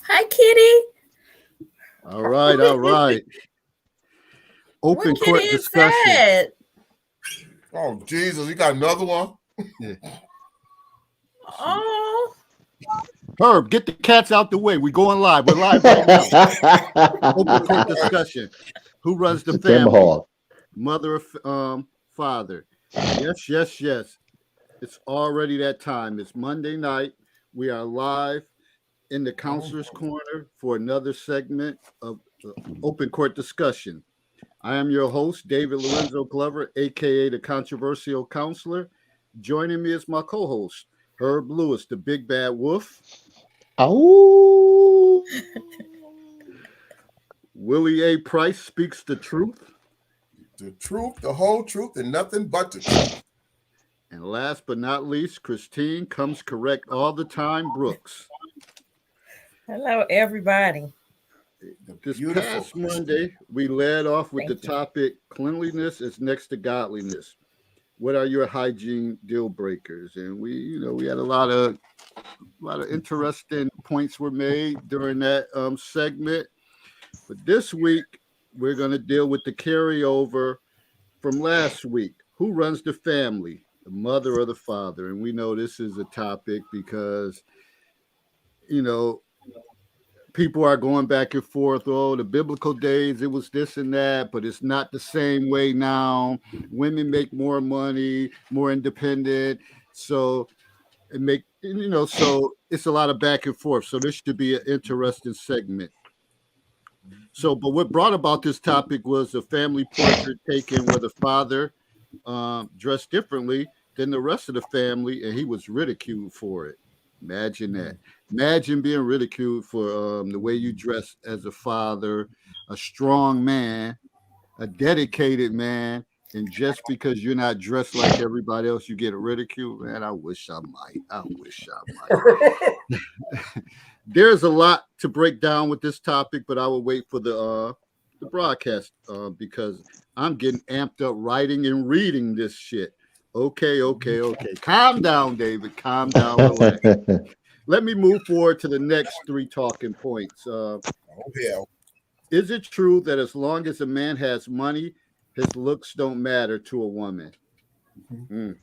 Hi, Kitty. All right, all right. What Open Kitty court is discussion. that? Oh, Jesus, you got another one? Yeah. Oh, Herb, get the cats out the way. We're going live. We're live right now. Open court discussion. Who runs the Tim family? Hall. Mother or father? Yes, yes, yes. It's already that time. It's Monday night. We are live in the counselor's corner for another segment of open court discussion. I am your host, David Lorenzo Glover, aka the controversial counselor. Joining me is my co-host, Herb Lewis, the big bad wolf. Oh, Willie A. Price speaks the truth. The truth, the whole truth, and nothing but the truth. And last but not least, Christine comes correct all the time, Brooks. hello, everybody. The This beautiful past Monday, we led off with Thank the you. topic cleanliness is next to godliness. What are your hygiene deal breakers? And we had a lot of interesting points were made during that segment. But this week, we're going to deal with the carryover from last week. Who runs the family, the mother or the father? And we know this is a topic because, you know, people are going back and forth. Oh, the biblical days, it was this and that, but it's not the same way now. Women make more money, more independent. So so it's a lot of back and forth. So this should be an interesting segment. So, but what brought about this topic was a family portrait taken where the father dressed differently than the rest of the family, and he was ridiculed for it. Imagine that. Imagine being ridiculed for the way you dress as a father, a strong man, a dedicated man, and just because you're not dressed like everybody else, you get ridiculed. Man, I wish I might. I wish I might. There's a lot to break down with this topic, but I will wait for the broadcast because I'm getting amped up writing and reading this shit. Okay, okay, okay. Calm down, David. Calm down. Relax. Let me move forward to the next three talking points. Oh, yeah. Is it true that as long as a man has money, his looks don't matter to a woman? Mm,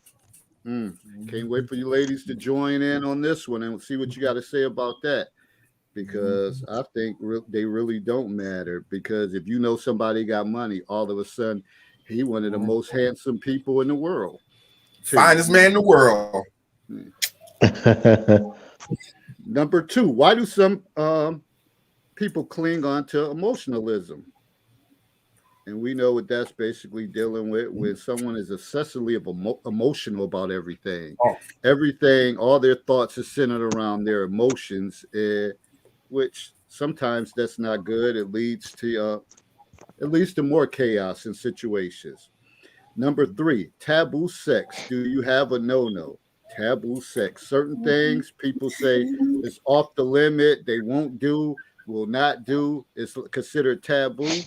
Can't wait for you ladies to join in on this one and see what you got to say about that. Because I think they really don't matter. Because if you know somebody got money, all of a sudden he one of the most handsome people in the world. Finest man in the world. Number two, why do some people cling on to emotionalism? And we know what that's basically dealing with when someone is excessively emotional about everything. Oh. Everything, all their thoughts are centered around their emotions, which sometimes that's not good. It leads to more chaos in situations. Number three, taboo sex. Do you have a no? Taboo sex. Certain things people say is off the limit. They won't do, will not do. It's considered taboo.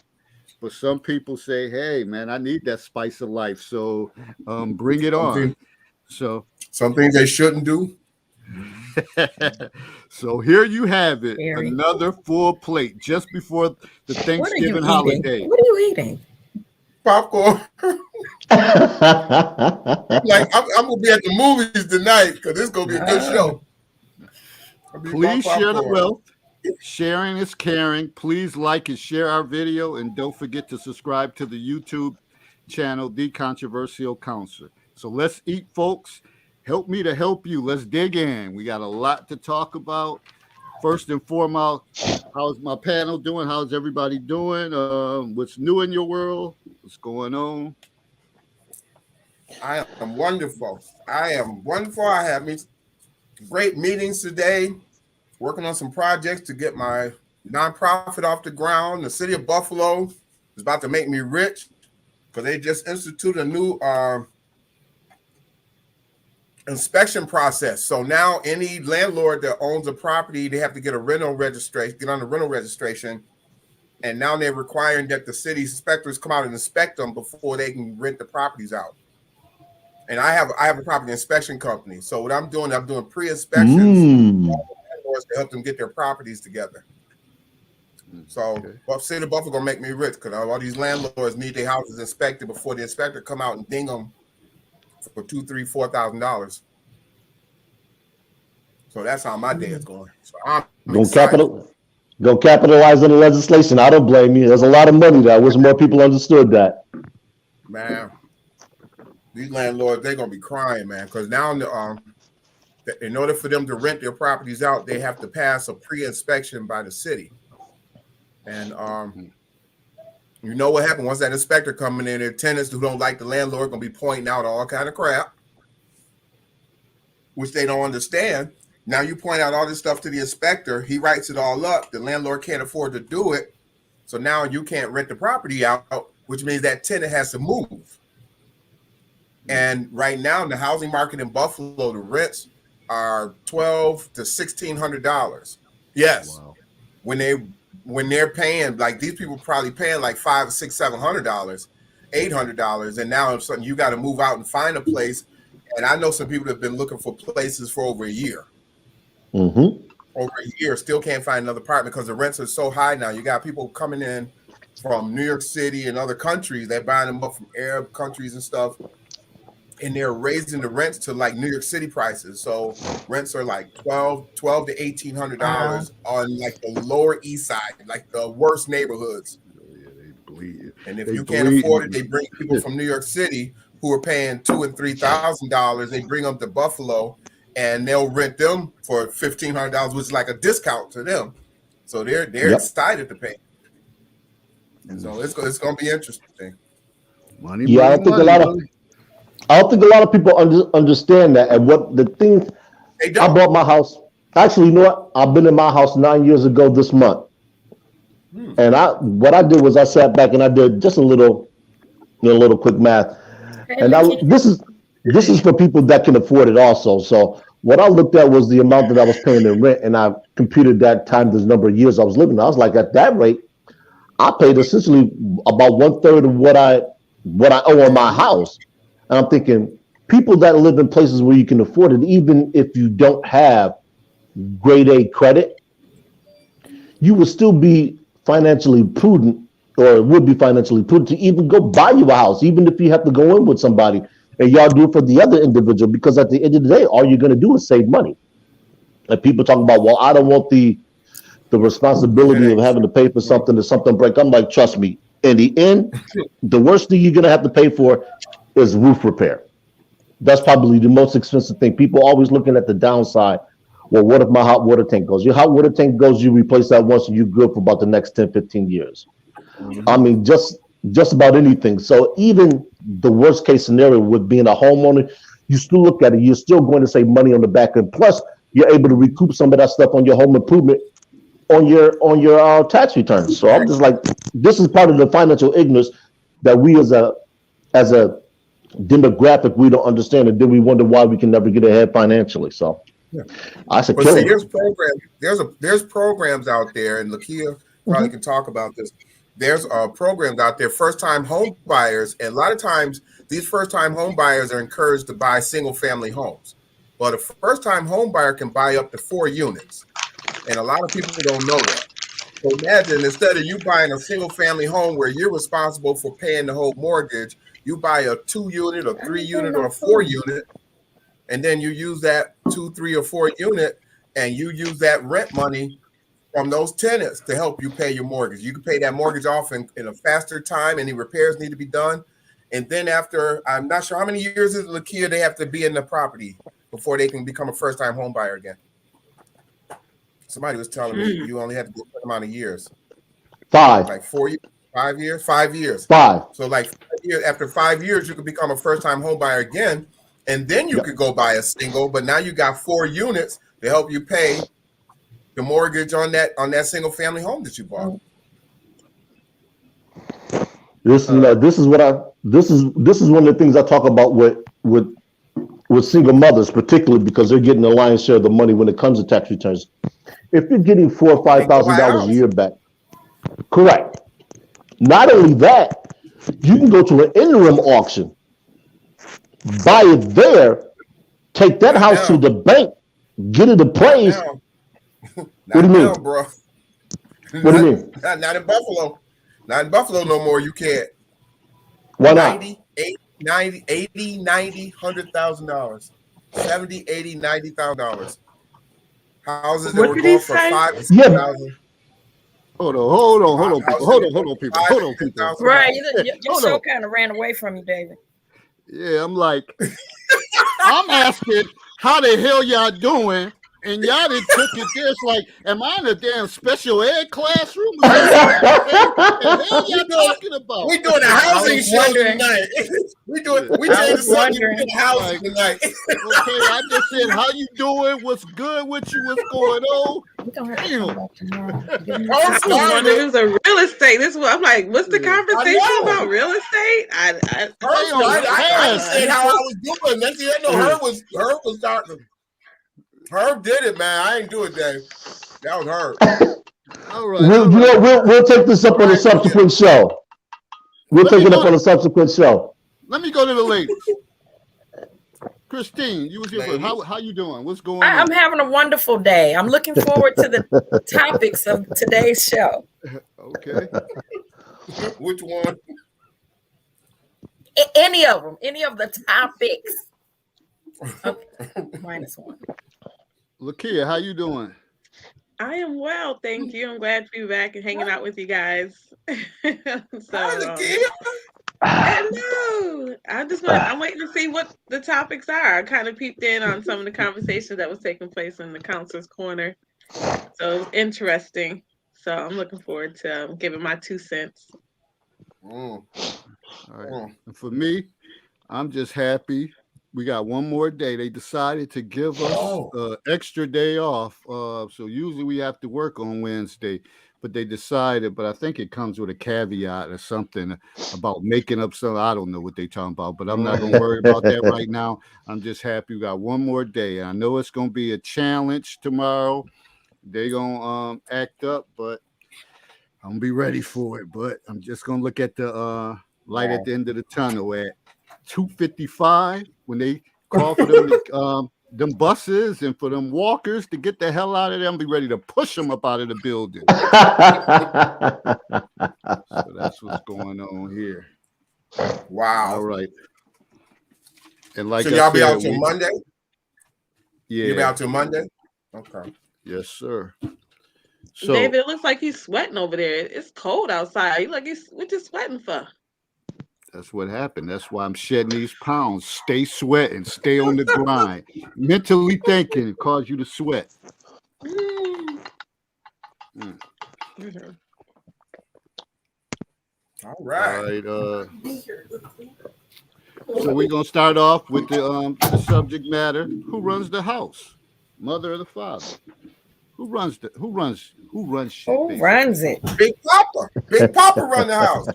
But some people say, "Hey, man, I need that spice of life, so bring it on." So, Some things they shouldn't do. so here you have it, Very. another full plate just before the What are you Thanksgiving eating? holiday. What are you eating? Popcorn. I'm gonna be at the movies tonight because this is gonna be a good show. Please share the wealth. Sharing is caring. Please like and share our video, and don't forget to subscribe to the YouTube channel, The Controversial Counselor. So let's eat, folks. Help me to help you. Let's dig in. We got a lot to talk about. First and foremost, how's my panel doing? How's everybody doing? What's new in your world? What's going on? I am wonderful. I have great meetings today. Working on some projects to get my nonprofit off the ground. The city of Buffalo is about to make me rich because they just instituted a new inspection process. So now any landlord that owns a property, they have to get on the rental registration. And now they're requiring that the city inspectors come out and inspect them before they can rent the properties out. And I have a property inspection company. So what I'm doing pre-inspections. landlords to help them get their properties together. So, well, City of Buffalo gonna make me rich because all these landlords need their houses inspected before the inspector come out and ding them for $2,000, $3,000, $4,000. So that's how my day is going. So I'm Go capitalize on the legislation. I don't blame you. There's a lot of money there. I wish more people understood that. Man, these landlords, they're gonna be crying, man, because now in order for them to rent their properties out, they have to pass a pre-inspection by the city. And you know what happened once that inspector coming in, their tenants who don't like the landlord gonna be pointing out all kind of crap, which they don't understand. Now you point out all this stuff to the inspector, he writes it all up. The landlord can't afford to do it, so now you can't rent the property out, which means that tenant has to move. And right now in the housing market in Buffalo, the rents are $1,200 to $1,600. Yes, wow. When they're paying, like these people probably paying like $500, $600, $700, $800, and now all of a sudden you got to move out and find a place. And I know some people have been looking for places for over a year. Over a year, still can't find another apartment because the rents are so high now. You got people coming in from New York City and other countries. They're buying them up from Arab countries and stuff, and they're raising the rents to like New York City prices. So rents are like $1,200 to $1,800 on like the Lower East Side, like the worst neighborhoods. Yeah, they bleed. And if you can't afford it, they bring people from New York City who are paying $2,000 and $3,000. They bring them to Buffalo, and they'll rent them for $1,500, which is like a discount to them. So they're excited to pay. And so it's going to be interesting. Money, yeah, money, I don't think a lot of people understand that. And what the thing, I bought my house. Actually, you know what? I've been in my house 9 years ago this month. And what I did was I sat back and I did just a little quick math. And this is for people that can afford it also. So what I looked at was the amount that I was paying in rent, and I computed that times the number of years I was living. I was like, at that rate, I paid essentially about 1/3 of what I owe on my house. And I'm thinking, people that live in places where you can afford it, even if you don't have grade A credit, you would still be financially prudent, or it would be financially prudent to even go buy you a house, even if you have to go in with somebody and y'all do it for the other individual, because at the end of the day, all you're going to do is save money. And people talk about, well, I don't want the responsibility of having to pay for something, if something break. I'm like, trust me, in the end, the worst thing you're going to have to pay for is roof repair. That's probably the most expensive thing. People always looking at the downside. Well, what if my hot water tank goes? Your hot water tank goes, you replace that once and you're good for about the next 10, 15 years. I mean, just about anything. So even the worst case scenario with being a homeowner, you still look at it, you're still going to save money on the back end. Plus, you're able to recoup some of that stuff on your home improvement on your tax returns. So I'm just like, this is part of the financial ignorance that we as a demographic, we don't understand, and then we wonder why we can never get ahead financially. So I said, but see, there's programs out there, and Lakia probably can talk about this. There's programs out there, first-time home buyers, and a lot of times these first-time home buyers are encouraged to buy single-family homes. But a first-time home buyer can buy up to 4 units, and a lot of people don't know that. So imagine, instead of you buying a single-family home where you're responsible for paying the whole mortgage, you buy a 2-unit, or 3-unit, or a 4-unit, and then you use that 2, 3, or 4 unit, and you use that rent money from those tenants to help you pay your mortgage. You can pay that mortgage off in a faster time. Any repairs need to be done. And then after, I'm not sure how many years is Lakia they have to be in the property before they can become a first-time home buyer again. Somebody was telling me you only have to do a certain amount of years. 5. Like 4 years, 5 years? 5 years. 5. So like 5 years, after 5 years, you could become a first-time home buyer again. And then you could go buy a single, but now you got 4 units to help you pay the mortgage on that single family home that you bought. This is one of the things I talk about with single mothers, particularly because they're getting the lion's share of the money when it comes to tax returns. If you're getting $4,000 or $5,000 a year back, correct. Not only that, you can go to an interim auction, buy it there, take that house to the bank, get it appraised, What do you mean? Now, bro. What do you mean? Not in Buffalo. Not in Buffalo no more. You can't. Why not? 90, $100,000. $70, $80, $90,000. Houses that What were did going he for say? 5 to Yeah. 6,000. Hold on, people. Right. Your Hold show on. kind of ran away from you, David. Yeah, I'm like, I'm asking how the hell y'all doing, and y'all done took it this like, am I in a damn special ed classroom? What the hell y'all talking about? We're doing a housing show wondering. tonight. We doing I the was subject wondering. of housing tonight. Okay, I just said how you doing, what's good with you, what's going on. We don't have to come back tomorrow. Give me Oh, I was wondering, it was a real estate. This is what I'm like. What's the Yeah. conversation I know. about real estate? I just said how I was doing. Next thing you know, Herb was talking. Herb did it, man. I ain't do it, Dave. That was Herb. All right. We'll take this up on a subsequent show. We'll take it up on a subsequent show. Let me go to the ladies. Christine, you was here first. How you doing? What's going on? I'm having a wonderful day. I'm looking forward to the topics of today's show. Okay. Which one? Any of them, any of the topics. Okay. -1. Lakia, how you doing? I am well, thank you. I'm glad to be back and hanging out with you guys. Hello. I'm waiting to see what the topics are. I kind of peeped in on some of the conversations that was taking place in the counselor's corner. So it was interesting. So I'm looking forward to giving my 2 cents. All right. And for me, I'm just happy. We got one more day. They decided to give us an extra day off. So usually we have to work on Wednesday, but they decided, but I think it comes with a caveat or something about making up something. I don't know what they're talking about, but I'm not going to worry about that right now. I'm just happy we got one more day. I know it's going to be a challenge tomorrow. They're going to act up, but I'm going to be ready for it. But I'm just going to look at the light at the end of the tunnel at 2:55 when they call for them buses and for them walkers to get the hell out of there and be ready to push them up out of the building. So that's what's going on here. Wow. All right. And like so I y'all said, be out till Monday? Yeah. You'll be out till Monday? Okay. Yes, sir. So David, it looks like he's sweating over there. It's cold outside. What you sweating for? that's what happened. That's why I'm shedding these pounds. Stay sweating. Stay on the grind. Mentally thinking cause you to sweat. All right. So we're gonna start off with the subject matter. Who runs the house? Mother or the father? Who runs shit? Who runs it? Big Papa. Big Papa run the house.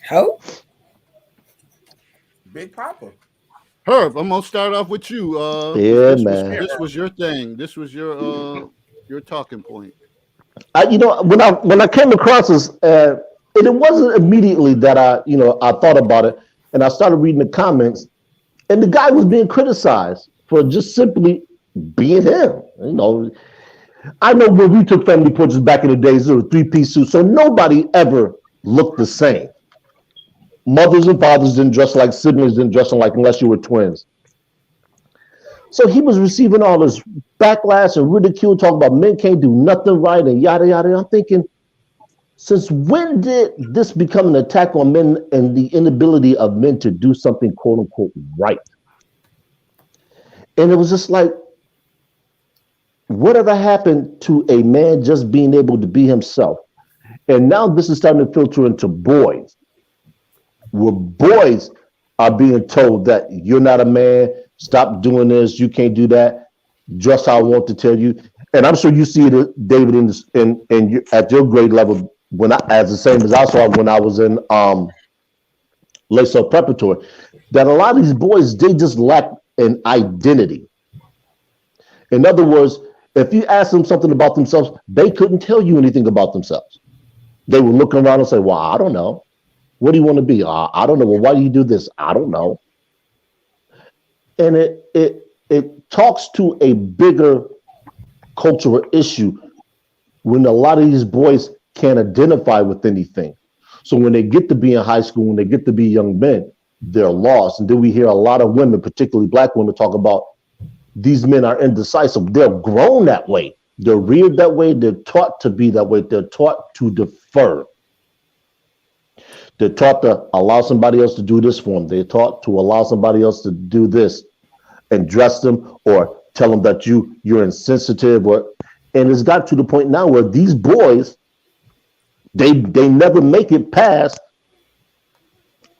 Who? Big Papa. Herb, I'm gonna start off with you. Man. This was your thing. This was your talking point. When I came across this, and it wasn't immediately that I thought about it, and I started reading the comments, and the guy was being criticized for just simply being him. I know when we took family pictures back in the days, there were 3-piece suits, so nobody ever looked the same. Mothers and fathers didn't dress like siblings, didn't dress like unless you were twins. So he was receiving all this backlash and ridicule, talking about men can't do nothing right and yada, yada. I'm thinking, since when did this become an attack on men and the inability of men to do something, quote unquote, right? And it was just like, whatever happened to a man just being able to be himself? And now this is starting to filter into boys, where boys are being told that you're not a man, stop doing this, you can't do that, dress how I want to tell you. And I'm sure you see it, David, at your grade level, as the same as I saw when I was in Lace-Up Preparatory, that a lot of these boys, they just lack an identity. In other words, if you ask them something about themselves, they couldn't tell you anything about themselves. They would look around and say, well, I don't know. What do you want to be? I don't know. Well, why do you do this? I don't know. And it talks to a bigger cultural issue when a lot of these boys can't identify with anything. So when they get to be in high school, when they get to be young men, they're lost. And then we hear a lot of women, particularly black women, talk about these men are indecisive. They're grown that way. They're reared that way. They're taught to be that way. They're taught to defer. They're taught to allow somebody else to do this for them. They're taught to allow somebody else to do this and dress them or tell them that you're insensitive. And it's got to the point now where these boys, they never make it past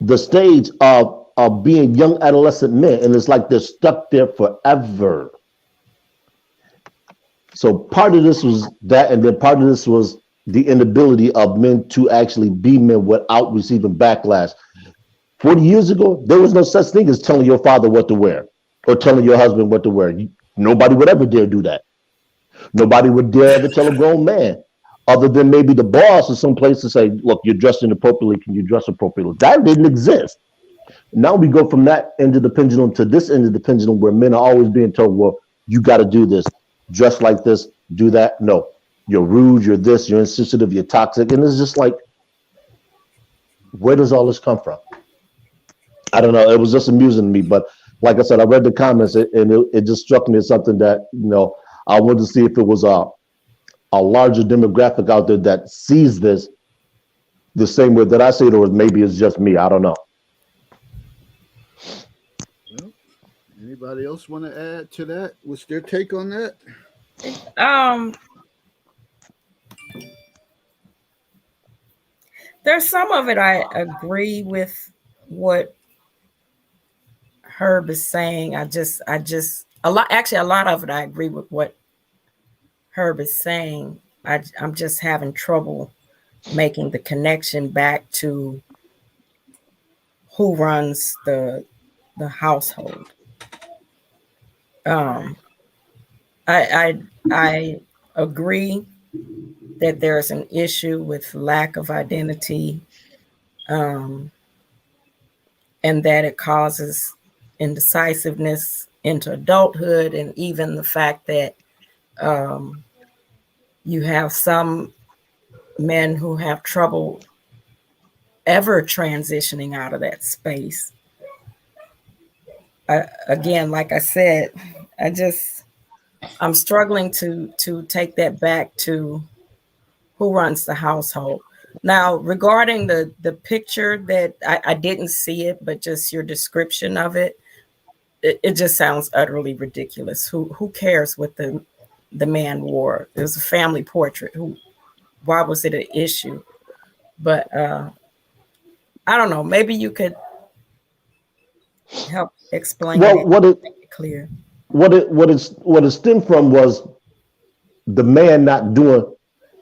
the stage of being young adolescent men. And it's like they're stuck there forever. So part of this was that, and then part of this was the inability of men to actually be men without receiving backlash. 40 years ago, there was no such thing as telling your father what to wear or telling your husband what to wear. Nobody would ever dare do that. Nobody would dare ever tell a grown man, other than maybe the boss or someplace to say, look, you're dressed inappropriately. Can you dress appropriately? That didn't exist. Now we go from that end of the pendulum to this end of the pendulum where men are always being told, well, you got to do this, dress like this, do that. No. You're rude, you're this, you're insensitive, you're toxic. And it's just like, where does all this come from? I don't know. It was just amusing to me. But like I said, I read the comments and it just struck me as something that, I wanted to see if it was a larger demographic out there that sees this the same way that I see it, or maybe it's just me. I don't know. Well, anybody else want to add to that? What's their take on that? There's some of it I agree with what Herb is saying. A lot of it I agree with what Herb is saying. I'm just having trouble making the connection back to who runs the household. I agree that there's an issue with lack of identity, and that it causes indecisiveness into adulthood, and even the fact that you have some men who have trouble ever transitioning out of that space. Again, like I said, I'm struggling to take that back to who runs the household. Now, regarding the picture that I didn't see it, but just your description of it, it just sounds utterly ridiculous. Who cares what the man wore? It was a family portrait. Why was it an issue? But I don't know. Maybe you could help explain it clear. What it stemmed from was the man not doing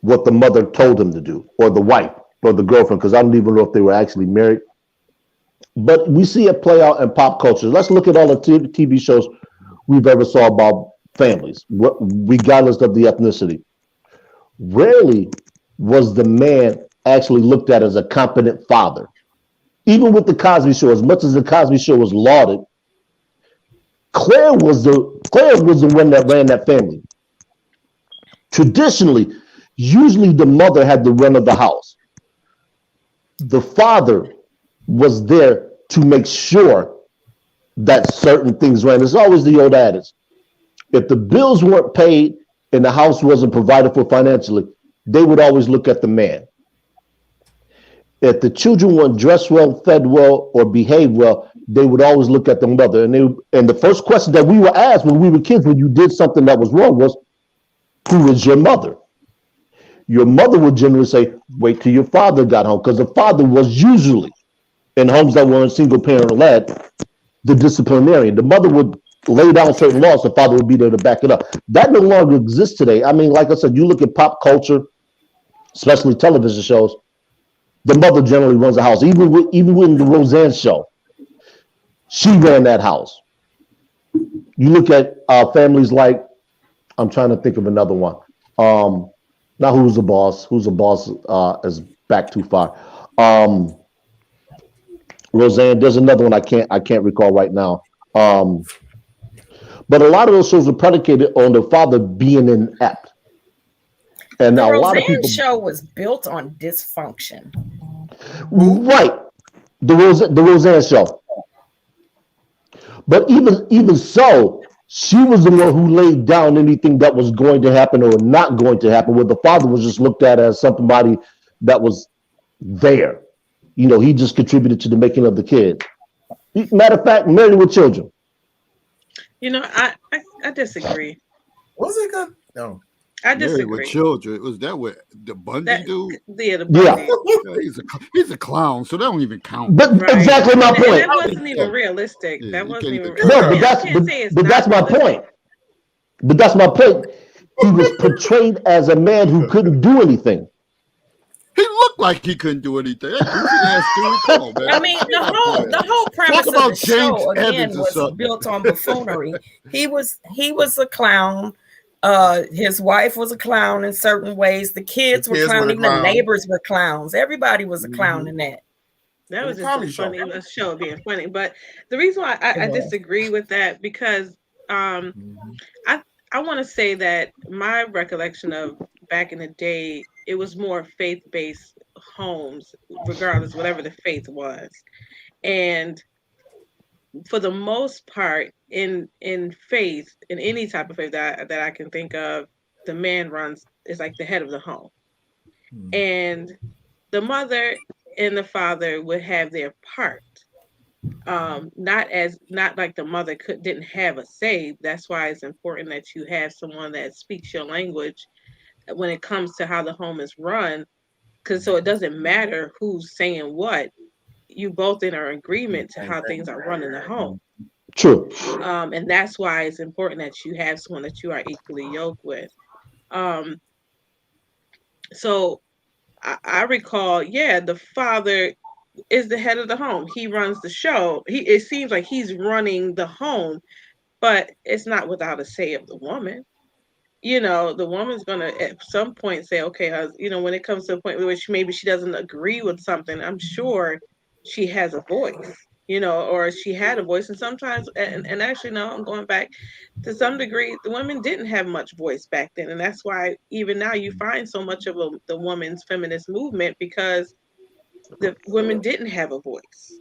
what the mother told him to do, or the wife, or the girlfriend, because I don't even know if they were actually married. But we see it play out in pop culture. Let's look at all the TV shows we've ever saw about families, regardless of the ethnicity. Rarely was the man actually looked at as a competent father. Even with the Cosby Show, as much as the Cosby Show was lauded, Claire was the one that ran that family. Traditionally, usually the mother had the run of the house. The father was there to make sure that certain things ran. It's always the old adage. If the bills weren't paid and the house wasn't provided for financially, they would always look at the man. If the children weren't dressed well, fed well, or behaved well, they would always look at the mother. And the first question that we were asked when we were kids, when you did something that was wrong, was, who is your mother? Your mother would generally say, wait till your father got home, because the father was usually, in homes that were in single parent led, the disciplinarian. The mother would lay down certain laws, the father would be there to back it up. That no longer exists today. I mean, like I said, you look at pop culture, especially television shows, the mother generally runs the house. Even with the Roseanne show, she ran that house. You look at families like, I'm trying to think of another one. Not Who's the Boss. Who's the Boss is back too far. Roseanne, there's another one I can't recall right now. But But a lot of those shows are predicated on the father being inept. And The now a lot of Roseanne people, show was built on dysfunction. right? The Roseanne show. But even so, she was the one who laid down anything that was going to happen or not going to happen, where the father was just looked at as somebody that was there. You know, he just contributed to the making of the kid. Matter of fact, Married with Children. You know, I disagree. Was it good? No. I Married with disagree. Children. Was that what the Bundy That, dude? yeah, the Yeah. Bundy. Yeah, he's a clown, so that don't even count. But Right. exactly my And point. that wasn't even realistic. Yeah, That you wasn't can't even. even- No, I mean, but I that's can't say it's but not that's my realistic. point. But that's my point. He was portrayed as a man who couldn't do anything. He looked like he couldn't do anything. That goofy ass dude. Come on, man. I mean, the whole premise of about the show James again Evans or was something. built on buffoonery. He was a clown. His wife was a clown in certain ways. The kids were clowns. Even the neighbors were clowns. Everybody was a clown in that. That was just a funny show being funny. But the reason why I disagree with that, because I want to say that my recollection of back in the day, it was more faith-based homes, regardless, whatever the faith was. And for the most part, in faith, in any type of faith that I can think of, the man is like the head of the home. And the mother and the father would have their part. Not like the mother didn't have a say. That's why it's important that you have someone that speaks your language when it comes to how the home is run, because so it doesn't matter who's saying what, you both in agreement to how things are run in the home. True. And that's why it's important that you have someone that you are equally yoked with. So I recall, the father is the head of the home. He runs the show. It seems like he's running the home, but it's not without a say of the woman. You know, the woman's gonna at some point say, okay, when it comes to a point where maybe she doesn't agree with something, I'm sure she has a voice, or she had a voice. And sometimes, and actually, no, I'm going back to some degree, the women didn't have much voice back then. And that's why even now you find so much of the women's feminist movement, because the women didn't have a voice.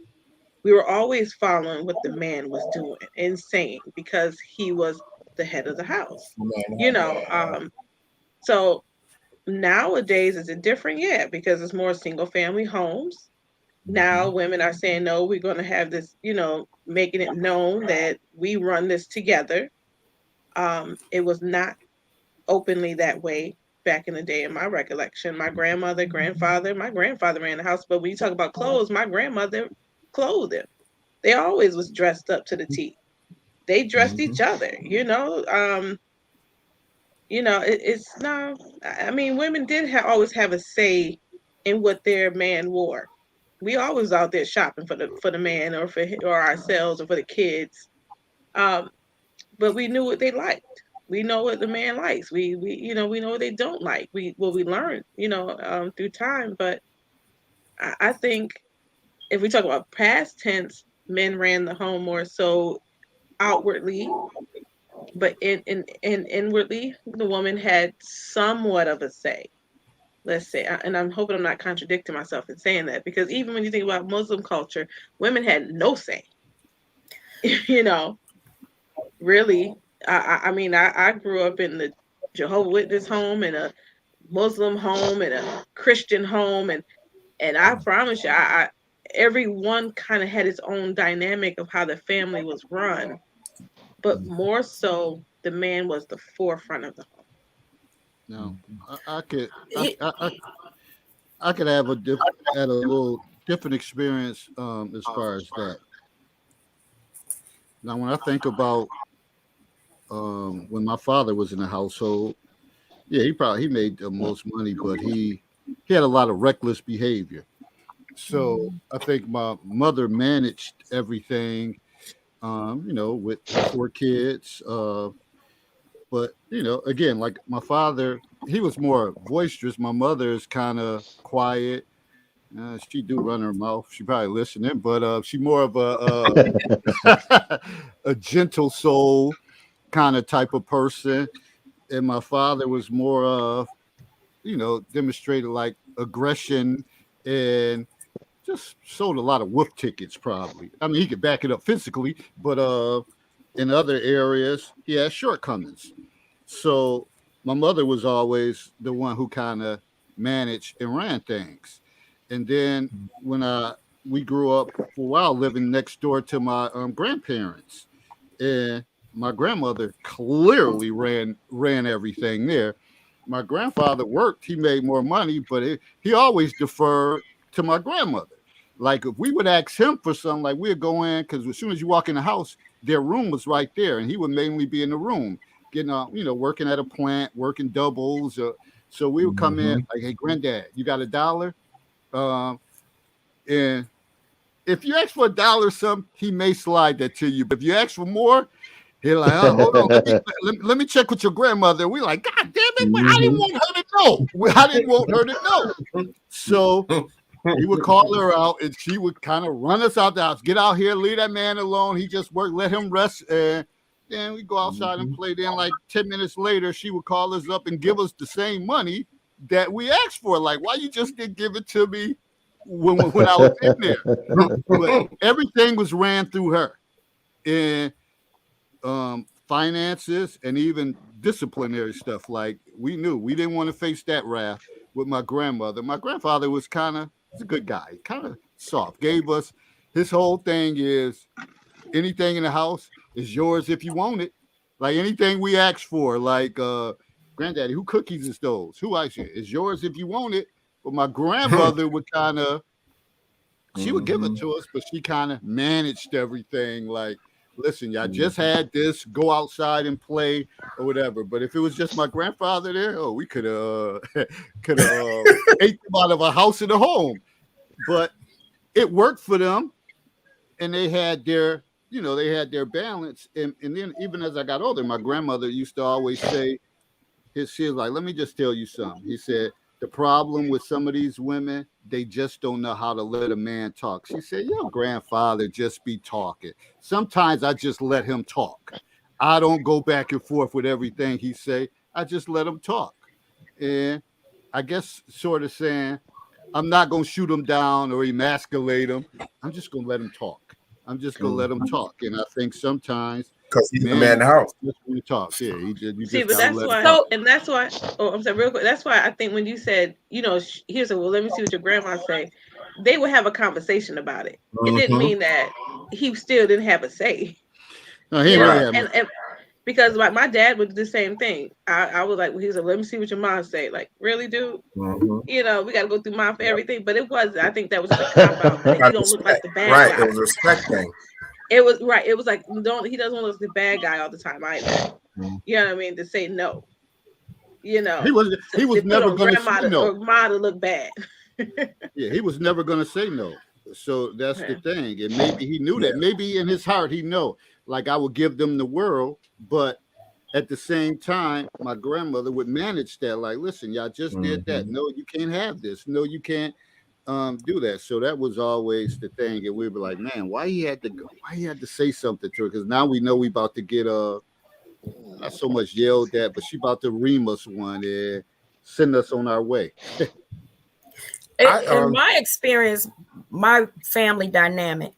We were always following what the man was doing and saying, because he was the head of the house, so nowadays is it different? Yeah, because it's more single family homes. Now women are saying, no, we're going to have this, making it known that we run this together. It was not openly that way back in the day. In my recollection, my grandfather ran the house, but when you talk about clothes, my grandmother clothed him. They always was dressed up to the T. They dressed each other, it's no. I mean, women did always have a say in what their man wore. We always out there shopping for the man, or or ourselves, or for the kids. But we knew what they liked. We know what the man likes. We know what they don't like. We learned, through time. But I think if we talk about past tense, men ran the home more so outwardly, but in inwardly, the woman had somewhat of a say. Let's say, and I'm hoping I'm not contradicting myself in saying that, because even when you think about Muslim culture, women had no say. Really. I mean, I grew up in the Jehovah's Witness home, and a Muslim home, and a Christian home, and I promise you, everyone kind of had its own dynamic of how the family was run, but more so the man was the forefront of the home. No, I could have a little different experience as far as that. Now, when I think about when my father was in the household, yeah, he made the most money, but he had a lot of reckless behavior. So I think my mother managed everything, with 4 kids. But again, like my father, he was more boisterous. My mother is kind of quiet. She do run her mouth. She probably listening, but she more of a a gentle soul. kind of type of person, and my father was more of, demonstrated like aggression and just sold a lot of wolf tickets. Probably, I mean, he could back it up physically, but in other areas, he had shortcomings. So my mother was always the one who kind of managed and ran things. And then when we grew up for a while living next door to my grandparents, and my grandmother clearly ran everything there. My grandfather worked; he made more money, but he always deferred to my grandmother. Like if we would ask him for something, like we'd go in, because as soon as you walk in the house, their room was right there, and he would mainly be in the room, getting working at a plant, working doubles. So we would come in like, "Hey, granddad, you got $1?" And if you ask for $1 or something, he may slide that to you. But if you ask for more, he's like, "Oh, hold on, let me check with your grandmother." We like, "God damn it, I didn't want her to know. I didn't want her to know." So he would call her out, and she would kind of run us out the house. "Get out here, leave that man alone. He just worked. Let him rest." And then we go outside and play. Then, like 10 minutes later, she would call us up and give us the same money that we asked for. Like, why you just didn't give it to me when I was in there? But everything was ran through her, and finances and even disciplinary stuff. Like we knew we didn't want to face that wrath with my grandmother. My grandfather was he's a good guy, kind of soft. Gave us, his whole thing is anything in the house is yours if you want it. Like anything we ask for, like granddaddy, who cookies is those? Who ice it? Is yours if you want it. But my grandmother would she would give it to us, but she kind of managed everything. Like, listen, y'all just had this, go outside and play or whatever. But if it was just my grandfather there, we could have ate them out of a house and a home. But it worked for them, and they had their balance. And then even as I got older, my grandmother used to always say, she was like, "Let me just tell you something." He said, "The problem with some of these women, they just don't know how to let a man talk." She said, "Your grandfather just be talking. Sometimes I just let him talk. I don't go back and forth with everything he say. I just let him talk." And I guess sort of saying, I'm not going to shoot him down or emasculate him. I'm just going to let him talk. I'm just going to let him talk. And I think sometimes, because he's the man in the house. Just when he talks, yeah. See, but that's why. That's why. Oh, I'm sorry, real quick. That's why I think when you said, here's a, well, let me see what your grandma say. They would have a conversation about it. It didn't mean that he still didn't have a say. No, he really and because like my dad would do the same thing. I was like, well, he was like, let me see what your mom say. Like, really, dude? We got to go through mom for everything. But it was, I think that was just a cop out. You don't look like the bad guy. Right, it was a respect thing. It was right. It was like he doesn't want to look like the bad guy all the time either. You know what I mean? To say no. He was never going to say no. Or mom to look bad. Yeah, he was never going to say no. So that's the thing. And maybe he knew that. Maybe in his heart he know, like, I would give them the world, but at the same time, my grandmother would manage that. Like, listen, y'all just did that. No, you can't have this. No, you can't do that. So that was always the thing. And we were like, man, why he had to say something to her? Because now we know we about to get not so much yelled at, but she about to ream us one and send us on our way. In my experience, my family dynamic,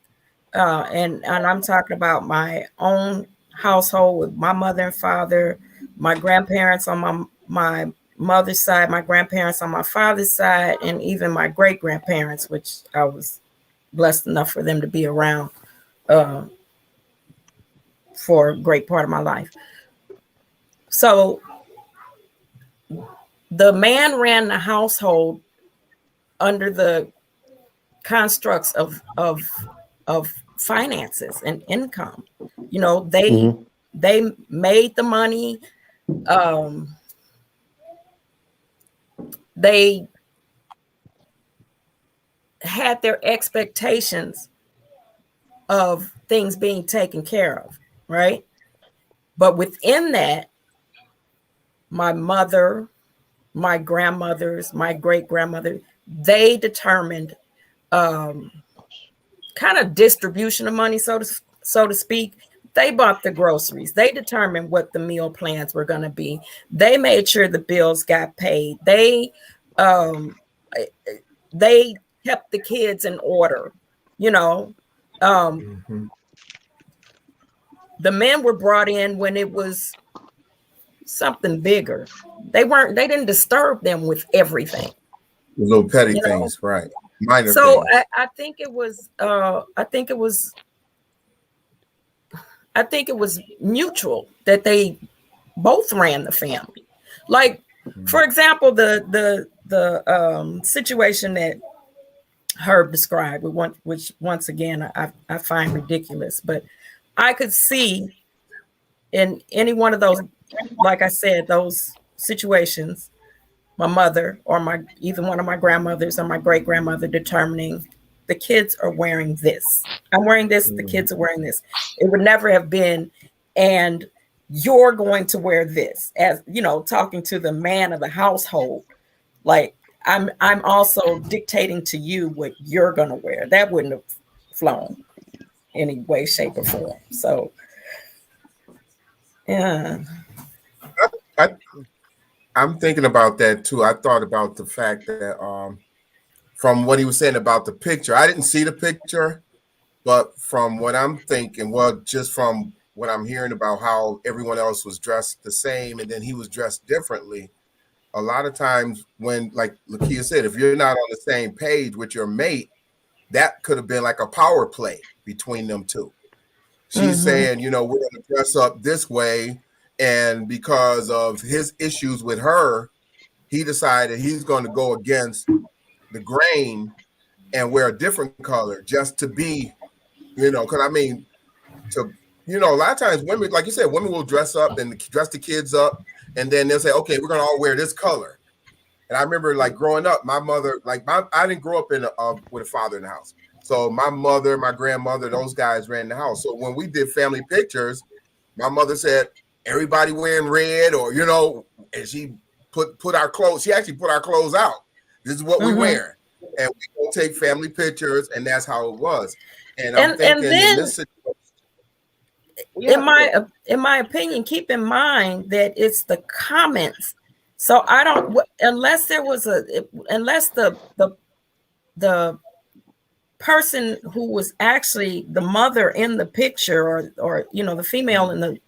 and I'm talking about my own household with my mother and father, my grandparents on my mother's side, my grandparents on my father's side, and even my great grandparents, which I was blessed enough for them to be around for a great part of my life. So the man ran the household under the constructs of finances and income. They made the money. They had their expectations of things being taken care of, right? But within that, my mother, my grandmothers, my great grandmother, they determined kind of distribution of money, so to speak. They bought the groceries. They determined what the meal plans were going to be. They made sure the bills got paid. They kept the kids in order. You know, the men were brought in when it was something bigger. They didn't disturb them with everything. Little petty things, right? Minor So things. I think it was mutual that they both ran the family. Like, for example, the situation that Herb described, which once again I find ridiculous, but I could see in any one of those, like I said, those situations, my mother or either one of my grandmothers or my great grandmother determining the kids are wearing this. I'm wearing this. The kids are wearing this. It would never have been, and you're going to wear this, as you know, talking to the man of the household. Like I'm also dictating to you what you're going to wear. That wouldn't have flown any way, shape, or form. So, yeah. I'm thinking about that too. I thought about the fact that from what he was saying about the picture, I didn't see the picture, but from what I'm thinking, well, just from what I'm hearing about how everyone else was dressed the same and then he was dressed differently. A lot of times when, like Lakia said, if you're not on the same page with your mate, that could have been like a power play between them two. She's saying, you know, we're going to dress up this way. And because of his issues with her, he decided he's going to go against the grain and wear a different color just to be, you know, because I mean, a lot of times women, like you said, women will dress up and dress the kids up. And then they'll say, okay, we're going to all wear this color. And I remember like growing up, my mother, I didn't grow up with a father in the house. So my mother, my grandmother, those guys ran the house. So when we did family pictures, my mother said, everybody wearing red, or, you know, and she put our clothes, she actually put our clothes out. This is what we wear. And we go take family pictures, and that's how it was. And I'm thinking then, in this situation, in my opinion, keep in mind that it's the comments. So I don't, unless the person who was actually the mother in the picture, or you know, the female in the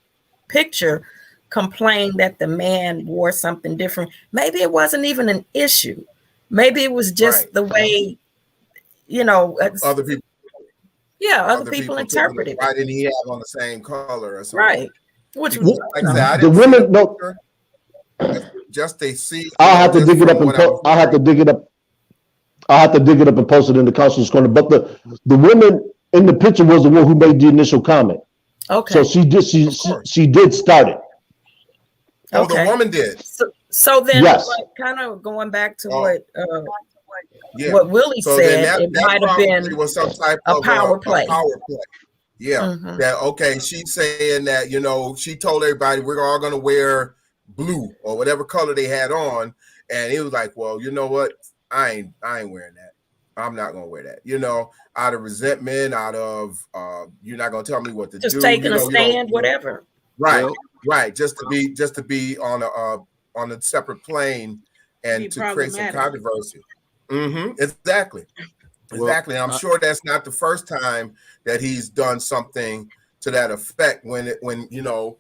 picture complained that the man wore something different. Maybe it wasn't even an issue. Maybe it was just the way, you know, other people. Yeah, other people interpret it. Why didn't he have on the same color or something? Right. Which was, like I said, I the didn't women no. Just they see. I'll have to dig it up and I'll have to dig it up. I'll have to dig it up and post it in the council's corner. But the woman in the picture was the one who made the initial comment. Okay. So she did start it. Oh, okay. the woman did. So then, yes. Kind of going back to yeah. what Willie said, it might have been was some type a of power play. A power play. Yeah. That okay. She's saying that, you know, she told everybody we're all going to wear blue or whatever color they had on, and he was like, well, you know what? I ain't wearing that. I'm not gonna wear that. You know, out of resentment, out of you're not gonna tell me what to do. Just taking a stand, whatever. Right, right. Just to be on a separate plane and to create some controversy. Exactly. Exactly. And I'm sure that's not the first time that he's done something to that effect when you know,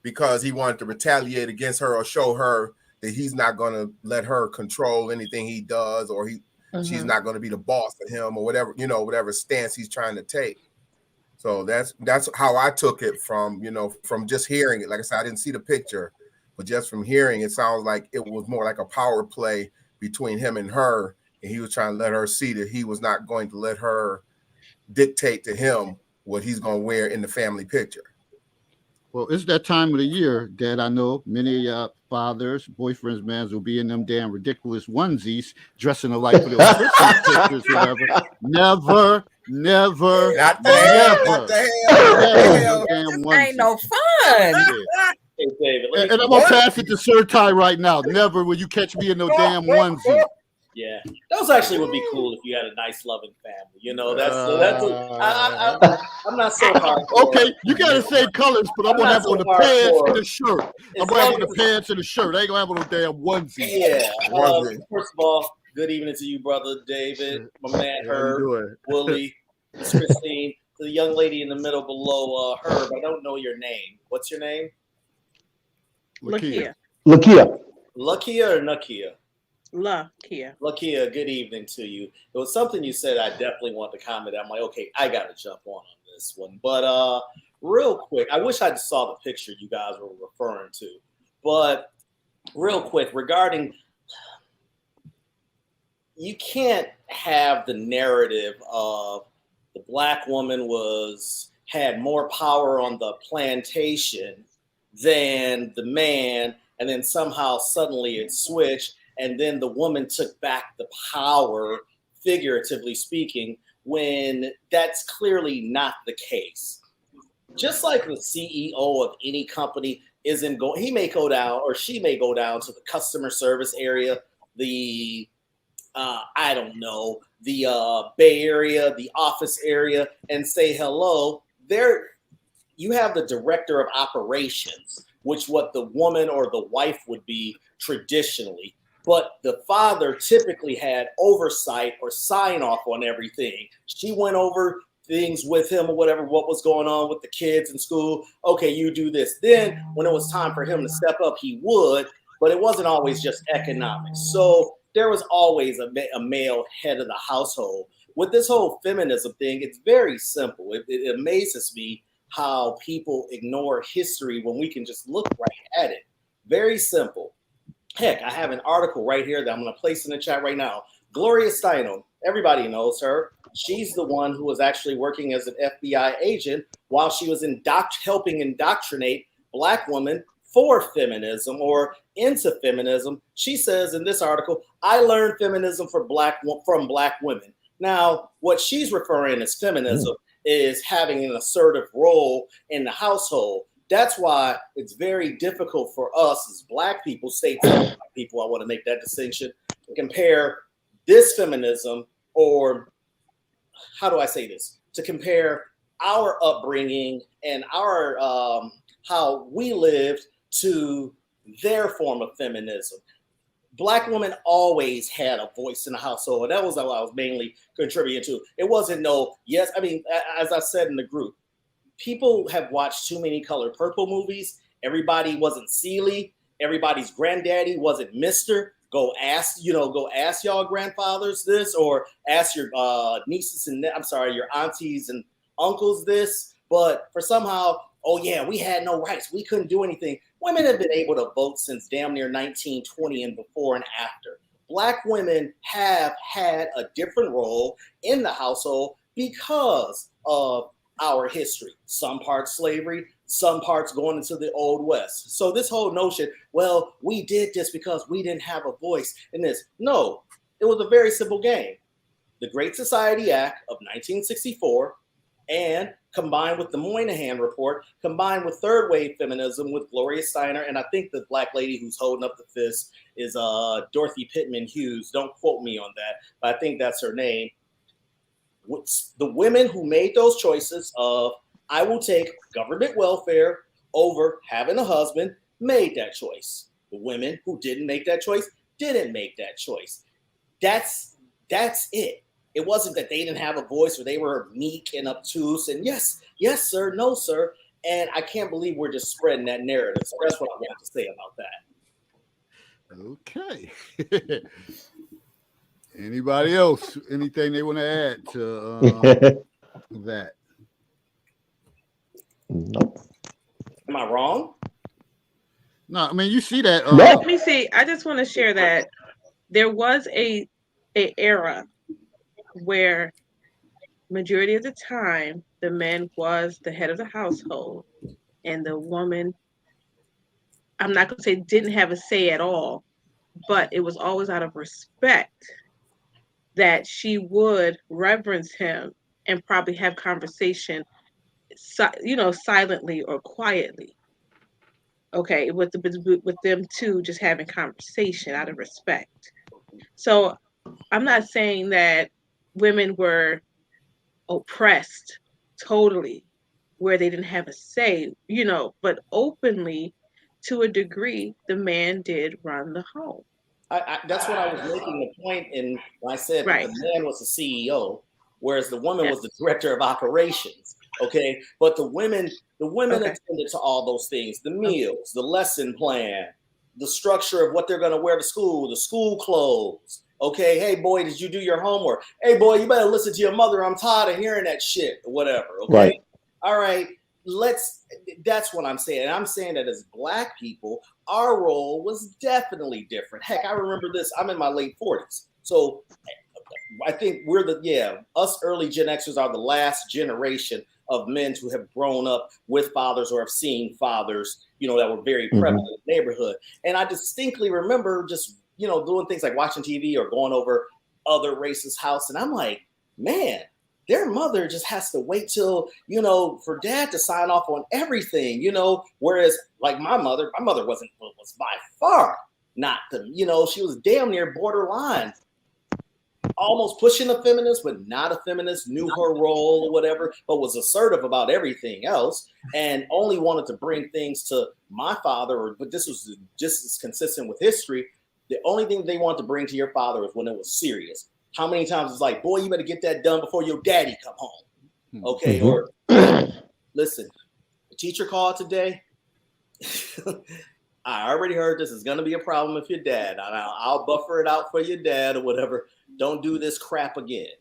because he wanted to retaliate against her or show her that he's not going to let her control anything he does, or she's not going to be the boss of him, or whatever, you know, whatever stance he's trying to take. So that's how I took it from, you know, from just hearing it. Like I said, I didn't see the picture, but just from hearing it sounds like it was more like a power play between him and her. And he was trying to let her see that he was not going to let her dictate to him what he's going to wear in the family picture. Well, it's that time of the year that I know many fathers, boyfriends, mans will be in them damn ridiculous onesies, dressing alike for their Christmas pictures, whatever. Never. Not the hell. Ain't no fun. Hey, David, and I'm gonna pass it to Sir Ty right now. Never will you catch me in no damn onesie. Yeah, those actually would be cool if you had a nice, loving family. You know, I'm not so hardcore. Okay, you gotta say colors, but I'm gonna have on the pants and the shirt. I'm gonna have on the pants and the shirt. I ain't gonna have on no damn onesie. Yeah. First of all, good evening to you, brother David, my man Herb, Willie, Miss Christine, to the young lady in the middle below Herb. I don't know your name. What's your name? Lakia. Lakia. Lakia or Nakia? Lakia. Lakia, good evening to you. It was something you said I definitely want to comment. I'm like, okay, I got to jump on this one. But real quick, I wish I saw the picture you guys were referring to. But real quick, regarding, you can't have the narrative of the black woman had more power on the plantation than the man, and then somehow suddenly it switched. And then the woman took back the power, figuratively speaking, when that's clearly not the case. Just like the CEO of any company he may go down, or she may go down to the customer service area, the Bay Area, the office area, and say hello. You have the director of operations, which what the woman or the wife would be traditionally. But the father typically had oversight or sign off on everything. She went over things with him or whatever, what was going on with the kids in school. Okay, you do this. Then when it was time for him to step up, he would, but it wasn't always just economics. So there was always a male head of the household. With this whole feminism thing, it's very simple. It amazes me how people ignore history when we can just look right at it. Very simple. Heck, I have an article right here that I'm going to place in the chat right now. Gloria Steinem, everybody knows her. She's the one who was actually working as an FBI agent while she was helping indoctrinate black women for feminism or into feminism. She says in this article, I learned feminism from black women. Now, what she's referring as feminism is having an assertive role in the household. That's why it's very difficult for us as black people, stateside people, I want to make that distinction, to compare this feminism, or how do I say this? To compare our upbringing and our how we lived to their form of feminism. Black women always had a voice in the household. That was what I was mainly contributing to. It wasn't as I said in the group, people have watched too many Color Purple movies. Everybody wasn't Celie. Everybody's granddaddy wasn't Mr. Go ask y'all grandfathers this, or ask your nieces and your aunties and uncles this. But for somehow, oh yeah, we had no rights. We couldn't do anything. Women have been able to vote since damn near 1920 and before and after. Black women have had a different role in the household because of our history. Some parts slavery, some parts going into the Old West. So this whole notion, well, we did this because we didn't have a voice in this. No, it was a very simple game. The Great Society Act of 1964, and combined with the Moynihan Report, combined with third wave feminism with Gloria Steiner, and I think the black lady who's holding up the fist is Dorothy Pittman Hughes. Don't quote me on that, but I think that's her name. The women who made those choices of, I will take government welfare over having a husband, made that choice. The women who didn't make that choice didn't make that choice. That's it. It wasn't that they didn't have a voice or they were meek and obtuse and yes, sir, no, sir. And I can't believe we're just spreading that narrative. So that's what I want to say about that. Okay. Anybody else? Anything they want to add to that? Nope. Am I wrong? No, I mean, you see that. Let me see. I just want to share that there was a era where majority of the time the man was the head of the household and the woman, I'm not going to say didn't have a say at all, but it was always out of respect that she would reverence him and probably have conversation, silently or quietly. Okay, with them two just having conversation out of respect. So I'm not saying that women were oppressed totally, where they didn't have a say, but openly, to a degree, the man did run the home. That's what I was making the point in when I said that Right. the man was the CEO, whereas the woman was the director of operations. Okay, but the women attended to all those things: the meals, the lesson plan, the structure of what they're going to wear to school, the school clothes. Okay, hey boy, did you do your homework? Hey boy, you better listen to your mother. I'm tired of hearing that shit or whatever. Okay, Right. all right. That's what I'm saying. And I'm saying that as Black people, our role was definitely different. Heck, I remember this. I'm in my late 40s. So I think us early Gen Xers are the last generation of men who have grown up with fathers or have seen fathers, that were very prevalent in the neighborhood. And I distinctly remember just, doing things like watching TV or going over other races' house. And I'm like, man, their mother just has to wait till, for dad to sign off on everything, whereas like my mother was by far not she was damn near borderline, almost pushing a feminist, but not a feminist, knew her role or whatever, but was assertive about everything else and only wanted to bring things to my father, but this was just as consistent with history. The only thing they wanted to bring to your father was when it was serious. How many times it's like, boy, you better get that done before your daddy come home. Okay. Or listen, the teacher called today. I already heard this is going to be a problem with your dad. I'll buffer it out for your dad or whatever. Don't do this crap again.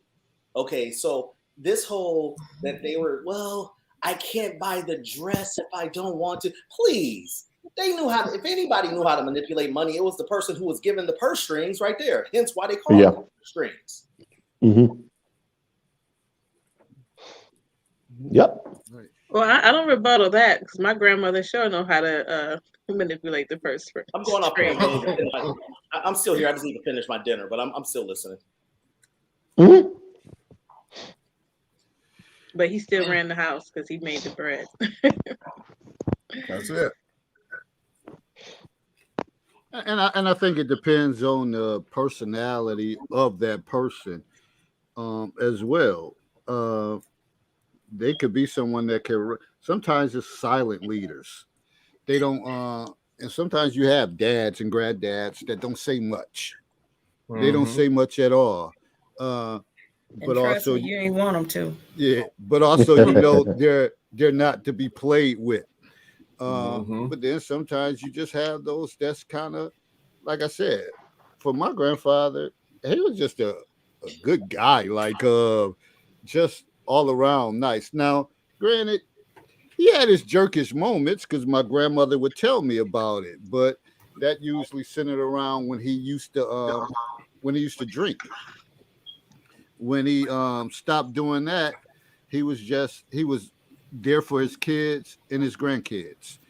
Okay. So this whole that they were, well, I can't buy the dress if I don't want to. Please. They knew how to, if anybody knew how to manipulate money, it was the person who was given the purse strings right there. Hence why they call them purse strings. Mm-hmm. Yep. Well, I don't rebuttal that because my grandmother sure know how to manipulate the purse strings. I'm going off. I'm still here. I just need to finish my dinner, but I'm still listening. Mm-hmm. But he still ran the house because he made the bread. That's it. And I think it depends on the personality of that person as well. They could be someone that can. Sometimes it's silent leaders. They don't. And sometimes you have dads and granddads that don't say much. They don't say much at all. But also, you ain't want them to. Yeah, but also they're not to be played with. But then sometimes you just have those that's kind of, like I said, for my grandfather, he was just a good guy, like just all around nice. Now, granted, he had his jerkish moments because my grandmother would tell me about it, but that usually centered around when he used to drink. When he stopped doing that, he was there for his kids and his grandkids,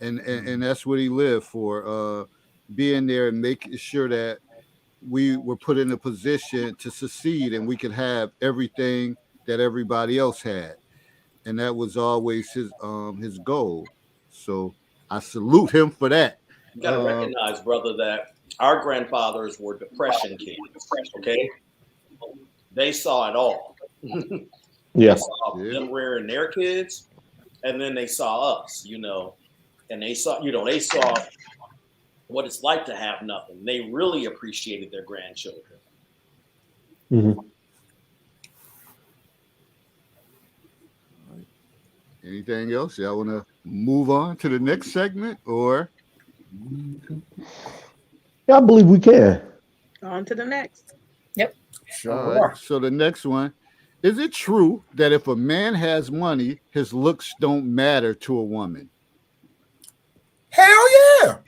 and that's what he lived for, being there and making sure that we were put in a position to succeed and we could have everything that everybody else had, and that was always his goal. So I salute him for that. You got to recognize, brother, that our grandfathers were depression kids. Okay, they saw it all. Yeah. They saw them rearing their kids, and then they saw us, and they saw what it's like to have nothing. They really appreciated their grandchildren. Mm-hmm. Anything else? Y'all want to move on to the next segment, or? Yeah, I believe we can. On to the next. Yep. Sure. All right. So the next one. Is it true that if a man has money, his looks don't matter to a woman? Hell yeah.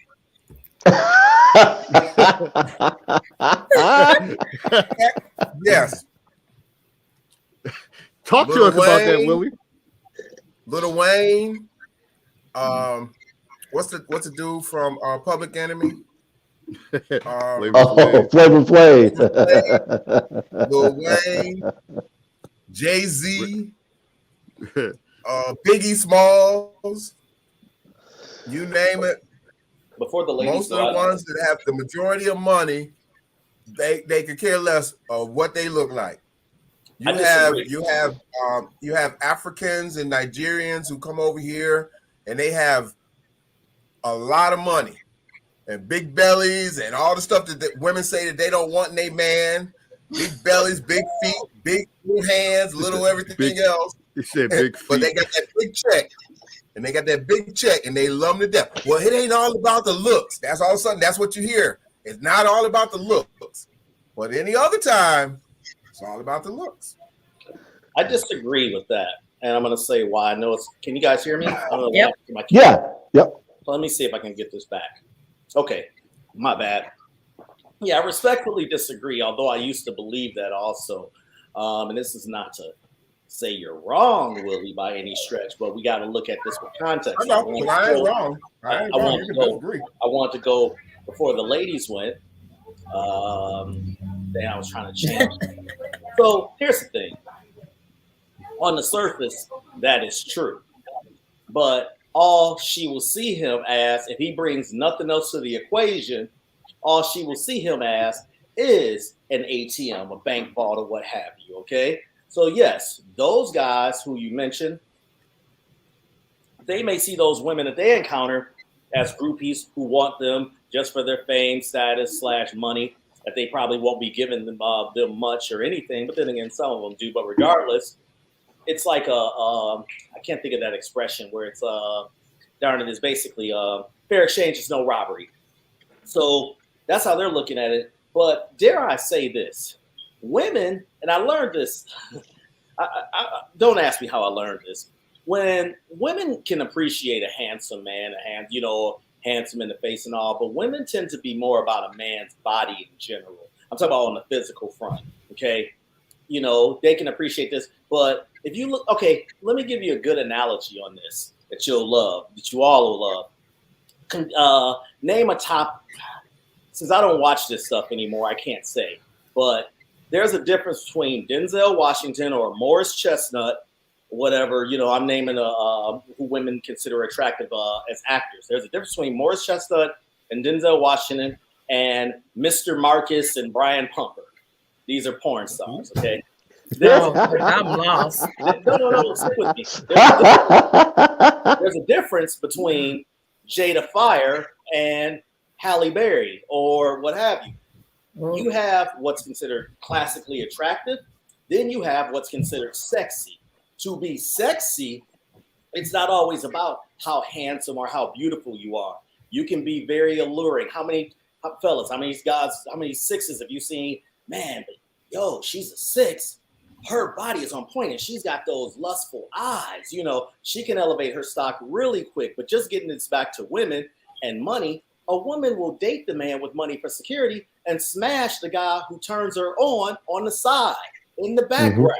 Yes. Talk to us about that, Willie. Lil Wayne. What's the dude from Public Enemy? Flavor Flav. Lil Wayne, Jay-Z, Biggie Smalls, you name it. Before the ladies, most of the ones that have the majority of money they could care less of what they look like. You have Africans and Nigerians who come over here and they have a lot of money and big bellies and all the stuff that women say that they don't want in a man. Big bellies, big feet, big hands, little everything else. He said big feet. But they got that big check. And they got that big check and they love them to death. Well, it ain't all about the looks. That's all of a sudden, that's what you hear. It's not all about the looks. But any other time, it's all about the looks. I disagree with that. And I'm going to say why. I know it's, can you guys hear me? Yep. Yeah. Yep. Let me see if I can get this back. Okay. My bad. Yeah, I respectfully disagree, although I used to believe that also. And this is not to say you're wrong, Willie, by any stretch, but we got to look at this with context. I know, but I ain't wrong. I want to go before the ladies went. Then I was trying to change. So here's the thing. On the surface, that is true. But all she will see him as, if he brings nothing else to the equation, all she will see him as is an ATM, a bank vault, or what have you, okay? So yes, those guys who you mentioned, they may see those women that they encounter as groupies who want them just for their fame, status, / money, that they probably won't be giving them much or anything, but then again, some of them do. But regardless, it's like I can't think of that expression where it's darn it is basically fair exchange is no robbery. So that's how they're looking at it. But dare I say this, women, and I learned this, I don't ask me how I learned this. When women can appreciate a handsome man, handsome in the face and all, but women tend to be more about a man's body in general. I'm talking about on the physical front, okay? They can appreciate this, but if you look, okay, let me give you a good analogy on this that you'll love, that you all will love. Name a top, since I don't watch this stuff anymore, I can't say, but there's a difference between Denzel Washington or Morris Chestnut, whatever, I'm naming who women consider attractive as actors. There's a difference between Morris Chestnut and Denzel Washington and Mr. Marcus and Brian Pumper. These are porn stars, okay? I'm lost. No, stick with me. There's a difference between Jada Fire and Halle Berry or what have you. You have what's considered classically attractive. Then you have what's considered sexy. To be sexy, it's not always about how handsome or how beautiful you are. You can be very alluring. How many fellas, how many guys, how many sixes have you seen? Man, but yo, she's a 6. Her body is on point and she's got those lustful eyes. She can elevate her stock really quick. But just getting this back to women and money, a woman will date the man with money for security and smash the guy who turns her on the side, in the background.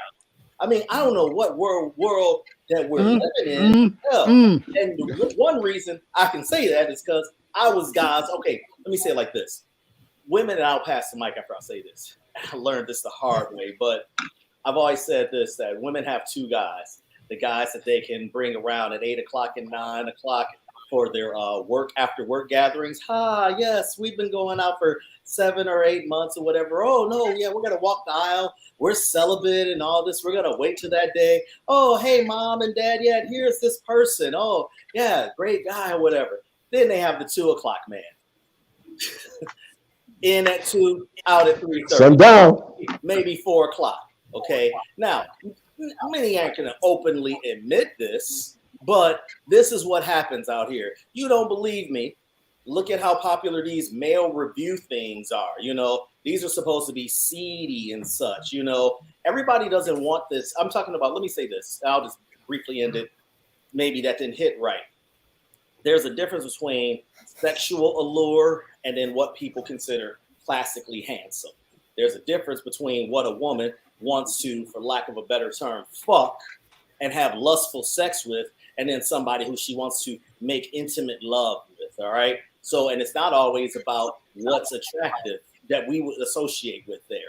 I mean, I don't know what world that we're living in. And one reason I can say that is because I was guys. Okay, let me say it like this. Women, and I'll pass the mic after I say this. I learned this the hard way, but I've always said this, that women have 2 guys. The guys that they can bring around at 8 o'clock and 9 o'clock for their after work gatherings. Yes, we've been going out for 7 or 8 months or whatever. Oh, no, yeah, we're going to walk the aisle. We're celibate and all this. We're going to wait till that day. Oh, hey, mom and dad, yeah, here's this person. Oh, yeah, great guy or whatever. Then they have the 2 o'clock man. In at 2, out at 3:30. Sundown. Maybe 4 o'clock. Okay. Now, many aren't going to openly admit this, but this is what happens out here. You don't believe me? Look at how popular these male review things are. These are supposed to be seedy and such. Everybody doesn't want this. I'm talking about, let me say this. I'll just briefly end it. Maybe that didn't hit right. There's a difference between sexual allure and then what people consider classically handsome. There's a difference between what a woman wants to, for lack of a better term, fuck and have lustful sex with, and then somebody who she wants to make intimate love with, all right? So, and it's not always about what's attractive that we would associate with there.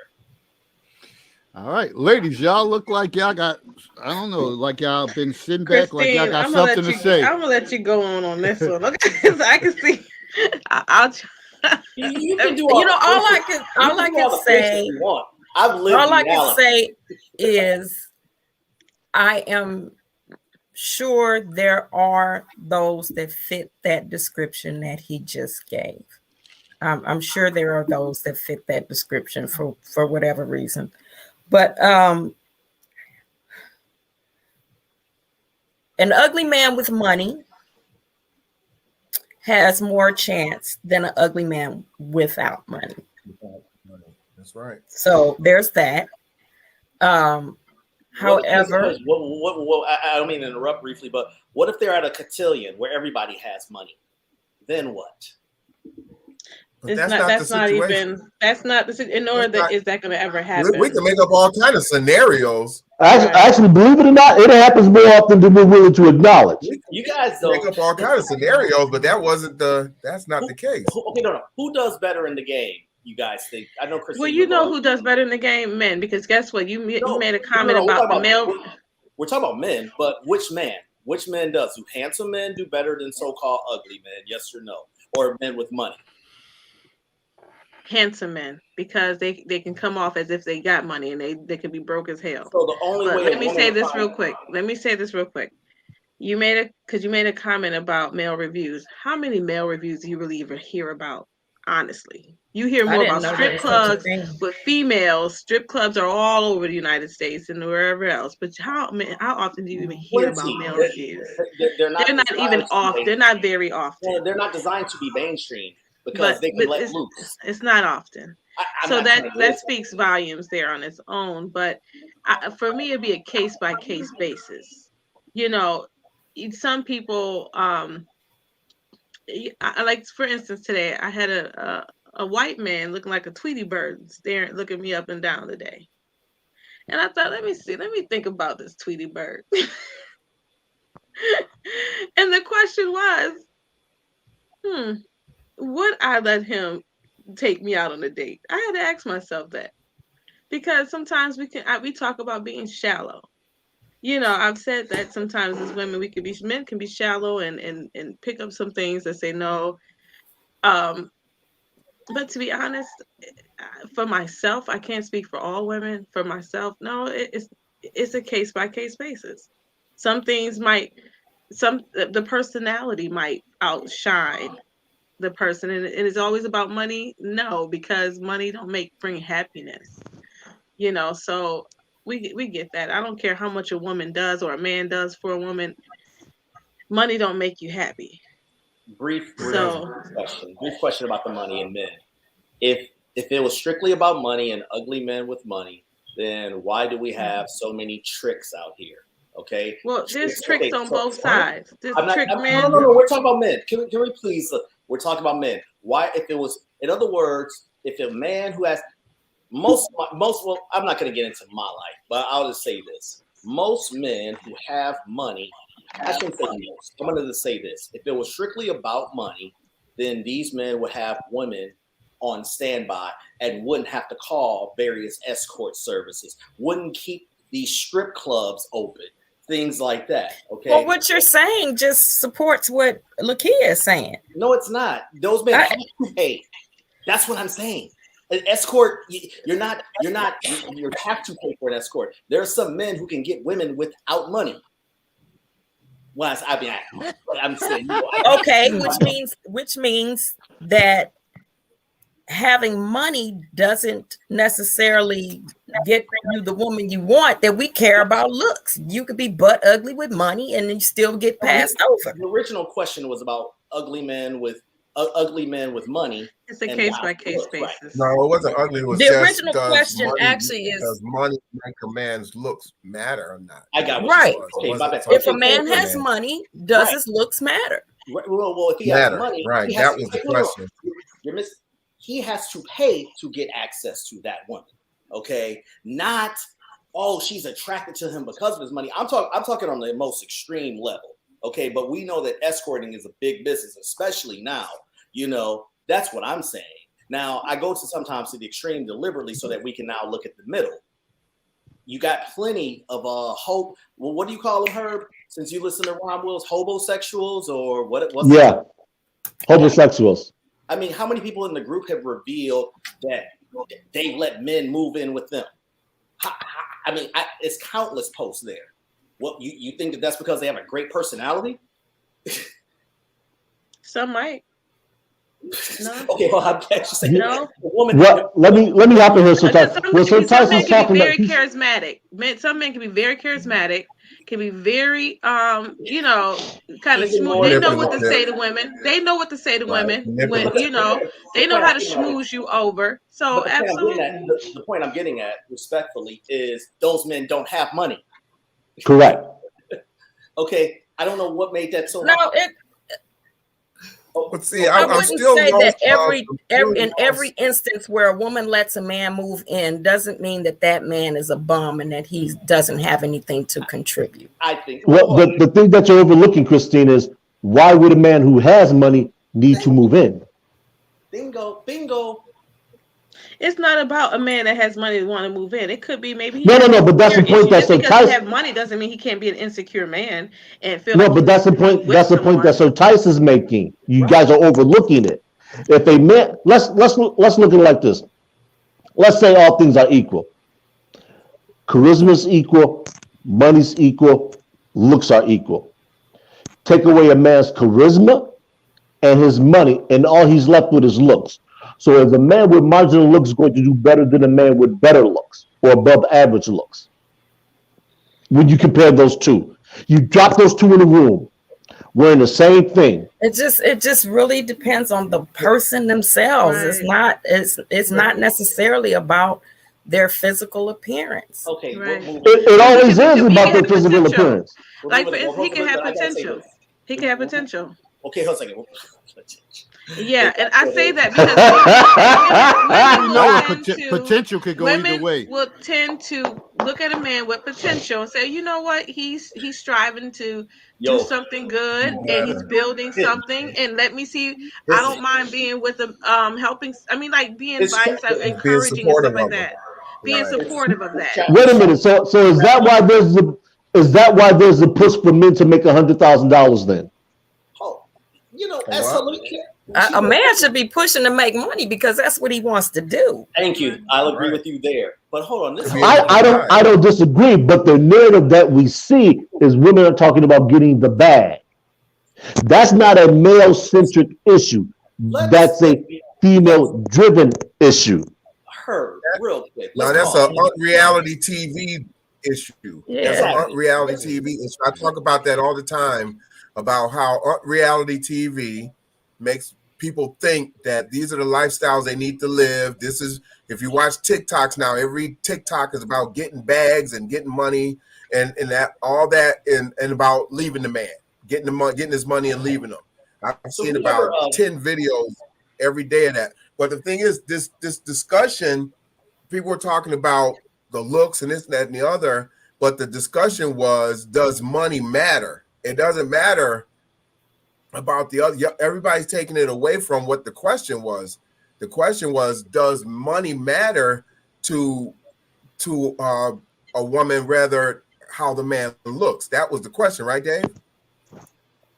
All right, ladies, y'all look like y'all got, I don't know, like y'all been sitting back, like y'all got something to say. I'm gonna let you go on this one. Okay, so I can see. You can do all, all I can say, you want. I've lived all I reality. can say is I am sure there are those that fit that description that he just gave. I'm sure there are those that fit that description for whatever reason. But an ugly man with money has more chance than an ugly man without money. That's right. So there's that. However, I don't mean to interrupt briefly, but what if they're at a cotillion where everybody has money? Then what? But that's not is that going to ever happen? We can make up all kind of scenarios. Actually, believe it or not, it happens more often than we're willing to acknowledge. You guys make up all kind of scenarios, but that's not the case. Okay, no. Who does better in the game? You guys think? I know, Christine. Well, you know who does better in the game? Men, because guess what? You made a comment about the male. We're talking about men, but which man? Which men does? Do handsome men do better than so-called ugly men? Yes or no? Or men with money? Handsome men, because they can come off as if they got money and they could be broke as hell. So the only way. Let me say this real quick. You made a comment about male reviews. How many male reviews do you really even hear about? Honestly, you hear more about strip clubs with females. Strip clubs are all over the United States and wherever else. But how often do you even hear about male reviews? They're not even off. They're not very often. Well, they're not designed to be mainstream because they can let loose. It's not often. So that speaks volumes there on its own. But for me, it'd be a case by case basis. You know, some people. I like, for instance, today I had a white man looking like a Tweety bird looking me up and down today. And I thought, let me think about this Tweety bird. And the question was, would I let him take me out on a date? I had to ask myself that, because sometimes we talk about being shallow. You know, I've said that sometimes as women, men can be shallow and pick up some things that say no. But to be honest, for myself, I can't speak for all women. For myself, no, it's a case by case basis. Some things the personality might outshine the person, and it's always about money. No, because money don't bring happiness. You know, so. We get that. I don't care how much a woman does or a man does for a woman. Money don't make you happy. Brief question about the money and men. If it was strictly about money and ugly men with money, then why do we have so many tricks out here? Okay. Well, there's tricks on both sides. No, we're talking about men. Can we please? We're talking about men. Why? If it was, in other words, if a man who has well, I'm not going to get into my life, but I'll just say this. Most men who have money, I shouldn't say most, I'm going to just say this. If it was strictly about money, then these men would have women on standby and wouldn't have to call various escort services, wouldn't keep these strip clubs open, things like that. Okay. Well, what you're saying just supports what Lakia is saying. No, it's not. Those men have to pay. That's what I'm saying. An escort, you have to pay for an escort. There are some men who can get women without money. Well, I'm saying. Okay, which means that having money doesn't necessarily get you the woman you want. That we care about looks. You could be butt ugly with money and then you still get passed over. The original question was about ugly men with money. It's a case by case basis. Right. No, it wasn't ugly. It was the original question actually is, does money make a man's looks matter or not? I got right. Okay, if a man has money, does his looks matter? Well, if he has money, right? That was the question. He has to pay to get access to that woman. Okay, not she's attracted to him because of his money. I'm talking on the most extreme level. Okay, but we know that escorting is a big business, especially now. You know, that's what I'm saying. Now, I go sometimes to the extreme deliberately so that we can now look at the middle. You got plenty of hope. Well, what do you call them, Herb? Since you listen to Ron Wills, hobosexuals or what? Yeah, homosexuals. I mean, how many people in the group have revealed that they let men move in with them? I mean, it's countless posts there. What you think that that's because they have a great personality? Some might. No. Okay, well, I'm glad you said No. Woman. Well, let me hop in here. So Some men Tyson's can be talking very about. charismatic. Some men can be very charismatic, can be very you know, kind of smooth. They know what to say to women. They know what to say to women when, you know, they know how to schmooze you over. So absolutely. The point I'm getting at, respectfully, is those men don't have money. Correct. Okay, I don't know what made that so. No, But see, I I'm wouldn't still say that in every instance where a woman lets a man move in doesn't mean that that man is a bum and that he doesn't have anything to contribute. I think. Well, the thing that you're overlooking, Christine, is why would a man who has money need to move in? Bingo, bingo. It's not about a man that has money to want to move in. It could be maybe No, but that's the point. Just because he have money doesn't mean he can't be an insecure man and feel. No, but that's the point. That's the point that Sir Tyson's making. You guys are overlooking it. If a man, let's look at it like this. Let's say all things are equal. Charisma's equal, money's equal, looks are equal. Take away a man's charisma and his money, and all he's left with is looks. So if a man with marginal looks is going to do better than a man with better looks or above average looks, when you compare those two, you drop those two in a room wearing the same thing. It just really depends on the person themselves. Right. It's not necessarily about their physical appearance. Okay, Right. It always is about their physical appearance. Like for instance, he can have potential. He can have potential. Okay, hold on a second. Yeah, and I say that because potential could go either way. Will tend to look at a man with potential and say, you know what, he's striving to do something good and he's building something. And let me see. I don't mind being with him, helping. I mean, like being by his side, encouraging and stuff like that. Being supportive of that. Wait a minute. So is that why there's a push for men to make $100,000 then? Oh, you know, absolutely. A man should be pushing to make money because that's what he wants to do. Thank you. I'll agree with you there. But hold on. I don't disagree, but the narrative that we see is women are talking about getting the bag. That's not a male-centric issue. That's a female-driven issue. Heard real quick. Now that's a reality TV issue. Yeah. That's a reality TV issue. I talk about that all the time about how reality TV makes people think that these are the lifestyles they need to live. This is, if you watch TikToks now, every TikTok is about getting bags and getting money and that all that and about leaving the man, getting his money and leaving him. I've seen about 10 videos every day of that. But the thing is, this discussion, people were talking about the looks and this, that, and the other, but the discussion was, does money matter? It doesn't matter about the other. Everybody's taking it away from what the question was. The question was, does money matter to a woman, rather how the man looks? That was the question, right, Dave?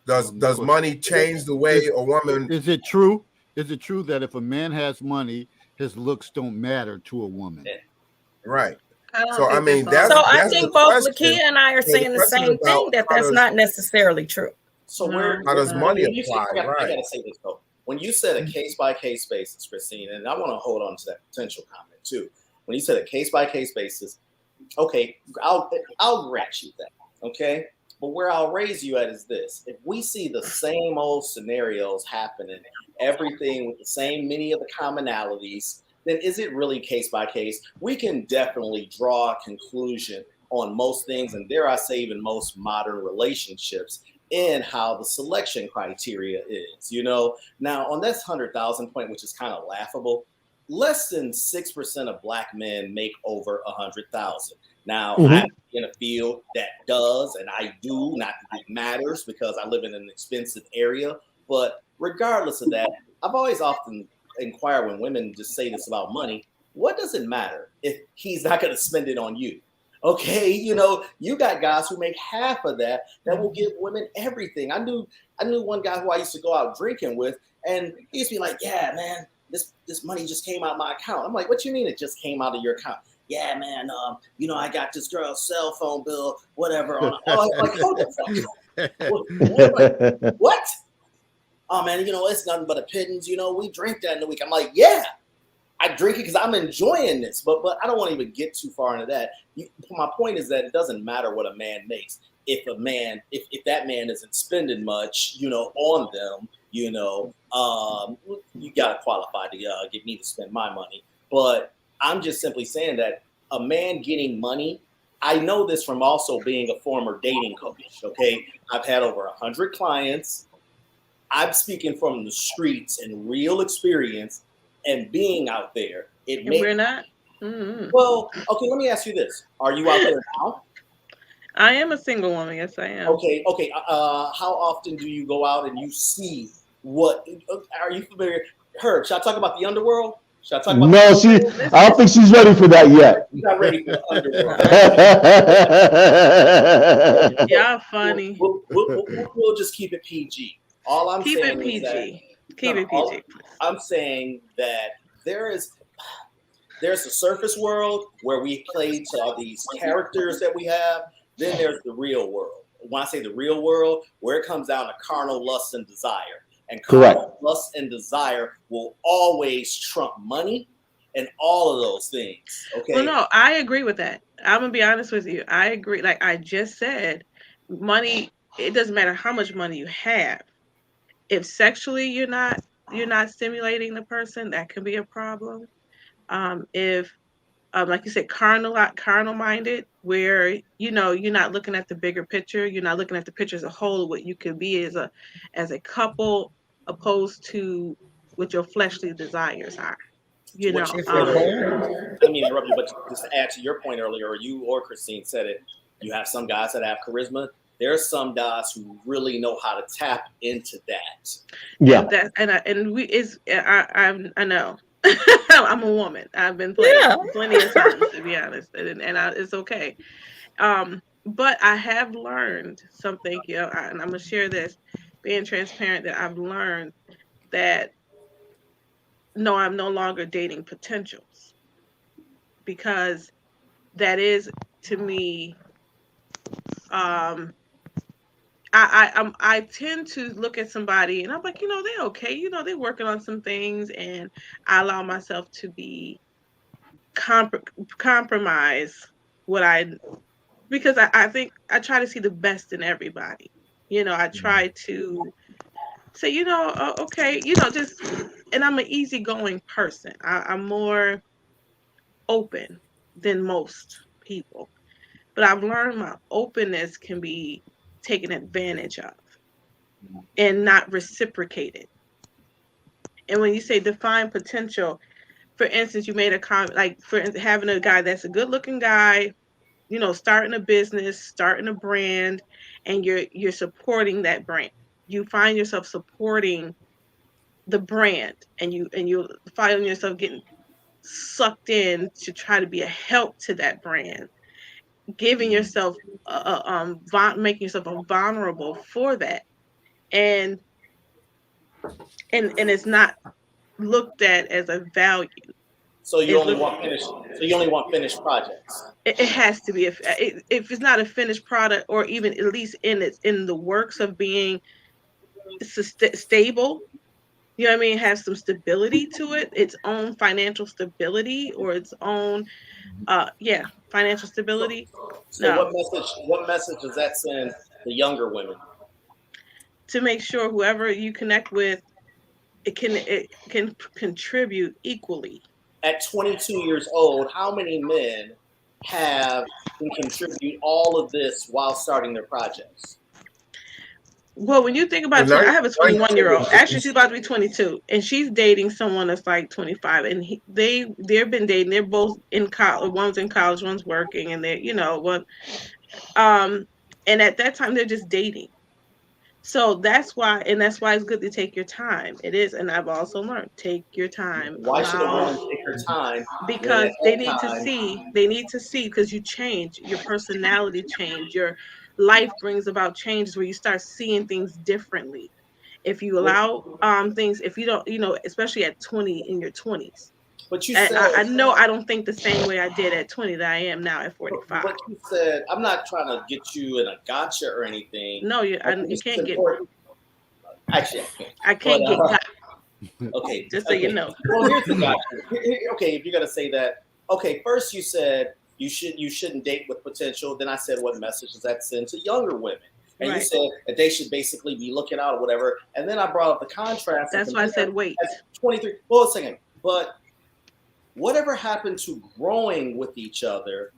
Does money change the way a woman? Is it true? Is it true that if a man has money, his looks don't matter to a woman? Right. So I mean, I think both Lakia and I are saying the same thing, that's not necessarily true. So how does money apply? I gotta say this though. When you said a case by case basis, Christine, and I want to hold on to that potential comment too. When you said a case by case basis, okay, I'll grant you that. Okay. But where I'll raise you at is this: if we see the same old scenarios happening, everything with the same, many of the commonalities, then is it really case by case? We can definitely draw a conclusion on most things, and dare I say, even most modern relationships, in how the selection criteria is. You know, now on this 100,000 point, which is kind of laughable, less than 6% of Black men make over 100,000. Now, I'm in a field that does, and I do, not that it matters because I live in an expensive area. But regardless of that, I've always often inquired when women just say this about money, what does it matter if he's not going to spend it on you? Okay, you know, you got guys who make half of that will give women everything. I knew one guy who I used to go out drinking with, And he used to be like, yeah, man, this money just came out of my account. I'm like, what you mean it just came out of your account? Yeah, man, I got this girl's cell phone bill, whatever. I'm like, hold the fuck. What? Oh man, it's nothing but a pittance. We drink that in the week. I'm like, yeah, I drink it because I'm enjoying this, but I don't want to even get too far into that. My point is that it doesn't matter what a man makes. If that man isn't spending much, on them, you got to qualify to get me to spend my money. But I'm just simply saying that a man getting money, I know this from also being a former dating coach. Okay, I've had over 100 clients. I'm speaking from the streets and real experience and being out there. We're not. Mm-hmm. Well, okay, let me ask you this. Are you out there now? I am a single woman. Yes, I am. Okay. How often do you go out and you see what? Are you familiar? Herb, should I talk about the underworld? Should I talk about I don't think she's ready for that yet. She's not ready for the underworld. Y'all funny. We'll just keep it PG. All I'm keep saying it PG. is that, keep it PG. I'm saying that there's the surface world where we play to all these characters that we have. Then there's the real world. When I say the real world, where it comes down to carnal lust and desire. And carnal lust and desire will always trump money and all of those things. Okay. Well, no, I agree with that. I'm gonna be honest with you. I agree. Like I just said, money. It doesn't matter how much money you have. If sexually you're not stimulating the person, that can be a problem. If like you said, carnal minded, where you're not looking at the bigger picture, you're not looking at the picture as a whole, what you could be as a couple, opposed to what your fleshly desires are. I mean, interrupt you, but just to add to your point earlier, or you or Christine said it, you have some guys that have charisma. There are some guys who really know how to tap into that. Yeah, I know. I'm a woman. I've been plenty of times, to be honest, and it's okay. But I have learned something, and I'm gonna share this, being transparent, that I've learned that no, I'm no longer dating potentials, because that is, to me, I tend to look at somebody and I'm like, they're okay. They're working on some things, and I allow myself to be compromise because I think I try to see the best in everybody. I try to say, okay, and I'm an easygoing person. I'm more open than most people, but I've learned my openness can be taken advantage of and not reciprocated. And when you say define potential, for instance, you made a comment, like for having a guy that's a good looking guy, starting a business, starting a brand, and you're supporting that brand. You find yourself supporting the brand, and you find yourself getting sucked in to try to be a help to that brand, giving yourself making yourself vulnerable for that, and it's not looked at as a value. So you only want finished projects. It has to be if it's not a finished product, or even at least in the works of being stable. You know what I mean? Has some stability to it, its own financial stability, or its own financial stability. So what message does that send the younger women? To make sure whoever you connect with, it can contribute equally. At 22 years old, how many men can contribute all of this while starting their projects? Well, when you think about it, I have a 21-year-old. Actually, she's about to be 22, and she's dating someone that's like 25. And they've been dating. They're both in college. One's in college, one's working, and they're and at that time they're just dating. So that's why it's good to take your time. It is, and I've also learned, take your time. Why should a woman take her time? Because they need to see, because you change, your personality change, your life brings about changes where you start seeing things differently. If you allow things, if you don't, especially at 20 in your 20s. But you And said, I know I don't think the same way I did at 20 that I am now at 45. But you said, I'm not trying to get you in a gotcha or anything. No, you can't get. Actually, I can't get got. Okay. Just so you know. Well, here's the gotcha. Okay, if you're gonna say that, okay. First, you said you shouldn't date with potential. Then I said, what message does that send to younger women? And you said that they should basically be looking out or whatever. And then I brought up the contrast. That's why I said wait. 23. Well, a second. But whatever happened to growing with each other,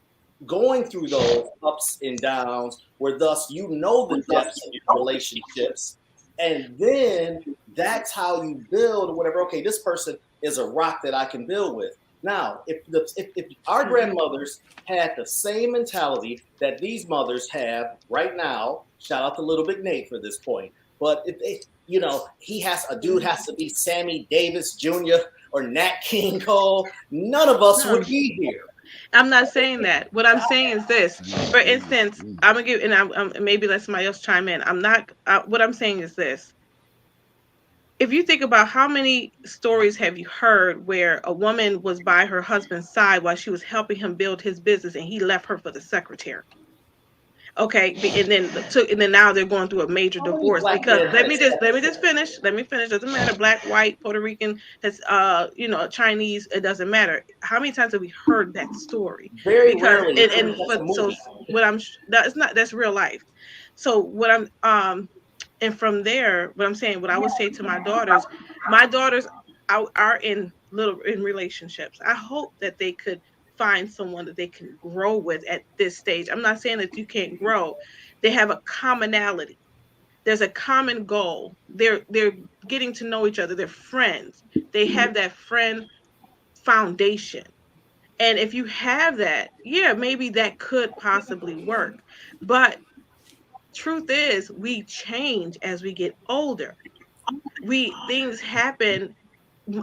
going through those ups and downs, where thus you know the depths of your relationships, and then that's how you build or whatever. Okay, this person is a rock that I can build with. Now, if our grandmothers had the same mentality that these mothers have right now, shout out to Little Big Nate for this point. But if they, a dude has to be Sammy Davis Jr. or Nat King Cole, none of us would be here. I'm not saying that. What I'm saying is this. For instance, I'm gonna give, and I'm maybe let somebody else chime in. I'm not. What I'm saying is this. If you think about how many stories have you heard where a woman was by her husband's side while she was helping him build his business, and he left her for the secretary. Okay, and then now they're going through a major divorce because let me just finish. Let me finish. Doesn't matter, black, white, Puerto Rican, has Chinese. It doesn't matter. How many times have we heard that story? Very rarely. That's real life. So what I'm and from there, what I'm saying, what I would say to my daughters are in relationships. I hope that they could find someone that they can grow with at this stage. I'm not saying that you can't grow. They have a commonality. There's a common goal. They're getting to know each other. They're friends. They have that friend foundation. And if you have that, yeah, maybe that could possibly work. But truth is, we change as we get older. Things happen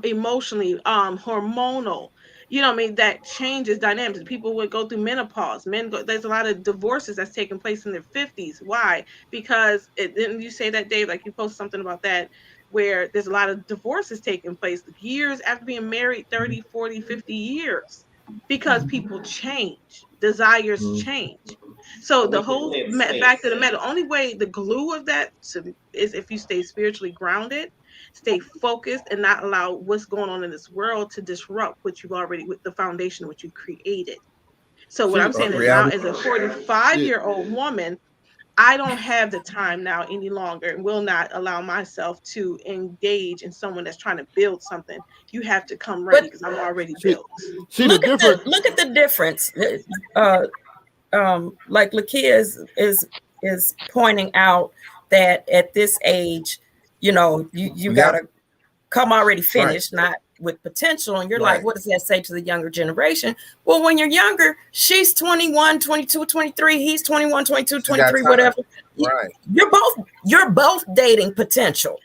emotionally, hormonal. That changes dynamics. People would go through menopause. There's a lot of divorces that's taking place in their 50s. Why? Because didn't you say that, Dave? Like you posted something about that, where there's a lot of divorces taking place years after being married, 30, 40, 50 years, because people change, desires change. So the whole back to the matter, the only way, the glue of that is if you stay spiritually grounded, stay focused, and not allow what's going on in this world to disrupt what you've already, with the foundation which you created. So what I'm saying is now, as a 45-year-old woman, I don't have the time now any longer, and will not allow myself to engage in someone that's trying to build something. You have to come ready because I'm already built. Look at the difference. Like Lakia is pointing out that at this age, you gotta come already finished, not with potential. And you're like, what does that say to the younger generation? Well, when you're younger, she's 21, 22, 23, he's 21, 22, 23, whatever. Right. You're both dating potential.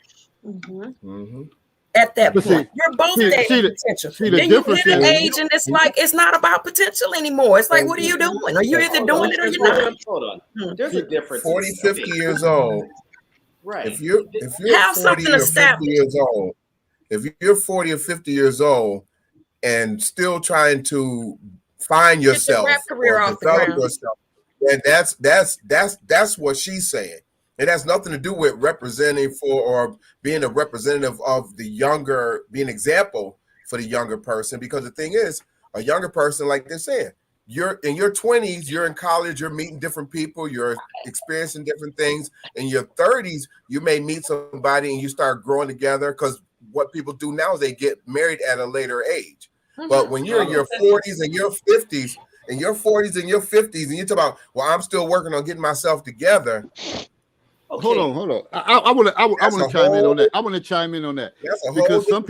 At that point, you're both dating potential. Then you hit an age and it's like, it's not about potential anymore. It's like, what are you doing? Are you either doing it or you're not? Hold on. There's a difference. 40, 50 years old. Right. If you're 40 or 50 years old, if you're 40 or 50 years old and still trying to find yourself or develop yourself, then that's what she's saying. It has nothing to do with representing for or being a representative of the younger, being an example for the younger person. Because the thing is, a younger person, like they're saying, you're in your 20s, you're in college, you're meeting different people, you're experiencing different things. In your 30s, you may meet somebody and you start growing together, because what people do now is they get married at a later age. But when you're in your 40s and your 50s, and your 50s, and you talk about, well, I'm still working on getting myself together. Okay. Hold on. I want to chime in on that. I want to chime in on that because some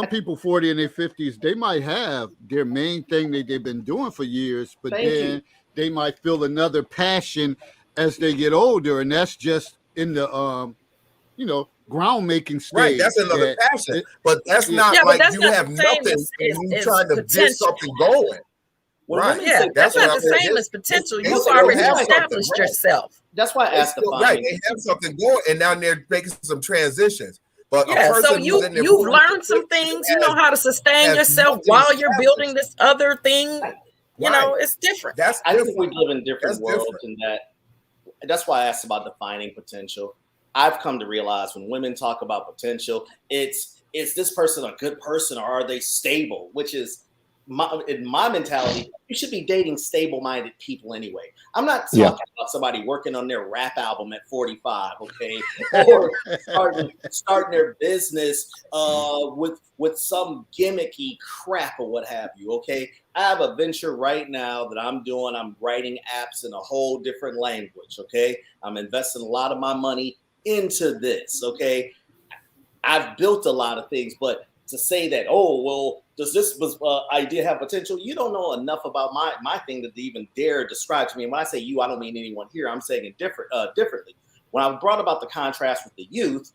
people 40 in their 50s, they might have their main thing that they've been doing for years, but they might feel another passion as they get older, and that's just in the ground making stage. Right, that's another passion, but that's not like you have nothing and you're trying to get something going. When Right. women Yeah, say that's what not I'm the saying. same It's- as potential. it's- You've it's- already they have something, established right. yourself. that's why I asked the Right, finding. they have something going, and now they're making some transitions. But a Yeah, person so who's in their you've 40s, learned some things. You know how to sustain has yourself nothing while you're building established. this other thing. You know, Right. it's different. That's I think different. we live in different That's worlds, different. and that's why I asked about defining potential. I've come to realize when women talk about potential, it's is this person a good person or are they stable? Which is in my mentality, you should be dating stable-minded people anyway. I'm not talking about somebody working on their rap album at 45, okay, or starting their business with some gimmicky crap or what have you. Okay, I have a venture right now that I'm doing. I'm writing apps in a whole different language. Okay, I'm investing a lot of my money into this. Okay, I've built a lot of things, but to say that, oh, well, does this idea have potential? You don't know enough about my thing to even dare describe to me. And when I say you, I don't mean anyone here. I'm saying it differently. When I brought about the contrast with the youth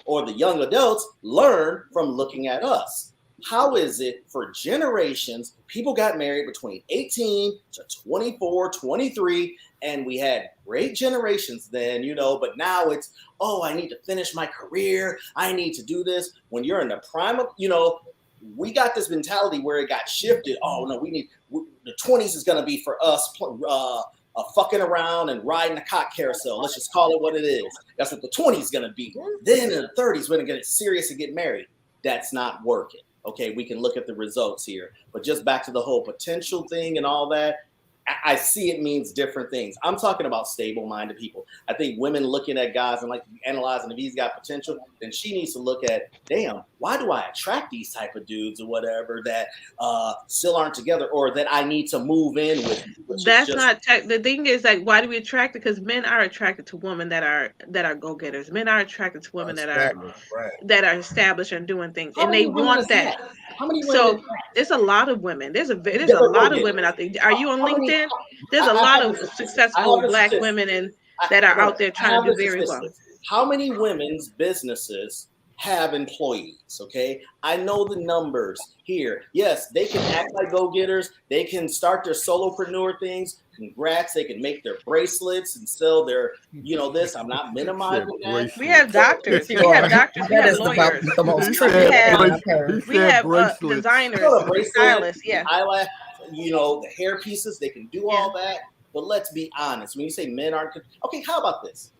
or the young adults learn from looking at us. How is it for generations, people got married between 18 to 24, 23, and we had great generations then, but now it's, oh, I need to finish my career. I need to do this. When you're in the prime of, we got this mentality where it got shifted. Oh, no, the 20s is going to be for us fucking around and riding a cock carousel. Let's just call it what it is. That's what the 20s is going to be. Then in the 30s, we're going to get serious and get married. That's not working. Okay, we can look at the results here. But just back to the whole potential thing and all that, I see it means different things. I'm talking about stable-minded people. I think women looking at guys and analyzing if he's got potential, then she needs to look at, damn, why do I attract these type of dudes or whatever that still aren't together or that I need to move in with? That's not the thing is why do we attract it? Because men are attracted to women that are go-getters. Men are attracted to women that are established and doing things, and they want that. How many women? So there's a lot of women. There's a lot of women out there. Are you on LinkedIn? There's a lot of successful Black women that are out there trying to do very well. How many women's businesses have employees? Okay, I know the numbers here. Yes, they can act like go-getters. They can start their solopreneur things. Congrats, they can make their bracelets and sell their, this. I'm not minimizing that. We have doctors. We have doctors. We have lawyers. The most trivial. We have designers, stylists. Yeah. Eyelash, the hair pieces. They can do all that. But let's be honest. When you say men aren't, okay, how about this?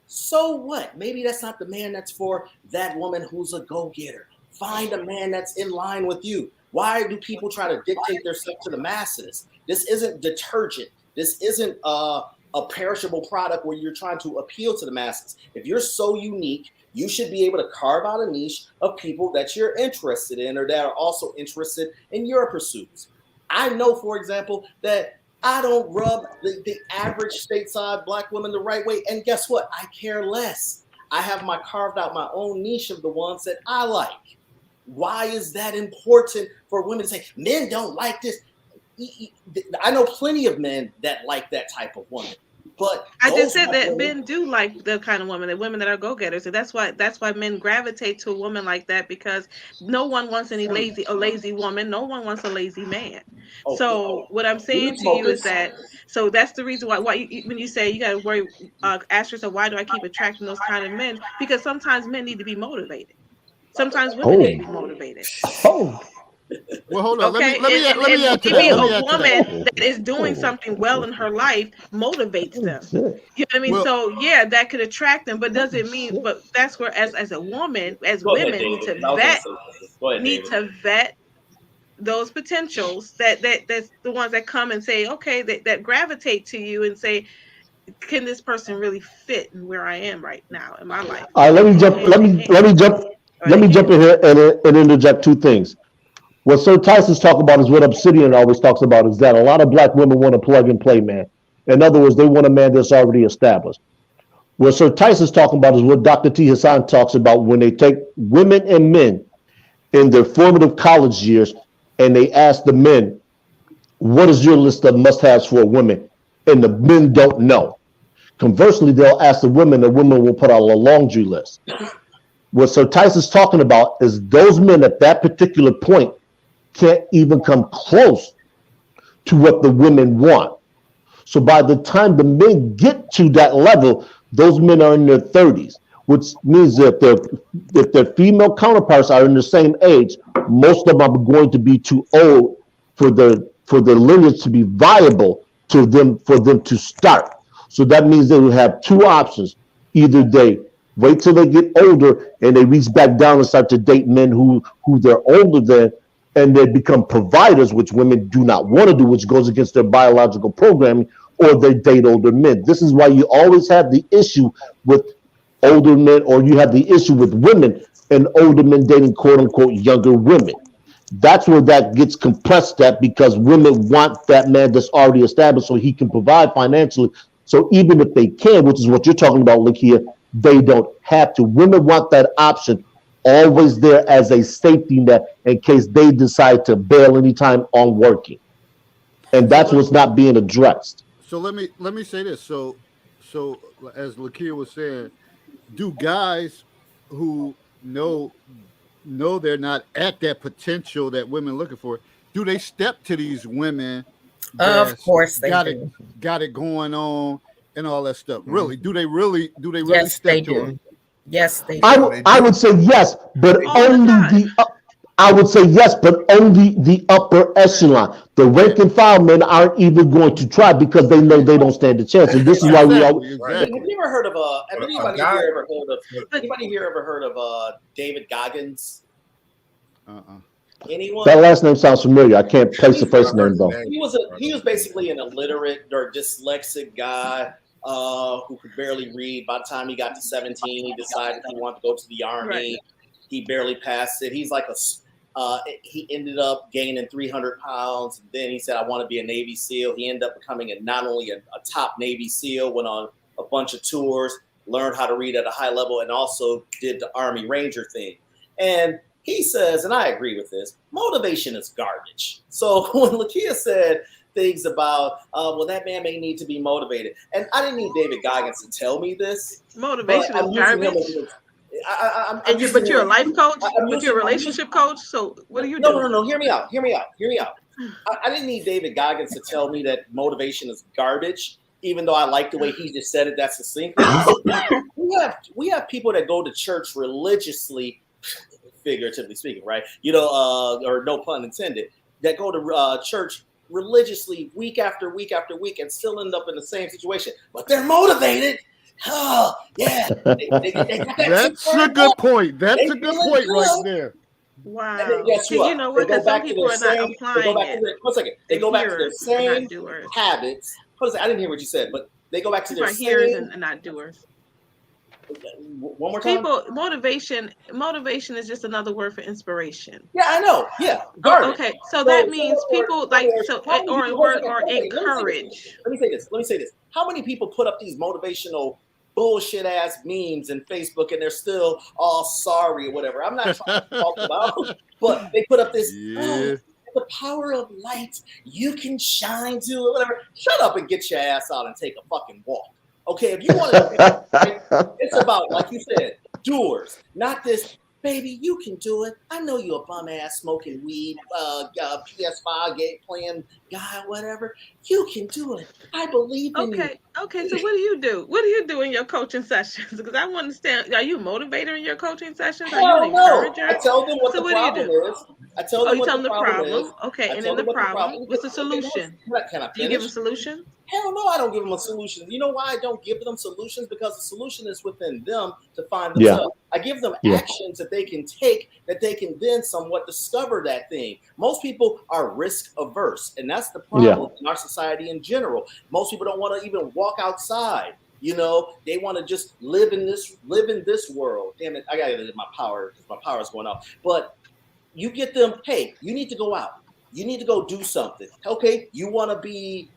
So what? Maybe that's not the man that's for that woman who's a go-getter. Find a man that's in line with you. Why do people try to dictate their stuff to the masses? This isn't detergent. This isn't a perishable product where you're trying to appeal to the masses. If you're so unique, you should be able to carve out a niche of people that you're interested in or that are also interested in your pursuits. I know, for example, that I don't rub the average stateside Black woman the right way. And guess what? I care less. I have carved out my own niche of the ones that I like. Why is that important for women to say, men don't like this? I know plenty of men that like that type of woman. But I just said that men do like the kind of women that are go-getters, and that's why men gravitate to a woman like that, because no one wants a lazy woman. No one wants a lazy man. Okay. So what I'm saying to you is that, so that's the reason why when you say you got to worry, ask yourself, why do I keep attracting those kind of men? Because sometimes men need to be motivated. Sometimes women need to be motivated. Well, hold on. Okay. Let me add to maybe that. a woman that is doing something well in her life motivates them. You know what I mean? Well, so yeah, that could attract them, but doesn't mean. But that's where, as a woman, as women need to vet those potentials. That's the ones that come and say, okay, that gravitate to you and say, can this person really fit in where I am right now in my life? All right, let me jump in here and interject two things. What Sir Tyson's talking about is what Obsidian always talks about, is that a lot of Black women want a plug and play man. In other words, they want a man that's already established. What Sir Tyson's talking about is what Dr. T. Hassan talks about when they take women and men in their formative college years and they ask the men, what is your list of must-haves for a woman? And the men don't know. Conversely, they'll ask the women will put out a laundry list. What Sir Tyson's talking about is those men at that particular point can't even come close to what the women want. So by the time the men get to that level, those men are in their 30s, which means that if their female counterparts are in the same age, most of them are going to be too old for the lineage to be viable for them to start. So that means they will have two options. Either they wait till they get older and they reach back down and start to date men who they're older than, and they become providers, which women do not want to do, which goes against their biological programming, or they date older men. This is why you always have the issue with older men, or you have the issue with women and older men dating quote unquote younger women. That's where that gets compressed at, because women want that man that's already established so he can provide financially. So even if they can, which is what you're talking about, Lakia, they don't have to. Women want that option always there as a safety net in case they decide to bail anytime on working. And that's what's not being addressed. So let me say this. So as Lakia was saying, do guys who know they're not at that potential that women are looking for, do they step to these women? Of course they got do. it going on and all that stuff. Really? Do they really Yes, step they to do. them? Yes, they do. I would say yes, but only I would say yes, but only the upper echelon. The rank and file men aren't even going to try because they know they don't stand a chance. And this is why we always. Exactly. Have you ever heard of anybody here ever heard of David Goggins? Anyone? That last name sounds familiar. I can't place the first name though. He was basically an illiterate or dyslexic guy who could barely read. By the time he got to 17, he decided he wanted to go to the army. Right. He barely passed it. He's like he ended up gaining 300 pounds. Then he said, I want to be a Navy SEAL. He ended up becoming not only a top Navy SEAL, went on a bunch of tours, learned how to read at a high level, and also did the Army Ranger thing. And he says, and I agree with this, motivation is garbage. So when Lakia said things about, well, that man may need to be motivated. And I didn't need David Goggins to tell me this. Motivation is garbage. But you're a life coach, but you're a relationship coach. So what are you doing? No. Hear me out. I didn't need David Goggins to tell me that motivation is garbage, even though I like the way he just said it. That's succinct. We have people that go to church religiously, figuratively speaking, right? Or no pun intended, that go to church religiously week after week after week and still end up in the same situation, but they're motivated. Oh, yeah. That's a good point. That's a good point right there. Wow. Guess what? You know what? Because some people are not applying it. One second. They go back to their same habits. I didn't hear what you said, but they go back to their hearers and not doers. One more time. Motivation is just another word for inspiration. Yeah, I know. Yeah. Okay. So that means people or encourage. Let me say this. How many people put up these motivational bullshit ass memes in Facebook and they're still all sorry or whatever? I'm not trying to talk about, but they put up this. Yeah. The power of light, you can shine to or whatever. Shut up and get your ass out and take a fucking walk. Okay, if you want to, it's about, like you said, doers, not this, baby, you can do it. I know you're a bum ass smoking weed, PS5 game playing guy, whatever. You can do it. I believe in you. Okay, so what do you do? What do you do in your coaching sessions? Because I want to understand, are you a motivator in your coaching sessions? Are you an encourager? I tell them what the problem is. I tell them what the problem is. Okay, and then the problem, what's the solution? Can I finish? Do you give a solution? Hell no, I don't give them a solution. You know why I don't give them solutions? Because the solution is within them to find themselves. I give them actions that they can take, that they can then somewhat discover that thing. Most people are risk averse, and that's the problem in our society in general. Most people don't want to even walk outside. They want to just live in this world. Damn it, I gotta get my power because my power is going off. But you get them, hey, you need to go out. You need to go do something. Okay, you want to be,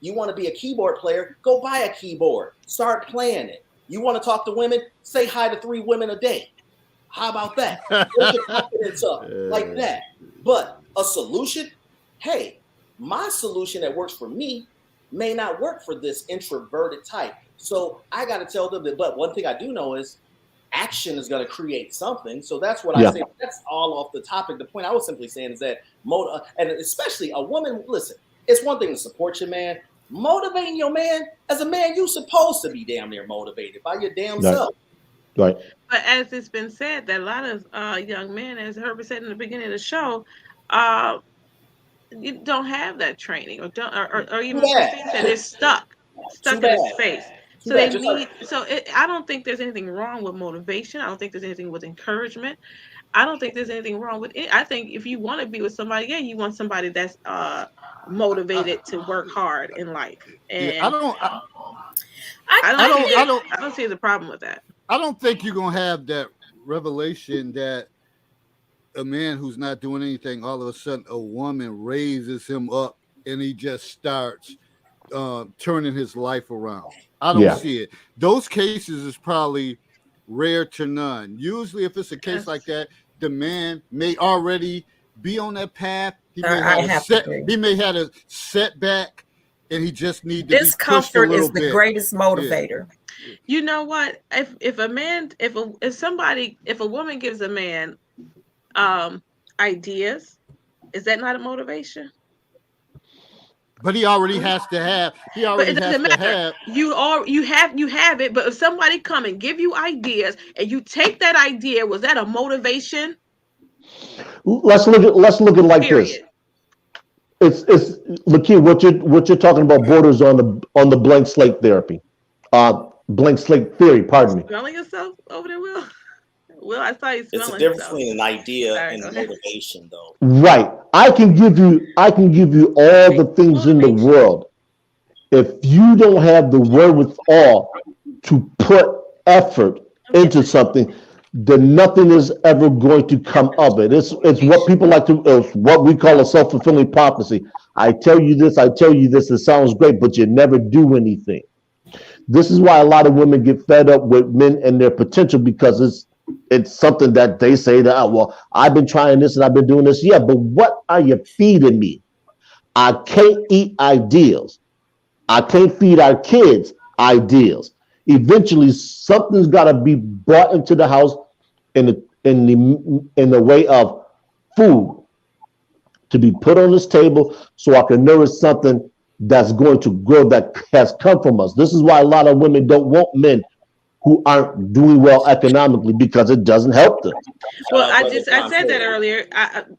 you want to be a keyboard player, go buy a keyboard. Start playing it. You want to talk to women, say hi to 3 women a day. How about that? Get your confidence up like that. But a solution, hey, my solution that works for me may not work for this introverted type. So I got to tell them that, but one thing I do know is action is going to create something. So that's what I say. That's all off the topic. The point I was simply saying is that and especially a woman, listen, It's one thing to support your man. Motivating your man, as a man, you supposed to be damn near motivated by your damn self. Right. But as it's been said, that a lot of young men, as Herbert said in the beginning of the show, you don't have that training, or don't, or even Christine said they're stuck in a space. So they need. I don't think there's anything wrong with motivation. I don't think there's anything with encouragement. I don't think there's anything wrong with it. I think if you want to be with somebody, yeah, you want somebody that's motivated to work hard in life. And I don't see the problem with that. I don't think you're gonna have that revelation that a man who's not doing anything, all of a sudden a woman raises him up and he just starts turning his life around. I don't see it. Those cases is probably rare to none. Usually if it's a case like that, the man may already be on that path. He may have a setback and he just needs to discomfort is the greatest motivator. You know what? If a woman gives a man ideas, is that not a motivation? But he already has to have. You have it. But if somebody come and give you ideas and you take that idea, was that a motivation? Let's look at it like this. It's Lakeith, what you're talking about borders on the blank slate therapy, blank slate theory. Pardon me. Smelling yourself over there, Will. Will, I saw you smelling. It's a difference between an idea and motivation, though. Right. I can give you all the things in the world. If you don't have the wherewithal to put effort into something, then nothing is ever going to come of it. It's what people it's what we call a self-fulfilling prophecy. I tell you this, it sounds great, but you never do anything. This is why a lot of women get fed up with men and their potential, because it's something that they say that, well, I've been trying this and I've been doing this. Yeah, but what are you feeding me? I can't eat ideals. I can't feed our kids ideals. Eventually, something's got to be brought into the house in the way of food to be put on this table so I can nourish something that's going to grow, that has come from us. This is why a lot of women don't want men who aren't doing well economically, because it doesn't help them. Well, I said that earlier.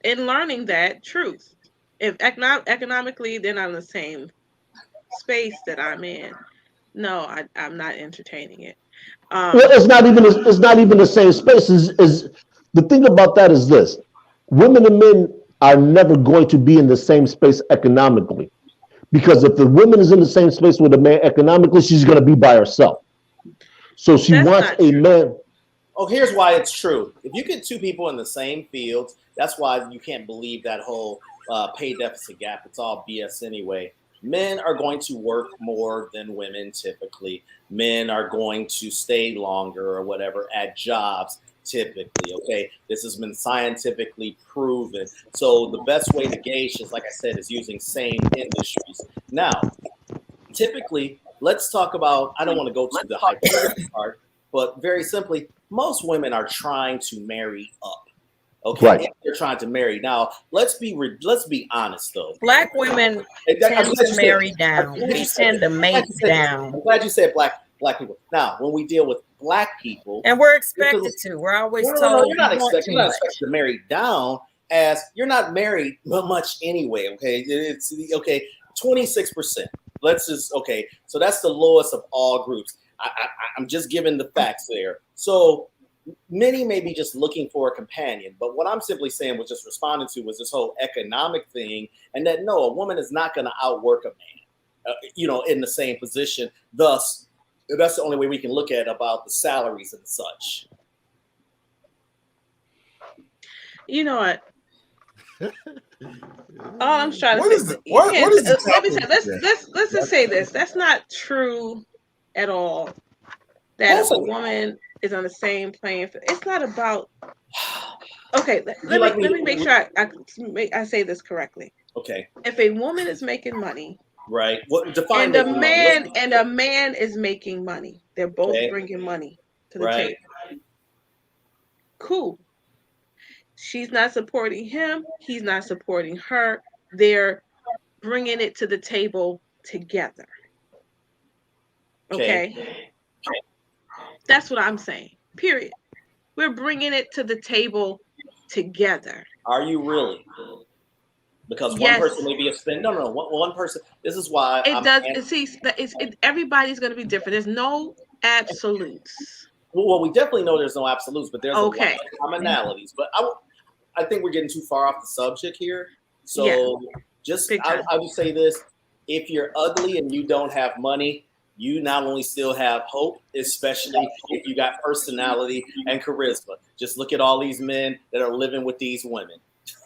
In learning that truth, if economically they're not in the same space that I'm in, no, I'm not entertaining it. Well, it's not even the same space. Is the thing about that is this: women and men are never going to be in the same space economically, because if the woman is in the same space with a man economically, she's going to be by herself. So she wants a man. Oh, here's why it's true. If you get two people in the same fields, that's why you can't believe that whole pay deficit gap. It's all BS anyway. Men are going to work more than women typically. Men are going to stay longer or whatever at jobs typically, okay? This has been scientifically proven. So the best way to gauge this, like I said, is using same industries. Now, typically, let's talk about, I don't want to go to the hyperbole part, but very simply, most women are trying to marry up. Okay, right. They're trying to marry. Now, let's be honest, though. Black women tend to marry down. We tend to mate down. I'm glad you said black people. Now, when we deal with black people, and we're expected to, we're always told. No, you're not expected to marry down, as you're not married much anyway. Okay, it's okay. 26%. Let's just So that's the lowest of all groups. I'm just giving the facts there. So many may be just looking for a companion, but what I'm simply saying was just responding to was this whole economic thing, and that no, a woman is not going to outwork a man, in the same position. Thus, that's the only way we can look at about the salaries and such. You know what? All I'm trying to say. Let's just say this. That's not true at all. That if a woman is on the same plane. It's not about. Okay, let me make sure I say this correctly. Okay. If a woman is making money, right? And a man is making money. They're both bringing money to the table. Cool. She's not supporting him. He's not supporting her. They're bringing it to the table together. Okay? That's what I'm saying. Period. We're bringing it to the table together. Are you really? Because one Yes. person may be offended. No. One person. This is why It does. Everybody's going to be different. There's no absolutes. Well, we definitely know there's no absolutes, but there's a lot Okay. of commonalities. But I think we're getting too far off the subject here. So I'll just say this: if you're ugly and you don't have money, you not only still have hope, especially if you got personality and charisma. Just look at all these men that are living with these women.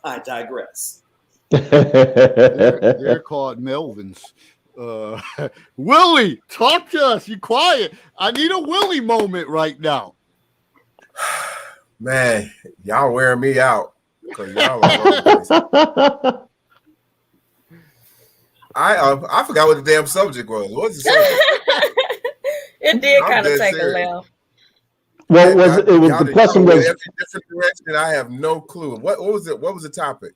I digress. They're called Melvins. Willie, talk to us. You quiet. I need a Willie moment right now. Man, y'all wearing me out. Because y'all are all over the place. I forgot what the damn subject was. What's the subject? It did I'm kind of dead take serious. a left. Well, the question was every different direction. I have no clue. What was it? What was the topic?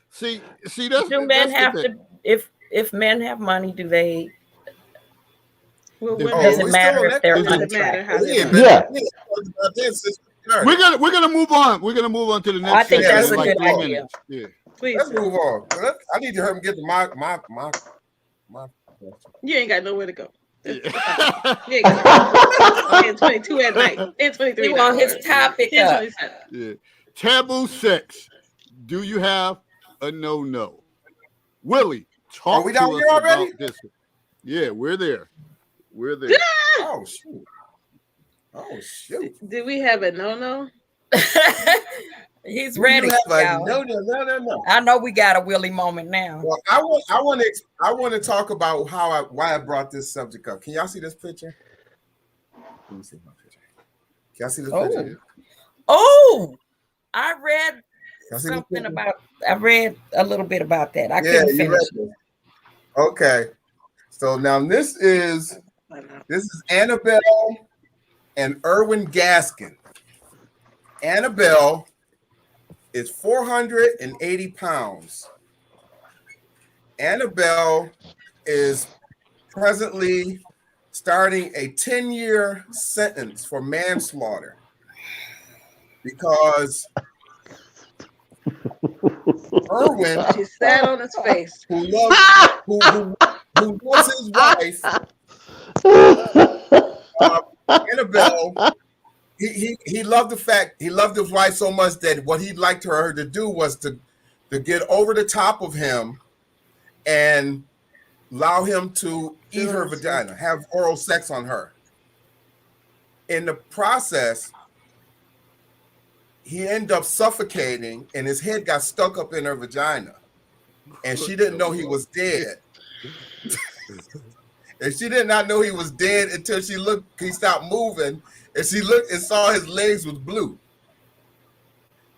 See, that's Do men that's have the thing. to, if men have money, do they, Well, does it we matter still on if they're that? Doesn't matter how unattractive? they Yeah, are. Yeah. about this since we started. We're gonna move on. We're gonna move on to the next. I think segment that's in a like good 3 idea. minutes. Yeah. Please. Let's move on. I need to help him get to my. You ain't got nowhere to go. Yeah. You ain't got and 22 at night. And 23. We want his hours. topic And up. 27. Yeah. Taboo sex. Do you have a no? Willie, talk Are we to down us here already? about this. Yeah, we're there. We're there. Oh shoot! Oh shoot! Did we have a no? He's ready. Y'all. No. I know we got a Willie moment now. Well, I want to talk about why I brought this subject up. Can y'all see this picture? Let me see my picture. Can y'all see this picture? Oh, I read Y'all see this something picture? about. I read a little bit about that. I Yeah, couldn't you finish. read this. Okay. So now this is Annabelle and Erwin Gaskin. Annabelle is 480 pounds. Annabelle is presently starting a 10-year sentence for manslaughter because Erwin, She sat on his face. who loves his wife, Annabelle, he loved his wife so much that what he'd like her to do was to get over the top of him and allow him to eat her vagina, have oral sex on her. In the process, he ended up suffocating and his head got stuck up in her vagina. And she didn't know he was dead. And she did not know he was dead until he stopped moving, and she looked and saw his legs was blue.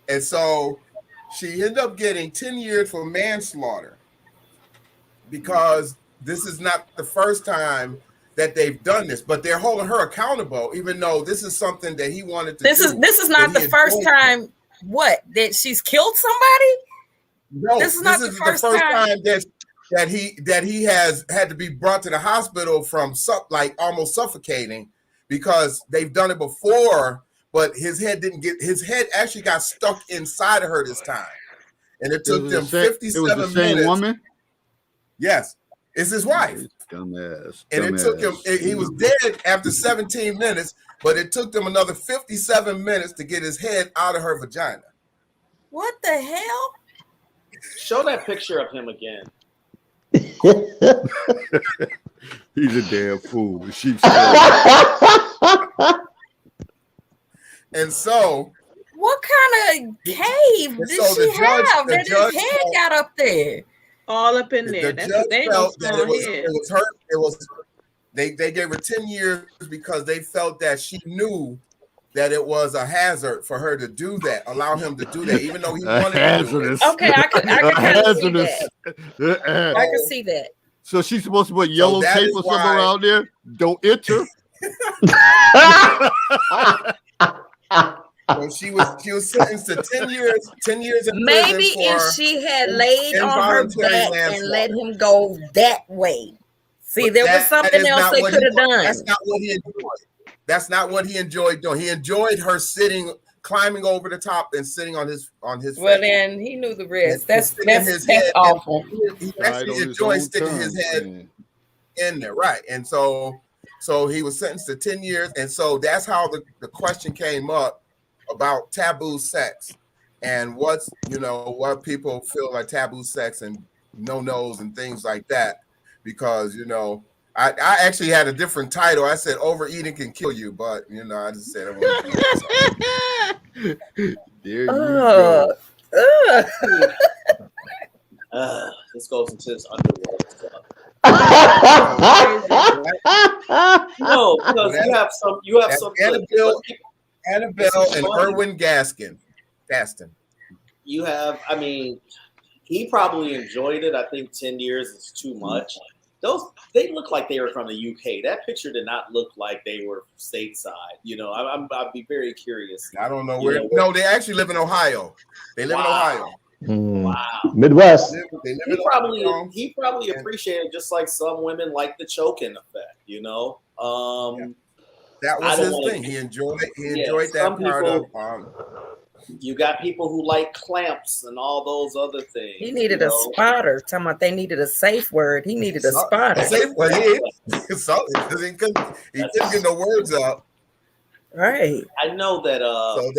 And so she ended up getting 10 years for manslaughter because this is not the first time that they've done this, but they're holding her accountable, even though this is something that he wanted to do. This is not the first time. What, that she's killed somebody? No, this is not the first time that he has had to be brought to the hospital from almost suffocating, because they've done it before, but his head actually got stuck inside of her this time, and it took them 57 minutes. It was the same woman. Yes, it's his wife. Dumbass. And it took him. He was dead after 17 minutes, but it took them another 57 minutes to get his head out of her vagina. What the hell? Show that picture of him again. He's a damn fool. The sheep's And so, what kind of cave did she have that his head got up there? All up in there. The That's judge what they felt know. that it was her. It was they gave her 10 years because they felt that she knew that it was a hazard for her to do that, allow him to do that, even though he wanted to do it. Okay, I could kind of see that. I can see that. So she's supposed to put yellow tape or something around there? Don't enter. So she was sentenced to 10 years in Maybe prison if for she had laid on her involuntary back and manslaughter. let him go that way. See, But there was that something is else not they what could he have done. That's not what he enjoyed. That's not what he enjoyed doing. He enjoyed her climbing over the top and sitting on his Well, face. then he knew the rest. And That's sticking his that's head awful. He Died actually on his enjoyed own sticking his terms, head man. in there, right? And so he was sentenced to 10 years, and so that's how the question came up about taboo sex and what people feel like taboo sex and no-nos and things like that. Because I actually had a different title. I said overeating can kill you, but I just said I want to do that. There you go. This goes into this underworld stuff. No, because you have some Annabelle and Irwin Gaston. You have, I mean, he probably enjoyed it. I think 10 years is too much. They look like they were from the UK. That picture did not look like they were stateside. I'd be very curious. I don't know where. No, they actually live in Ohio. They live in Ohio. Wow. Midwest. He probably appreciated, just like some women like the choking effect. That was his thing. He enjoyed that part of. You got people who like clamps and all those other things. He needed a spotter. Talking about they needed a safe word. He needed a spotter. Safe word. He couldn't get no words out. Right. I know that. So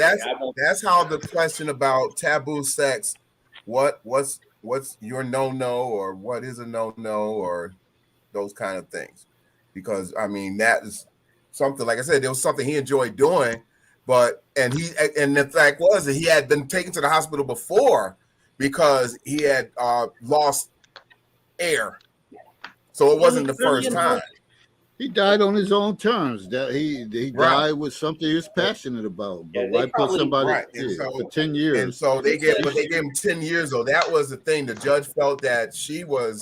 that's how the question about taboo sex. What's your no or what is a no or those kind of things, because I mean that is something, like I said, there was something he enjoyed doing. And the fact was that he had been taken to the hospital before because he had lost air. So it wasn't the first time. He died on his own terms. That he died with something he was passionate about. But why put somebody for 10 years? And so they gave him 10 years though. That was the thing. The judge felt that she was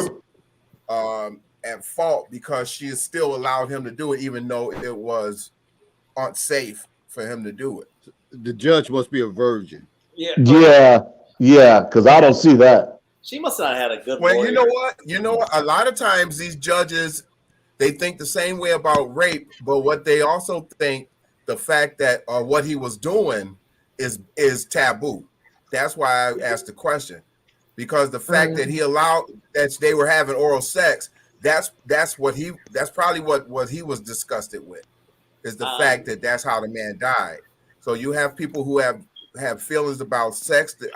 at fault because she still allowed him to do it, even though it was unsafe for him to do it. The judge must be a virgin. Yeah, because I don't see that. She must not have had a good lawyer. You know what? A lot of times these judges, they think the same way about rape, but what they also think, the fact that what he was doing is taboo. That's why I asked the question, because the fact that he allowed that they were having oral sex, that's probably what he was disgusted with. Is the fact that that's how the man died. So you have people who have feelings about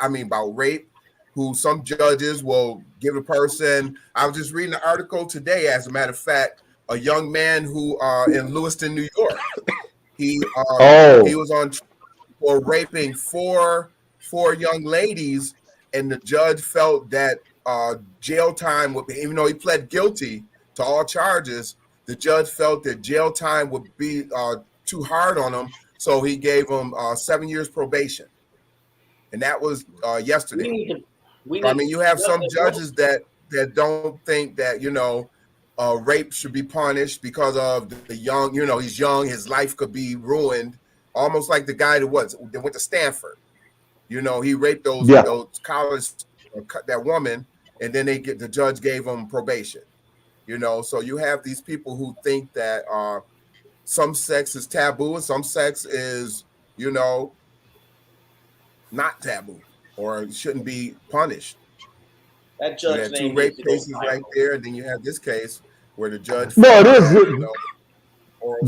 about rape, who some judges will give a person. I was just reading an article today, as a matter of fact, a young man who in Lewiston, New York, he was on for raping four young ladies, and the judge felt that jail time would be, even though he pled guilty to all charges, the judge felt that jail time would be too hard on him, so he gave him 7 years probation, and that was yesterday. You have some judges that don't think that rape should be punished because of the young. He's young; his life could be ruined, almost like the guy that went to Stanford. He raped those college that woman, and then the judge gave him probation. So you have these people who think that some sex is taboo and some sex is, not taboo or shouldn't be punished. That judge, you had 2 rape cases right there, and then you have this case where the judge. No, it is.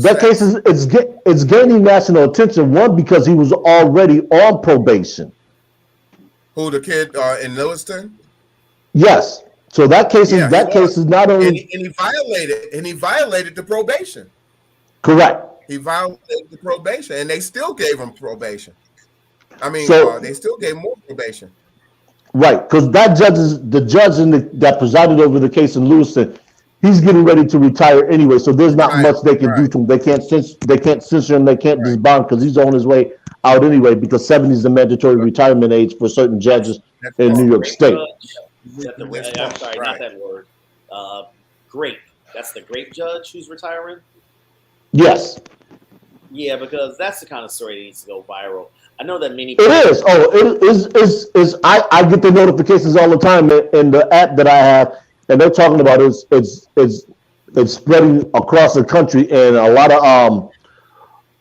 That case it's gaining national attention. One, because he was already on probation. Who, the kid in Lewiston? Yes. So that case is not only and he violated the probation. Correct. He violated the probation, and they still gave him probation. They still gave more probation. Right, because the judge that presided over the case in Lewiston, he's getting ready to retire anyway. So there's not much they can do to him. They can't censor him. They can't disbond because he's on his way out anyway. Because 70 is the mandatory retirement age for certain judges in New York State. I'm sorry, not that word. Grape. That's the grape judge who's retiring? Yes. Yeah, because that's the kind of story that needs to go viral. I know that many. It is. Oh, it is. I get the notifications all the time in the app that I have, and they're talking about it's spreading across the country, and a lot of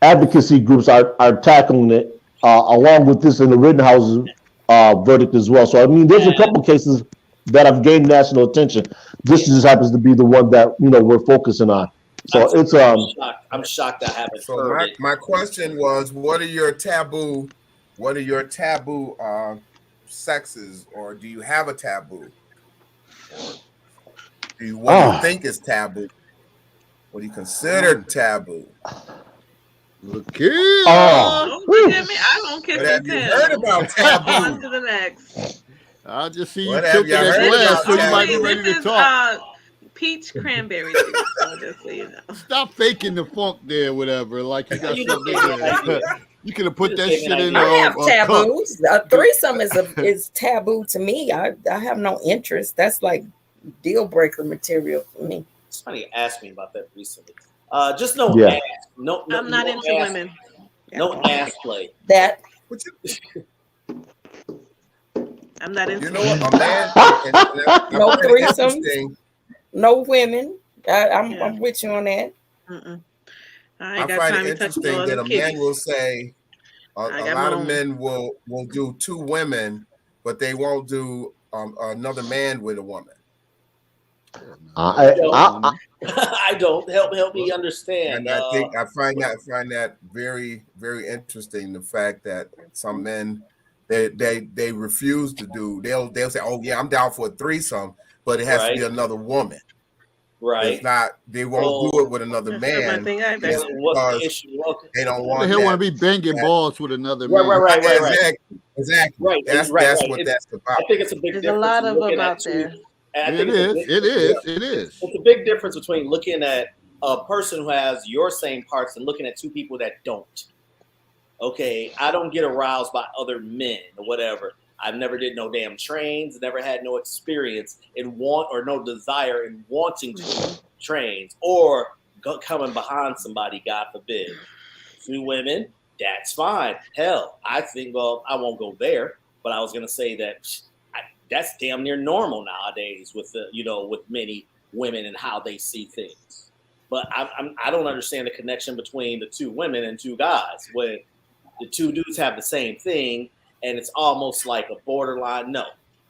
advocacy groups are tackling it along with this in the Rittenhouse verdict as well. So I mean, there's a couple cases that have gained national attention. This just happens to be the one that we're focusing on. So it's I'm shocked I haven't So heard it. my question was, what are your taboo sexes, or do you have a taboo? What do you think is taboo? What do you consider taboo? Look here. Don't look at me. I don't kiss What have and you tell. heard about On taboo? to the next. I just see you What have tilting y'all that heard glass, about so you that? might be ready This to is talk. peach cranberry juice. So just so you know. Stop faking the funk there, whatever. Like you got You something just gave me an in there. idea. You could have put You that just shit gave me in an I idea. have taboos. A threesome is taboo to me. I have no interest. That's like deal breaker material for me. Somebody asked me about that recently. Just no Yeah. ass. No, I'm not no into ass, women. No ass play. That I'm not into You know what, a man? No I find it threesomes? interesting. no women. I'm Yeah. I'm with you on that. Mm-mm. I I ain't got find time it to touch interesting no that other a man kitties. will say a I got lot my of own. men will do two women, but they won't do another man with a woman. I don't. Help me understand. And I find that very, very interesting. The fact that some men they refuse to do. They'll say, "Oh yeah, I'm down for a threesome," but it has to be another woman. Right. It's not. They won't do it with another That's not my man. thing either. Just What's the because issue? Okay. they don't Who want the hell want that. to be banging balls with another Right, man? right, right, right. Exactly. Right, That's right. what It's- that's about. I think it's a big There's a difference. lot in of looking them at out two- there. I It think it's a is. big- It is. It is. It's a big difference between looking at a person who has your same parts and looking at two people that don't. Okay, I don't get aroused by other men or whatever. I've never did no damn trains, never had no experience in no desire in wanting to do trains or coming behind somebody, God forbid. Two women, that's fine. Hell, I think, well, I won't go there, but I was going to say that that's damn near normal nowadays with with many women and how they see things. But I don't understand the connection between the two women and two guys when the two dudes have the same thing, and it's almost like a borderline. No,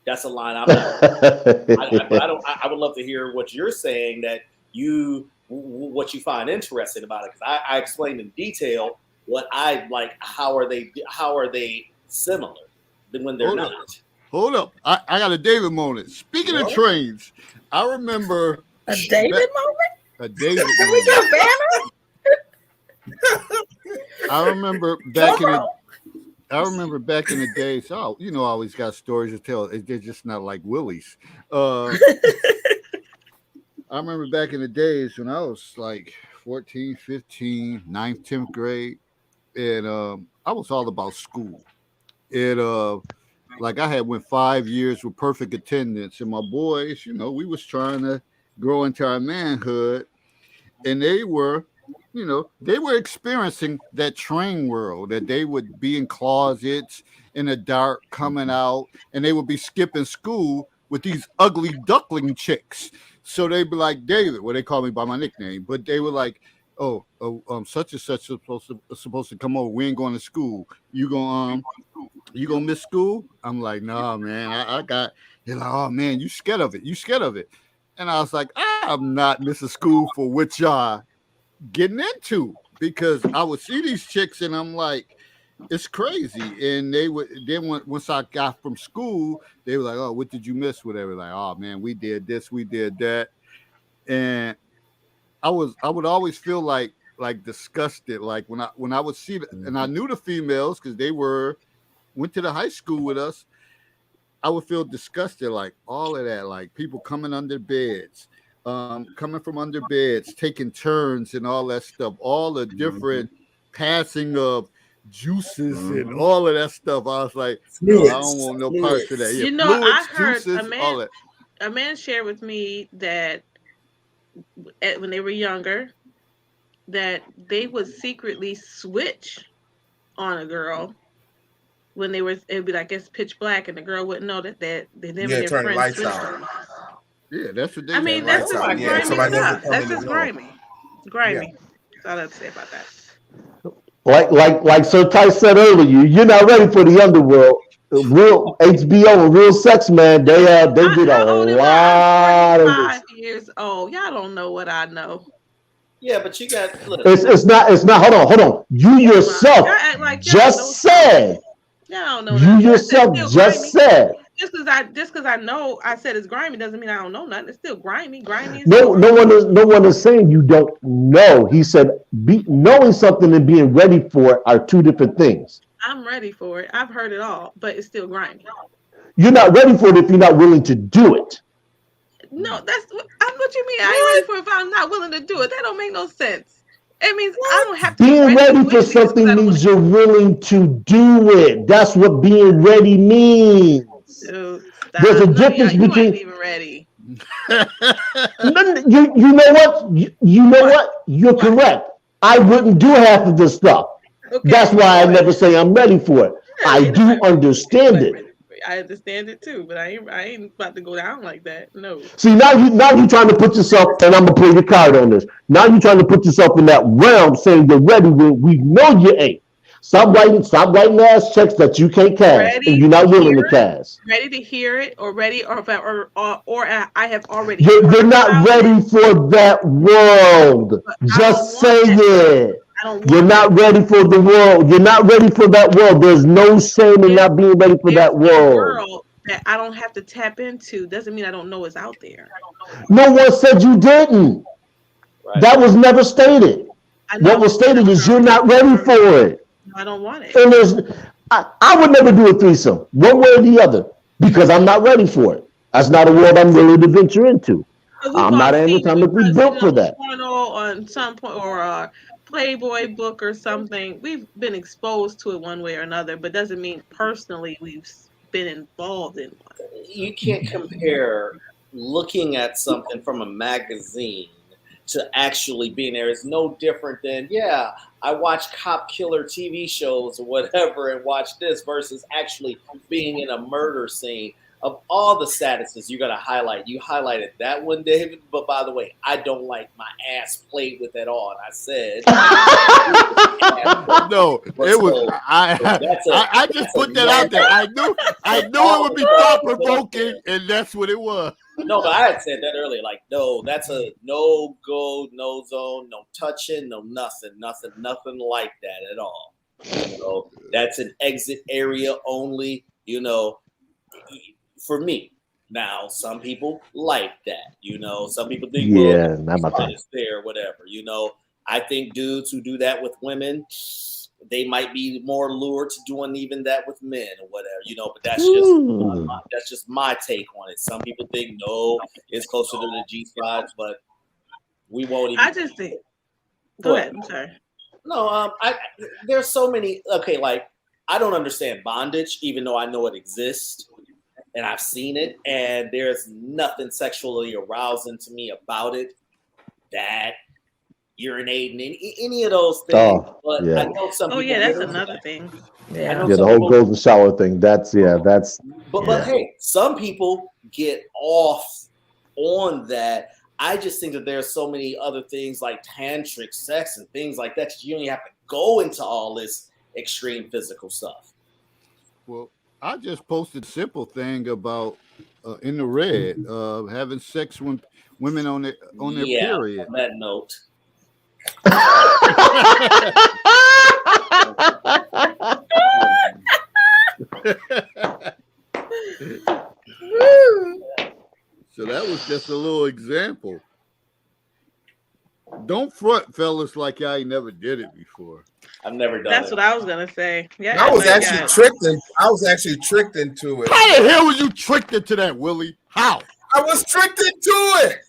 that's a line I'm not. I would love to hear what you're saying, that what you find interesting about it, because I explained in detail what I like. How are they similar when they're not? Hold up. I got a David moment. Speaking of trains, I remember A David moment? a David Can we moment. get a banner? I remember back in the days. Oh, I always got stories to tell. They're just not like Willie's. I remember back in the days when I was like 14, 15, 9th, 10th grade, and I was all about school. Like I had went 5 years with perfect attendance, and my boys, we was trying to grow into our manhood, and they were experiencing that train world, that they would be in closets in the dark coming out, and they would be skipping school with these ugly duckling chicks. So they'd be like, David, well, they call me by my nickname, but they were like, such and such is supposed to come over. We ain't going to school. You gonna miss school? I'm like, nah, man. I got. They're like, oh man, you scared of it? You scared of it? And I was like, I'm not missing school for what y'all getting into, because I would see these chicks and I'm like, it's crazy. And they would then once I got from school, they were like, oh, what did you miss? Whatever. Like, oh man, we did this, we did that, and I would always feel like disgusted, like when I would see and I knew the females because they went to the high school with us. I would feel disgusted, like all of that, like people coming under beds, coming from under beds, taking turns and all that stuff, all the different passing of juices and all of that stuff. I was like, no, I don't want no parts of that. Yeah, fluids, I heard juices, all that. A man shared with me that when they were younger, that they would secretly switch on a girl when it'd be like it's pitch black and the girl wouldn't know that them and their turn the friends lights switched out. on. Yeah, that's what they. I mean, Turn that's lights just out. Yeah, grimy somebody doesn't stuff. come That's in just the know. grimy. Grimy. That's all I have to say about that. Like Sir Tice said earlier, you're not ready for the underworld. Real HBO and Real Sex, man. They did a How old am I? lot I'm of 45 this. years old. Y'all don't know what I know. Yeah, but you got look. It's not. Hold on. You yourself Y'all act like y'all know just said. Y'all don't know You nothing. I said yourself still just grimy. said. Just because I know I said it's grimy doesn't mean I don't know nothing. It's still grimy. Grimy is No grimy. one is saying you don't know. He said knowing something and being ready for it are two different things. I'm ready for it. I've heard it all, but it's still grimy. You're not ready for it if you're not willing to do it. No, what you mean. I ain't ready for it if I'm not willing to do it. That don't make no sense. It means I don't have to be Being ready to for something means you're willing to do it. That's what being ready means. Dude, There's a difference you between. ain't even ready. You know what? You know what? You're correct. I wouldn't do half of this stuff. Okay, That's why I never say I'm ready for it. Yeah, I do understand it. I understand it too, but I ain't about to go down like that. No. See, now you trying to put yourself, and I'm gonna play your card on this. Now you're trying to put yourself in that realm, saying you're ready when we know you ain't. Stop writing ass checks that you can't cash, and you're not willing to cash. Ready to hear it, or I have already. You're not ready for that world. Just say it. You're not ready for the world. You're not ready for that world. There's no shame in not being ready for that world. That I don't have to tap into doesn't mean I don't know it's out there. No one said you didn't. Right. That was never stated. What was stated is you're not ready for it. I don't want it. And I would never do a threesome, one way or the other, because I'm not ready for it. That's not a world I'm willing to venture into. I'm not anatomically built for that. On some point, or a Playboy book or something, we've been exposed to it one way or another, but doesn't mean personally we've been involved in one. You can't compare looking at something from a magazine to actually being there. It's no different than, I watch cop killer TV shows or whatever and watch this versus actually being in a murder scene. Of all the statuses you got to highlight, you highlighted that one, David. But by the way, I don't like my ass played with at all. And I said, no, it was. I just put that out there. I knew it would be thought provoking, and that's what it was. No, but I had said that earlier. Like, no, that's a no go, no zone, no touching, no nothing like that at all. You know, that's an exit area only. You know. For me, now some people like that, some people think, not my thing. It's there, whatever, I think dudes who do that with women, they might be more lured to doing even that with men or whatever, but that's just my take on it. Some people think, no, it's closer to the G spots, but we won't even. I just think, go ahead, I'm sorry. No, there's so many, like, I don't understand bondage, even though I know it exists. And I've seen it, and there's nothing sexually arousing to me about it. That urinating, any of those things. I know some people. That's another thing. Yeah, the whole golden shower thing. That's. But hey, some people get off on that. I just think that there's so many other things like tantric sex and things like that. You don't even have to go into all this extreme physical stuff. Well, I just posted a simple thing about in the red having sex when women on their period. On that note. So that was just a little example. Don't front, fellas, like I ain't never did it before. I've never done That's it. what I was gonna say. Yeah, I was actually tricked into it. How the hell was you tricked into that, Willie? How? I was tricked into it.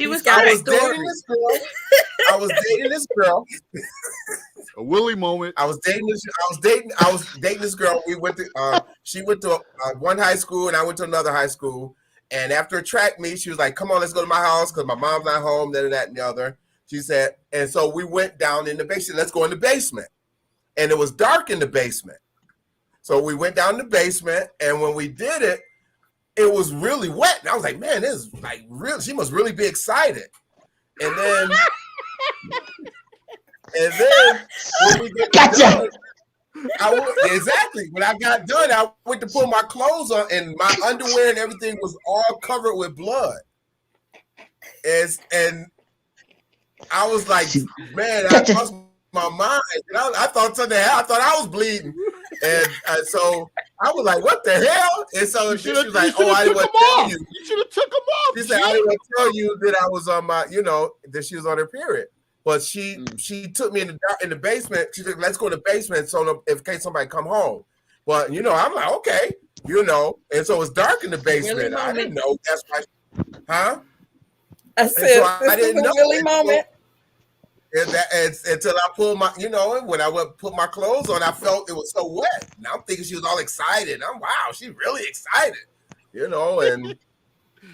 I was dating this girl. A Willie moment. I was dating this girl. We went to she went to one high school and I went to another high school. And after a track meet, she was like, "Come on, let's go to my house because my mom's not home." That and the other. She said, and so we went down in the basement. Let's go in the basement. And it was dark in the basement. So we went down in the basement, and when we did it, it was really wet. And I was like, man, this is like real. She must really be excited. And then, when we get Gotcha. done, exactly. When I got done, I went to put my clothes on, and my underwear and everything was all covered with blood. And I was like, man, I lost my mind. And I thought something happened. I thought I was bleeding. And so I was like, what the hell? And so she was like, oh, I didn't want to tell you. You should have took them off. She said, I didn't want to tell you that I was on my, that she was on her period. But she took me in the basement. She said, let's go to the basement so in case somebody come home. But, I'm like, okay, And so it's dark in the basement. Really I didn't know. That's why. Huh? I said, I didn't know. Really moment. Until I pulled my, when I went put my clothes on, I felt it was so wet. And I'm thinking she was all excited. Wow, she's really excited, and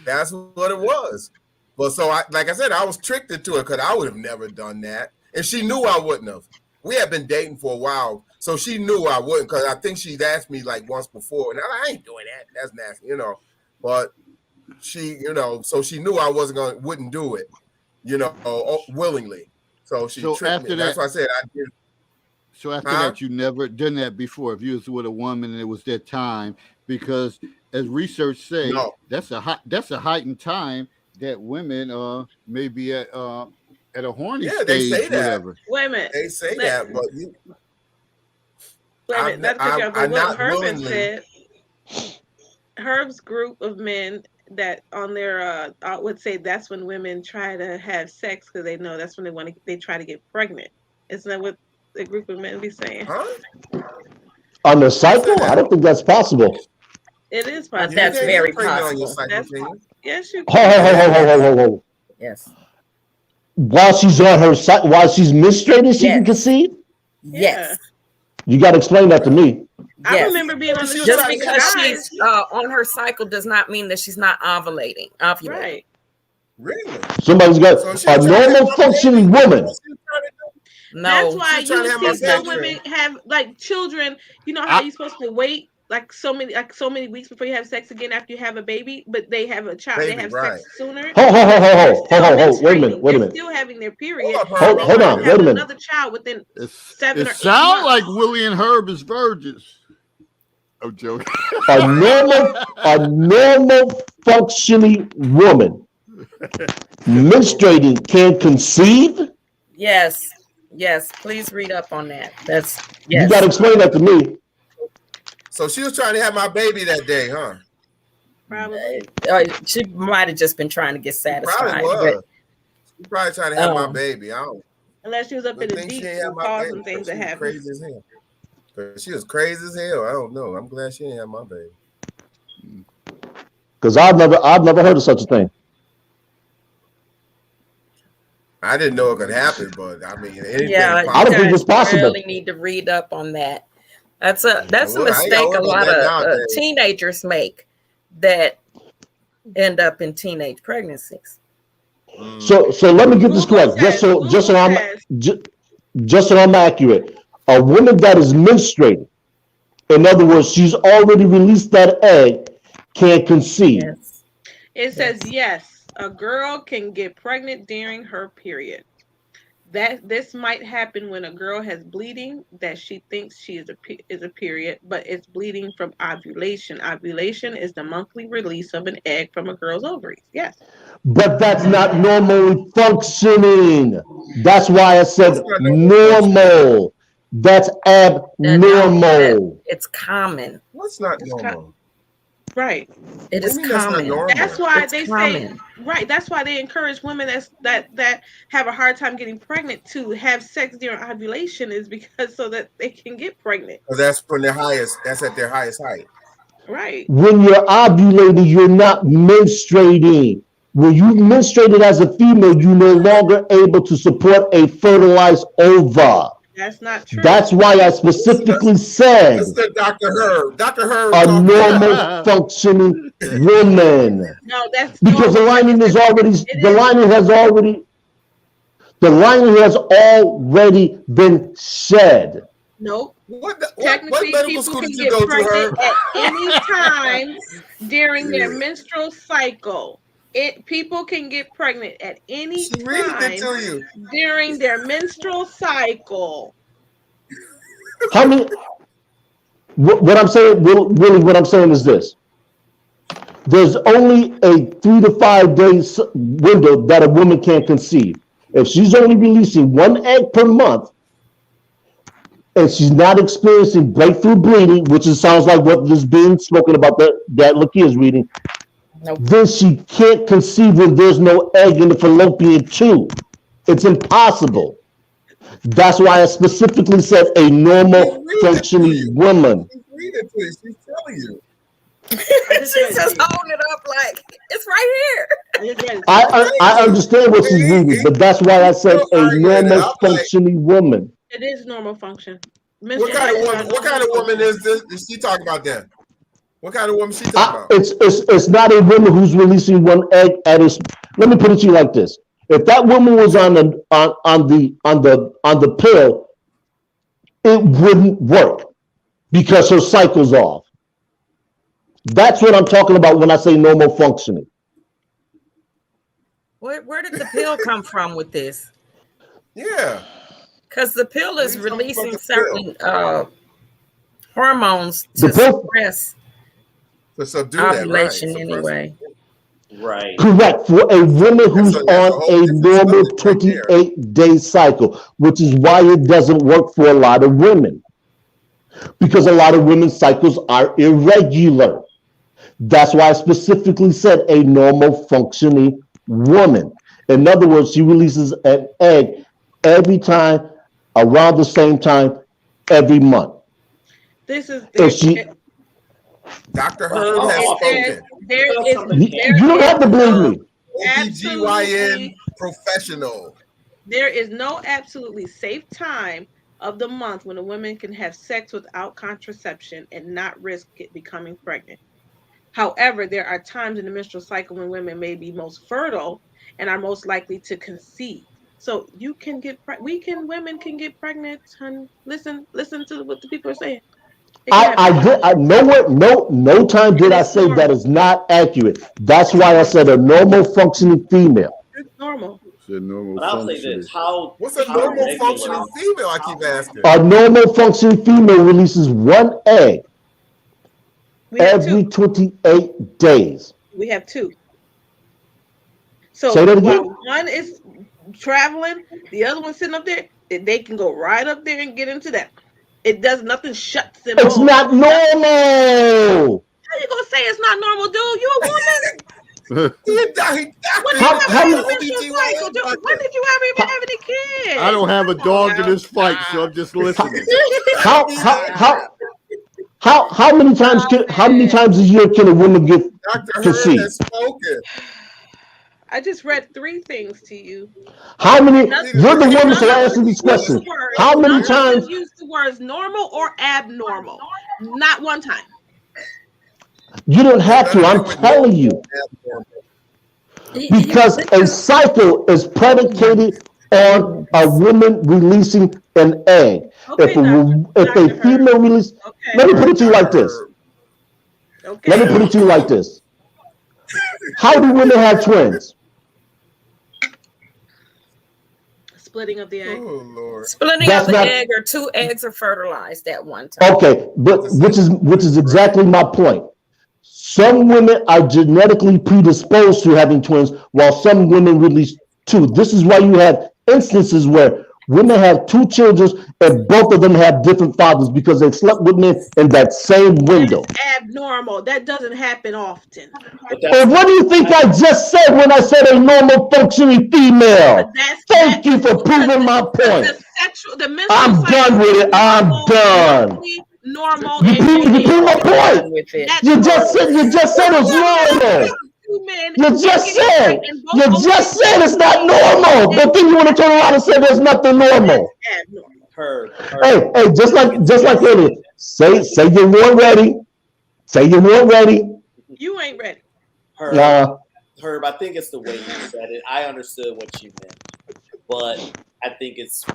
that's what it was. But so, like I said, I was tricked into it because I would have never done that. And she knew I wouldn't have. We had been dating for a while, so she knew I wouldn't because I think she'd asked me like once before. And I ain't doing that. That's nasty, But she, so she knew I wouldn't do it, willingly. So she tricked me. That's why I said I did. So after that, you never done that before. If you was with a woman and it was their time, because as research says, that's a heightened time that women may be at a horny stage. They say that. Whatever. Wait a minute. They say that, but wait a minute. What not Herb willingly. said. Herb's group of men that on their I would say that's when women try to have sex because they know that's when they try to get pregnant. Isn't that what the group of men be saying? Huh? On the cycle? I don't think that's possible. It is possible. That's very On your possible. cycle, Yes, you Ho, ho, can. ho, ho, ho, ho, ho. Yes. While she's on her cycle, while she's menstruating, she can conceive? Yes. You got to explain that to me. I Yes. remember being on the show. Just with because guys. she's on her cycle does not mean that she's not ovulating. Right. Really? Somebody's got So she a was trying to normal have my functioning baby. women. No. That's why she's trying to have my you see some baby. women have like children. You know how you're supposed to wait like so many weeks before you have sex again after you have a baby, but they have a child. Baby, they have right. sex sooner. Ho, ho, ho, ho, They're ho, still ho, ho, ho. Wait a minute, menstruating. wait a They're minute. still having their period. Hold up, Hold They on, might wait have a minute. another child within It 7 or 8 sounds months. like Willie and Herb is virgins. I'm joking. A normal functioning woman menstruating can conceive? Yes. Yes. Please read up on that. That's You yes. got to explain that to me. So she was trying to have my baby that day, huh? Probably. She might have just been trying to get satisfied. Probably was. She probably trying to have my Um, baby. I don't Unless she was up in the think she deep ain't have and my caused baby. some things She to was happen. crazy as hell. But she was crazy as hell. I don't know. I'm glad she didn't have my baby. Because I've never heard of such a thing. I didn't know it could happen, but I mean, anything. Yeah, I don't think you it's guys possible. really need to read up on that. That's a Well, I ain't mistake gotta a worry about lot that of nowadays. teenagers make that end up in teenage pregnancies. So let me get this correct, just so I'm accurate. A woman that is menstruating, in other words, she's already released that egg, can conceive. Yes. It says yes, a girl can get pregnant during her period. That this might happen when a girl has bleeding that she thinks she is a period, but it's bleeding from ovulation. Ovulation is the monthly release of an egg from a girl's ovaries. Yes. But that's not normally functioning. That's why I said That's not normal normal. That's abnormal. It's common. What's not normal? Right. It What is do you mean that's not common. normal? That's why It's they common. say right. That's why they encourage women that have a hard time getting pregnant to have sex during ovulation is because so that they can get pregnant. Because that's from their highest. That's at their highest height. Right. When you're ovulating, you're not menstruating. When you menstruated as a female, you're no longer able to support a fertilized ova. That's not true. That's why I specifically said That's the Dr. Herb. Dr. Herb. a talking normal about- functioning woman. No, that's Because the lining has already The lining has already been shed. Nope. What Technically, medical people school can did you get go to, Herb? pregnant at any time during their menstrual cycle. People can get pregnant at any She reading it time to you. during their menstrual cycle. How many? What I'm saying, really, what I'm saying is this: there's only a 3 to 5 days window that a woman can conceive. If she's only releasing 1 egg per month, and she's not experiencing breakthrough bleeding, which sounds like what is being spoken about that Lakia is reading, Nope. then she can't conceive when there's no egg in the fallopian tube. It's impossible. That's why I specifically said a normal functioning woman. She's reading it to you. She's telling you. She's just holding it up like it's right here. I understand what she's reading, but that's why I said a normal functioning woman. It is normal function. What kind of woman is this? Is she talking about that? What kind of woman she talking about? It's not a woman who's releasing 1 egg at a. Let me put it to you like this: if that woman was on the pill, it wouldn't work because her cycle's off. That's what I'm talking about when I say normal functioning. Where did the pill come from with this? Yeah. Because the pill is Where you talking releasing about the certain hormones to suppress To subdue that, right? ovulation anyway. Right. Correct. For a woman who's That's a on whole a different normal subject right there. 28-day cycle, which is why it doesn't work for a lot of women. Because a lot of women's cycles are irregular. That's why I specifically said a normal functioning woman. In other words, she releases an egg every time, around the same time, every month. This is Dr. Herb has spoken. You don't have to believe me. OBGYN professional. There is no absolutely safe time of the month when a woman can have sex without contraception and not risk becoming pregnant. However, there are times in the menstrual cycle when women may be most fertile and are most likely to conceive. So you can get women can get pregnant. Honey. Listen to what the people are saying. No time did I say that is not accurate. That's why I said a normal functioning female. It's normal. It's a normal But I'll say functioning. this: What's a normal functioning female? I keep asking. A normal functioning female releases 1 egg every 28 days. We have 2. So Say that again? while one is traveling, the other one's sitting up there. They can go right up there and get into that. It does nothing. Shuts them. It's not normal. How you gonna say it's not normal, dude? You a woman? When did you ever even have any kids? I don't have a dog in this fight, so I'm just listening. How many times a year can a woman get conceived? I just read 3 things to you. How many? You're the woman to answer these questions. How many times? Use the words normal or abnormal? Not one time. You don't have to. I'm telling you. Because a cycle is predicated on a woman releasing an egg. If a female release, let me put it to you like this. Let me put it to you like this. How do women have twins? Splitting of the egg. Oh Lord. Splitting That's of the not- egg, or 2 eggs are fertilized at one time. Okay, but which is exactly my point. Some women are genetically predisposed to having twins, while some women release 2. This is why you have instances where women have 2 children and both of them have different fathers because they slept with men in that same window. That's abnormal. That doesn't happen often. And what do you think I just said when I said a normal functioning female? Thank you for proving my point. I'm done with it. I'm done. Normal. You proved my point. You just said it's normal. You just said it's not normal. But then you want to turn around and say there's nothing normal. Hey, just like earlier. Say you weren't ready. Say you weren't ready. You ain't ready. Herb, I think it's the way you said it. I understood what you meant. but I think it's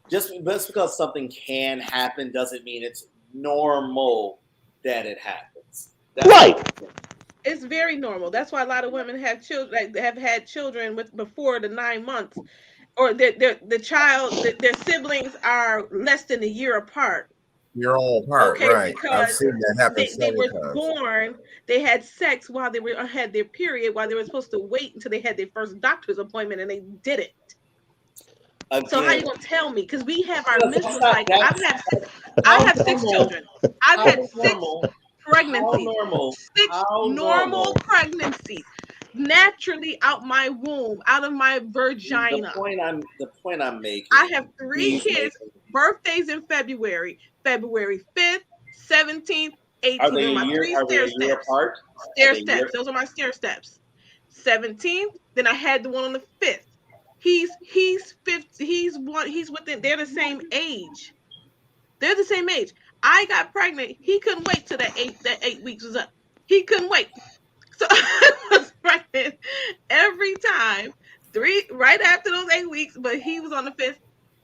just because something can happen doesn't mean it's normal that it happens. That's Right. It's very normal. That's why a lot of women have children, like, have had children with before the 9 months, or their siblings are less than a year apart. You're all apart, Okay, right? I've because seen that happen they several were times. born, they had sex while they had their period, while they were supposed to wait until they had their first doctor's appointment, and they did it. Again, so how you gonna tell me? Because we have our That's menstrual not- cycle. I have 6 children. I've had 6 pregnancies. Six normal pregnancies, naturally out my womb, out of my vagina. The point I'm making. I have 3 kids. Birthdays in February 5th, 17th, 18th. Are they my a 3 stair steps. apart? Stair steps. Those are my stair steps. 17th. Then I had the one on the 5th. He's 50. He's within. They're the same age. They're the same age. I got pregnant. He couldn't wait till that 8 weeks was up. He couldn't wait. So I was pregnant every time. 3 right after those 8 weeks, but he was on the 5th.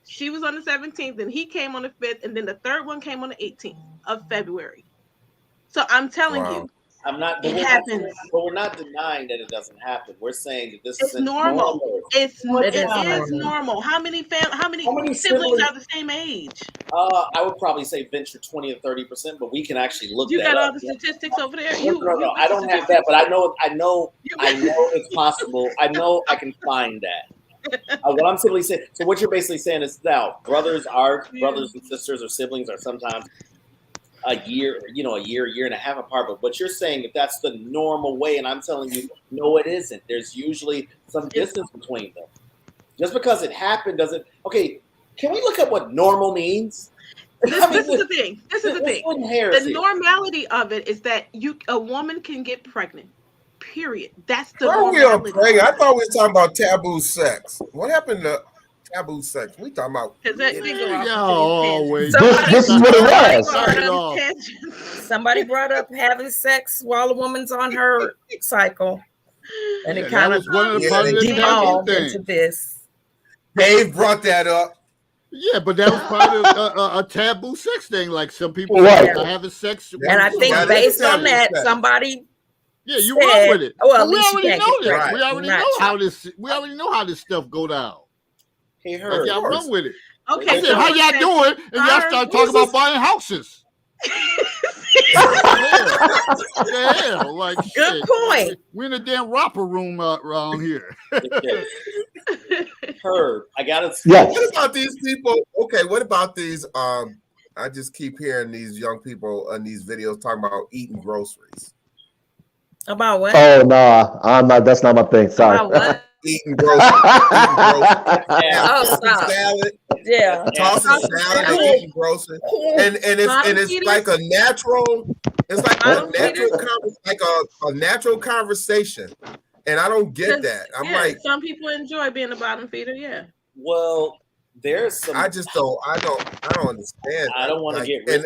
She was on the 17th, and he came on the 5th, and then the third one came on the 18th of February. So I'm telling you, it happens. But we're not denying that it doesn't happen. We're saying that this is normal. It is normal. How many siblings are the same age? I would probably say venture 20 or 30%, but we can actually look. You got all the statistics over there. No, I don't have that, but I know it's possible. I know I can find that. What I'm simply saying. So what you're basically saying is now brothers and sisters or siblings are sometimes a year and a half apart. But what you're saying, if that's the normal way, and I'm telling you, no, it isn't. There's usually some distance between them. Just because it happened doesn't. Okay, can we look at what normal means? This is the thing. The normality of it is that a woman can get pregnant. Period. That's the normality. I thought we were talking about taboo sex. What happened to taboo sex? We talking about. This is what it was. Somebody brought up having sex while a woman's on her cycle, and it kind of devolved into this. Dave brought that up. Yeah, but that was part of a taboo sex thing. Like some people having sex, and I think based on that, somebody. Yeah, you run with it. Well, we already know this. Right. We already know how this stuff go down. Hey, Herb, y'all run with it. Okay, I said, how y'all doing? And y'all start talking about buying houses. Like good point. We're in a damn romper room around here. Herb, I gotta. Yes. What about these people? Okay, what about these? I just keep hearing these young people on these videos talking about eating groceries. About what? Oh no, I'm not. That's not my thing. Sorry. About what? Eating groceries. Salad. Yeah. Tossing salad and eating groceries. And it's like a natural. It's like a natural conversation. And I don't get that. I'm like, some people enjoy being a bottom feeder. Yeah. Well, there's some. I don't understand. I don't want to get. And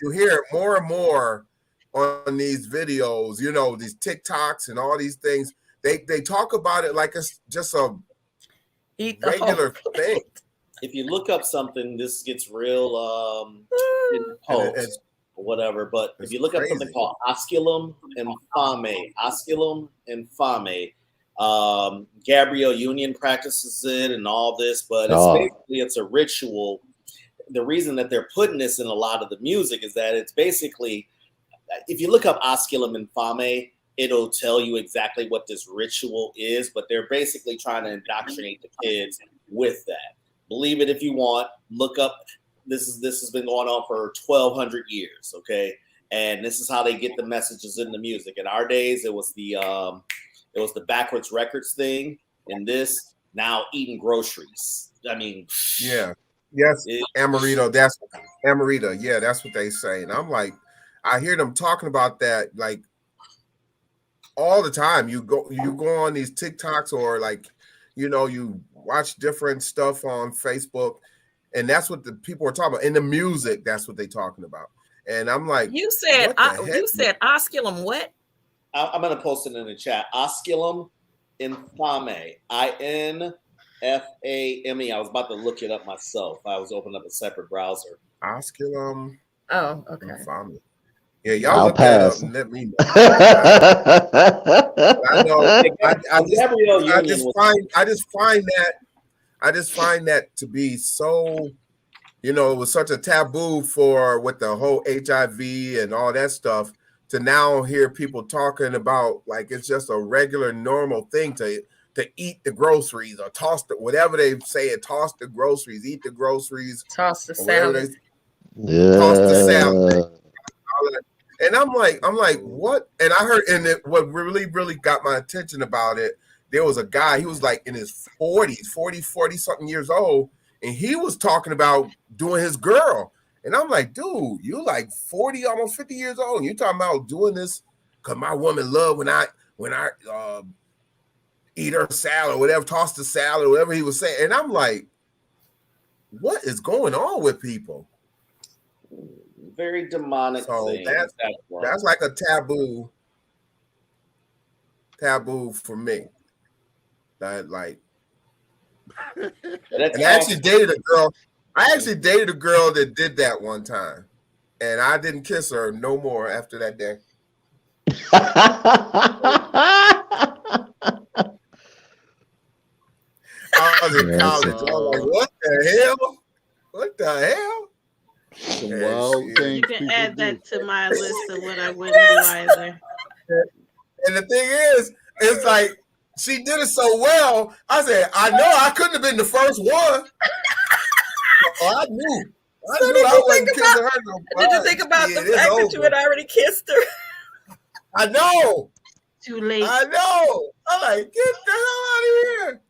you hear it more and more on these videos. You know, these TikToks and all these things. They talk about it like it's just a regular thing. If you look up something, this gets real in post or whatever. But if you look up something called osculum infame, Gabrielle Union practices it and all this, but it's a ritual. The reason that they're putting this in a lot of the music is that it's basically, if you look up osculum infame, it'll tell you exactly what this ritual is, but they're basically trying to indoctrinate the kids with that. Believe it if you want. Look up. This has been going on for 1,200 years, okay? And this is how they get the messages in the music. In our days, it was the backwards records thing, and this now eating groceries. I mean, yeah, yes, Amarito. That's Amarita. Yeah, that's what they say. And I'm like, I hear them talking about that like all the time. You go on these TikToks or like, you watch different stuff on Facebook, and that's what the people are talking about. In the music, that's what they're talking about. And I'm like, you said osculum what? I'm gonna post it in the chat. Osculum infame, FAME. I was about to look it up myself. I was opening up a separate browser. Osculum. Oh, okay. Yeah, y'all I'll look that up pass. and let me know. I know. I just find that to be so. You know, it was such a taboo with the whole HIV and all that stuff to now hear people talking about like it's just a regular normal thing to eat the groceries or toss whatever they say, toss the groceries, eat the groceries, toss the salad. Toss the salad. And I'm like, what? And I heard, what really, really got my attention about it, there was a guy, he was like in his 40 something years old, and he was talking about doing his girl. And I'm like, dude, you like 40, almost 50 years old, and you talking about doing this because my woman love when I eat her salad or whatever, toss the salad or whatever he was saying. And I'm like, what is going on with people? Very demonic thing. That's like a taboo for me. And I actually dated a girl. I actually dated a girl that did that one time, and I didn't kiss her no more after that day. I was in college. I was like, what the hell? What the hell? Some wild things. You can add that to my list of what I wouldn't do either. And the thing is, it's like she did it so well. I said, I know I couldn't have been the first one. I knew I wasn't kissing her no more. Did you think about the fact that you had already kissed her? I know. Too late. I know. I'm like, get the hell out of here.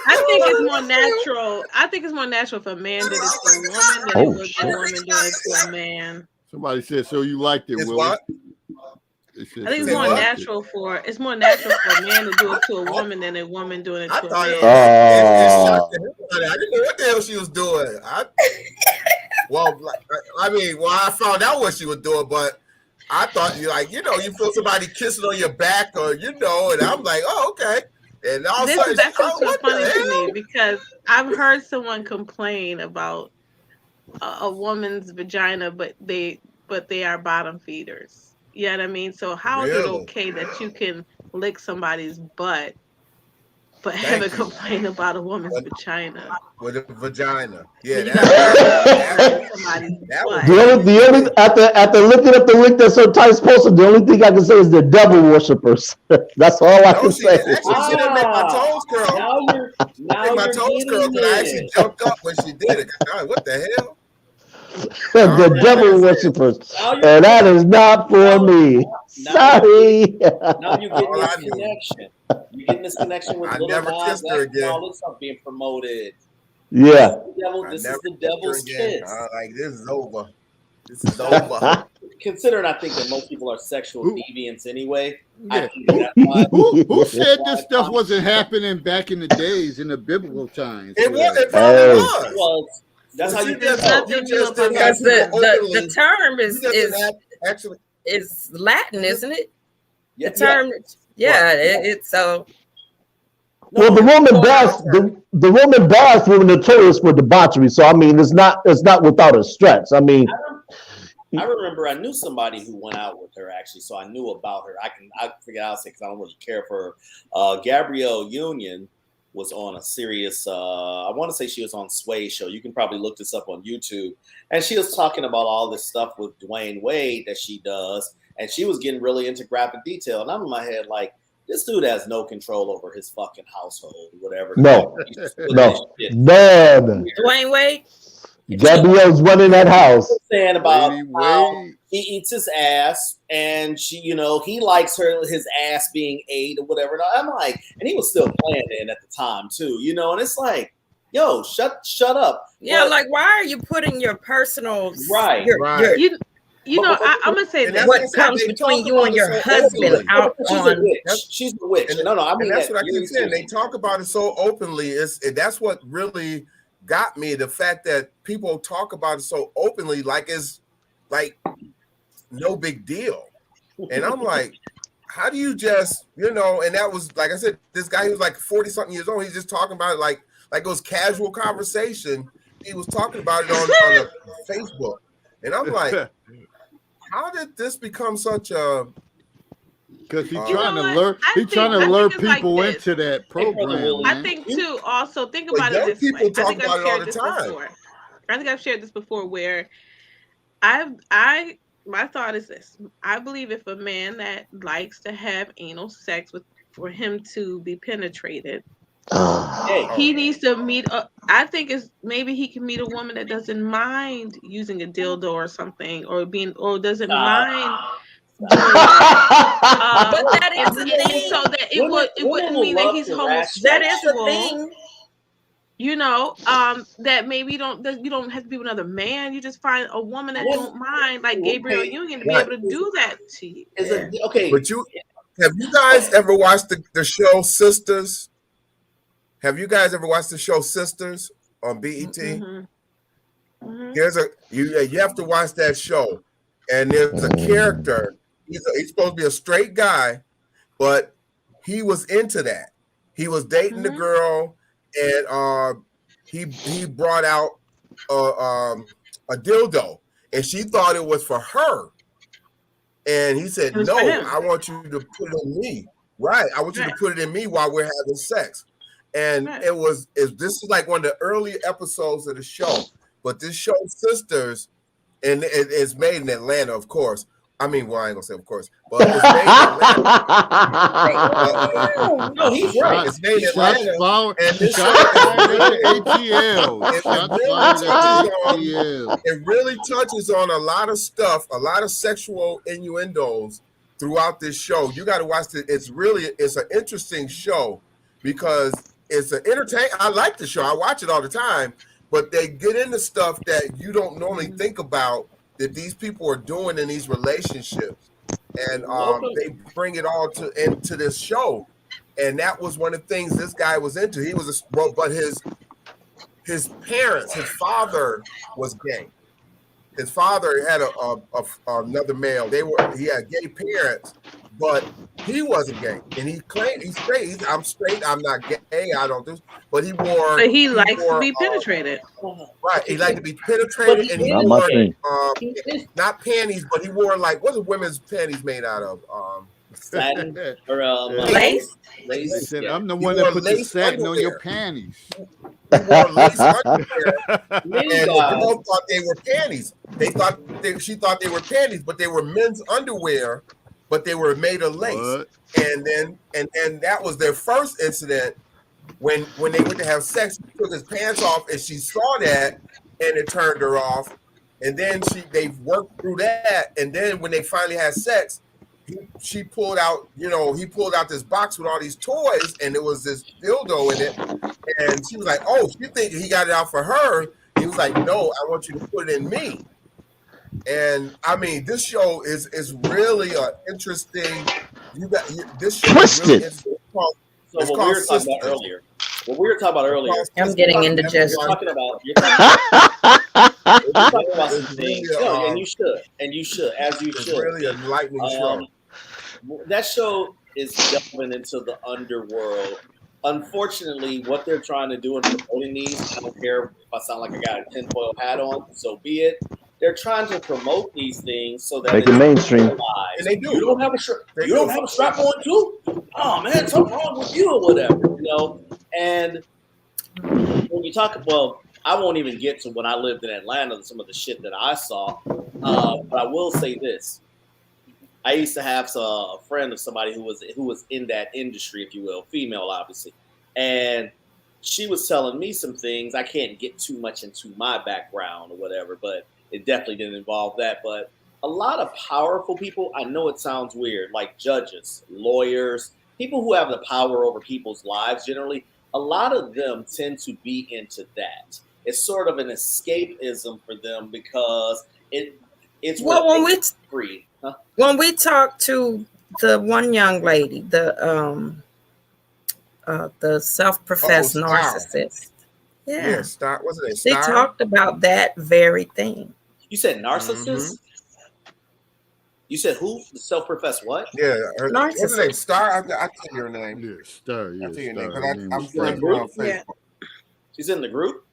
I think it's more natural. I think it's more natural if a man did it to a woman than it was a woman doing it to a man. Somebody said, so you liked it, Willie? What? I think it's more natural for a man to do it to a woman than a woman doing it to a man. I didn't know what the hell she was doing. I found out what she was doing, but I thought you feel somebody kissing on your back or and I'm like, oh, okay. And all this is actually so funny to me because I've heard someone complain about a woman's vagina, but they are bottom feeders. You know what I mean? So how is it okay that you can lick somebody's butt, but have a complaint about a woman's vagina? With a vagina, yeah. The only after looking at the link that so Ty's posted, the only thing I can say is they're devil worshippers. That's all I can say. Actually, she didn't make my toes curl. My toes curl, but I actually jumped up when she did it. What the hell? The devil worshippers, and that is not for me. Sorry. Now you're getting this connection. You're getting this connection with Little Nas X and all this stuff being promoted. Yeah. This is the devil's kiss. Like this is over. This is over. Considering I think that most people are sexual deviants anyway. Yeah. Who said this stuff wasn't happening back in the days in the biblical times? It probably was. That's how you because the term is Latin, isn't it? Yeah, the term, it's so. Well, the Roman baths were notorious for debauchery, so I mean, it's not without a stretch. I mean, I remember I knew somebody who went out with her actually, so I knew about her. I forget how to say because I don't really care for her. Gabrielle Union was on a serious, I want to say she was on Sway show. You can probably look this up on YouTube. And she was talking about all this stuff with Dwayne Wade that she does. And she was getting really into graphic detail. And I'm in my head like, this dude has no control over his fucking household, whatever. No. Dwayne Wade? Gabrielle's running that house. Saying about how he eats his ass and she, he likes his ass being ate or whatever. And I'm like, and he was still playing it at the time too, and it's like, yo, shut up. Yeah, like why are you putting your personal right? I'm gonna say that what comes between you and your husband out on. She's a witch. No, I mean that's what I keep saying. They talk about it so openly. That's what really got me, the fact that people talk about it so openly, like it's like no big deal. And I'm like, how do you just, and that was, like I said, this guy, he was like 40 something years old. He's just talking about it like it was casual conversation. He was talking about it on Facebook. And I'm like, how did this become such a... Because he's trying to lure. He's trying to lure people like into that program. I think too. Also, think about it this way. I think I've shared this before. I think I've shared this before, where my thought is this: I believe if a man that likes to have anal sex for him to be penetrated, he needs to meet. I think maybe he can meet a woman that doesn't mind using a dildo or something, or doesn't mind. But that is the thing. So that it wouldn't mean that he's homosexual. That is the thing. That maybe you don't have to be with another man. You just find a woman that don't mind, like Gabriel Union, to be able to do that to you. Okay. But have you guys ever watched the show Sisters? Have you guys ever watched the show Sisters on BET? Mm-hmm. Mm-hmm. You have to watch that show, and there's a character. He's supposed to be a straight guy, but he was into that. He was dating the girl, and he brought out a dildo, and she thought it was for her. And he said, "No, I want you to put it in me. Right? I want you to put it in me while we're having sex." And this is like one of the early episodes of the show. But this show, Sisters, and it's made in Atlanta, of course. I mean, well, I ain't gonna say of course, but it's made in Atlanta. No, he's right. It's made in Atlanta. And this it really touches on a lot of stuff, a lot of sexual innuendos throughout this show. You got to watch it. It's an interesting show because it's an entertain. I like the show. I watch it all the time, but they get into stuff that you don't normally think about that these people are doing in these relationships, and they bring it all into this show. And that was one of the things this guy was into. He was but his parents, his father was gay. His father had another male. He had gay parents, but he wasn't gay, and he claimed he's straight. I'm straight. I'm not gay. I don't do. But he wore. But he likes to be penetrated. Right. He liked to be penetrated, and he wore not panties, but he wore what's women's panties made out of? Satin or lace. They said, "I'm the one that put the satin on your panties." He wore lace underwear, and the girl thought they were panties. She thought they were panties, but they were men's underwear, but they were made of lace. What? And then that was their first incident when they went to have sex. He took his pants off, and she saw that, and it turned her off. And then they worked through that, and then when they finally had sex, he pulled out this box with all these toys, and there was this dildo in it, and she was like, "Oh, she thinking he got it out for her." He was like, "No, I want you to put it in me." And I mean, this show is really interesting. This show twisted. So what we were talking about earlier. I'm getting indigestion. You're talking about some things. And you should, as you should. It's really an enlightening show. That show is delving into the underworld. Unfortunately, what they're trying to do in promoting these, I don't care if I sound like I got a tinfoil hat on, so be it. They're trying to promote these things so that make it mainstream. And they do. You don't have a strap on too? Oh man, something wrong with you or whatever, And when you talk, I won't even get to when I lived in Atlanta and some of the shit that I saw. But I will say this. I used to have a friend of somebody who was in that industry, if you will, female, obviously. And she was telling me some things. I can't get too much into my background or whatever, but it definitely didn't involve that. But a lot of powerful people, I know it sounds weird, like judges, lawyers, people who have the power over people's lives generally, a lot of them tend to be into that. It's sort of an escapism for them because it's free. Huh? When we talked to the one young lady, the self-professed narcissist, wasn't it? She talked about that very thing. You said narcissist? You said who? Self-professed what? Yeah, what's her name? Narcissist. Star. I tell you her name. Yeah, Star. Yeah, I tell you her name Star. because Her name I'm is friends Star. with her on Facebook. Yeah. She's in the group.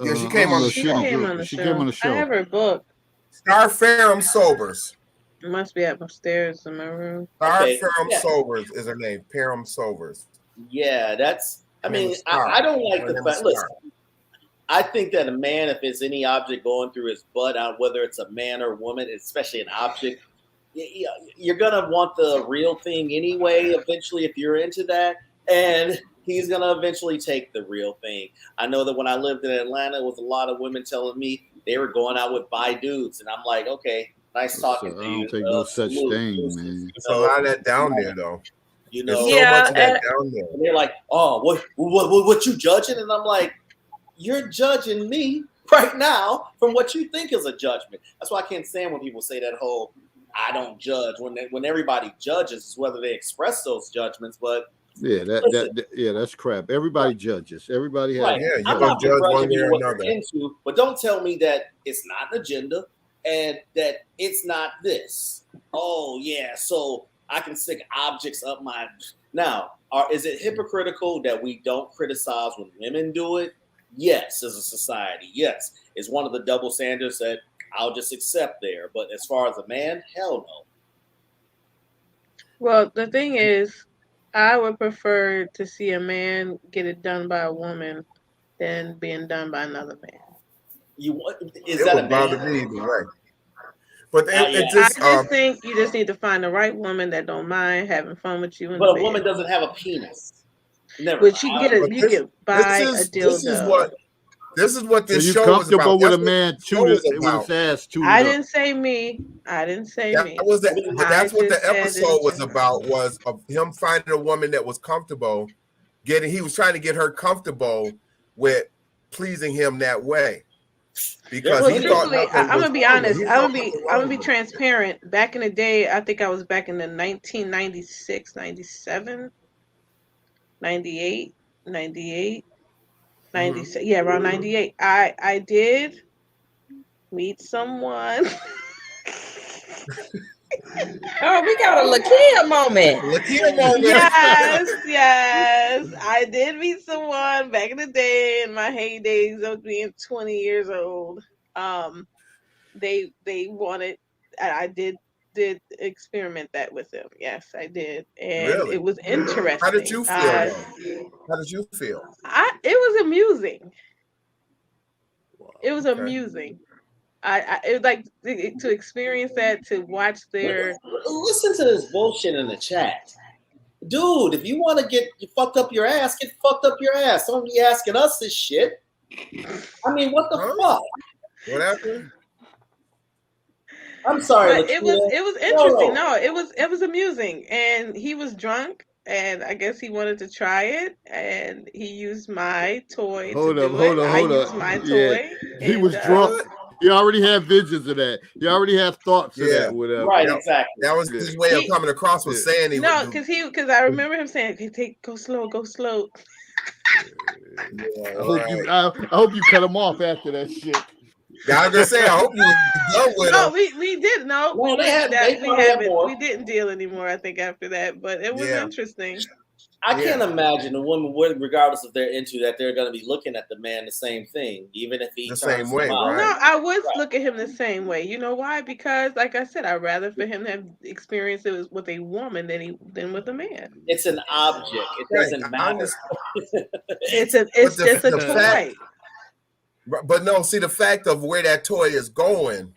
Yeah, she I came don't on know the if She she in the show. came group, on but the she show. came on the I have show. her book. Star Ferrum Sobers. It must be upstairs in my room. Star Okay, Ferrum yeah. Sobers is her name. Ferrum Sobers. Yeah, that's. I Her name mean, is Star. I don't like Her the name is fact. Listen, Star. I think that a man, if it's any object going through his butt, whether it's a man or a woman, especially an object, you're gonna want the real thing anyway. Eventually, if you're into that, and he's gonna eventually take the real thing. I know that when I lived in Atlanta, it was a lot of women telling me they were going out with bi dudes, and I'm like, okay, nice talking to I you. don't think no such salute, thing, deuces, man. you There's a know, lot of that down there, though. you There's know. so Yeah, much of that and- down there. And they're like, oh, what you judging? And I'm like, you're judging me right now from what you think is a judgment. That's why I can't stand when people say that whole I don't judge. When everybody judges, it's whether they express those judgments. But Yeah, listen, that's crap. Everybody judges. Everybody has. right, Yeah, you're I'm gonna not judge one begrudging way you or what another. you're into, but don't tell me that it's not an agenda and that it's not this. Oh yeah, so I can stick objects up my now. Is it hypocritical that we don't criticize when women do it? Yes, as a society, yes. It's one of the double standards that I'll just accept there. But as far as a man, hell no. Well, the thing is, I would prefer to see a man get it done by a woman than being done by another man. Is It that would a bother man? me either way. But Yeah. it I just just think you just need to find the right woman that don't mind having fun with you in But the a woman bed. doesn't have a penis. Never. But you get But you get buy a this dildo. is what So this you show is comfortable about. with That's a what man the show is with about. his ass tooted I up? didn't say me. I didn't say me. That was I that's what the just said in episode was general. about, was of him finding a woman that was comfortable he was trying to get her comfortable with pleasing him that way. Because Well, he thought truthfully, nothing I'm was gonna be wrong. honest. He I'm thought gonna be nothing I'm wrong gonna be with it. transparent. Back in the day, I think I was back in the 1996, 97, 98, 98, 96. Yeah, around 98. I did meet someone. Oh, we got a Lakia moment. Lakia moment. Yes. I did meet someone back in the day in my heydays of being 20 years old. They wanted. I did experiment that with them. Yes, I did, and Really? it was interesting. How did you feel? How did you feel? It was amusing. It was Okay. amusing. It was like to experience that, to watch their. Listen to this bullshit in the chat. Dude, if you want to get fucked up your ass, get fucked up your ass. Don't be asking us this shit. I mean, what the fuck? What happened? I'm sorry. But it was interesting. No, it was amusing, and he was drunk, and I guess he wanted to try it, and he used my toy. Hold to up, do hold it. up, I hold used up. my Yeah, toy. he was and, drunk. He already had visions of that. He already had thoughts of that. Whatever. Right, That- exactly. That was his way of coming across, was saying he No, would do. because I remember him saying, "Okay, go slow, go slow." Yeah, I hope you cut him off after that shit. I was gonna say, I hope you done with No, him. we did no. Well, they we probably had more. We didn't deal anymore. I think after that, but it was Yeah. interesting. I can't imagine a woman, regardless if they're into that, they're going to be looking at the man the same thing, even if he The turns same way, them out. right? No, I would look at him the same way. You know why? Because, like I said, I'd rather for him to have experienced it with a woman than with a man. It's an object. It doesn't matter. It's just a the toy. fact- But no, see, the fact of where that toy is going